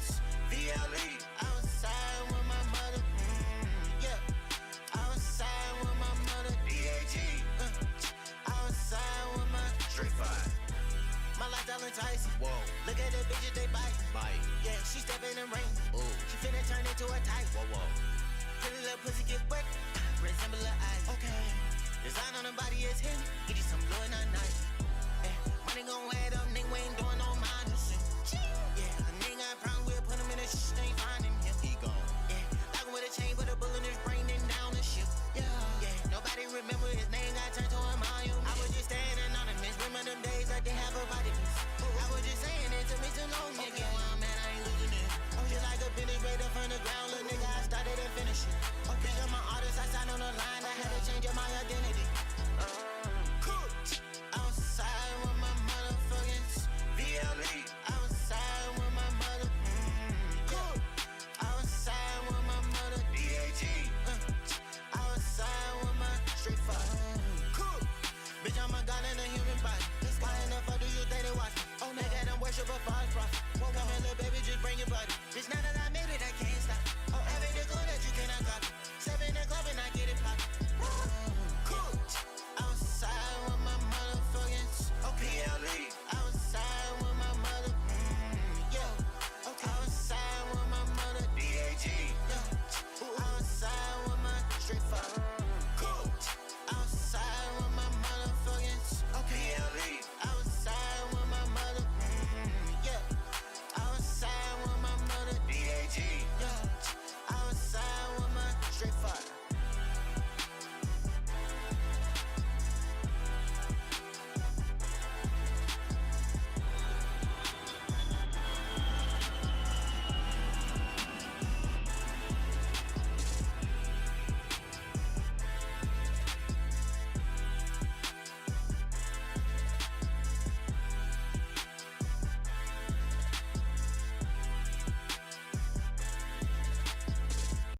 VLE. Outside with my mother. Yeah. Outside with my mother. DAG. Outside with my Straight Fire. My lifestyle enticing. Whoa. Look at the bitches, they bite. Yeah, she step in the ring. Ooh. She finna turn into a type. Whoa. Pretty little pussy get wet. Resemble her eyes. Okay. Design on the body is him. Get you some blue and a knife. Money gon' add up, nigga, we ain't doing no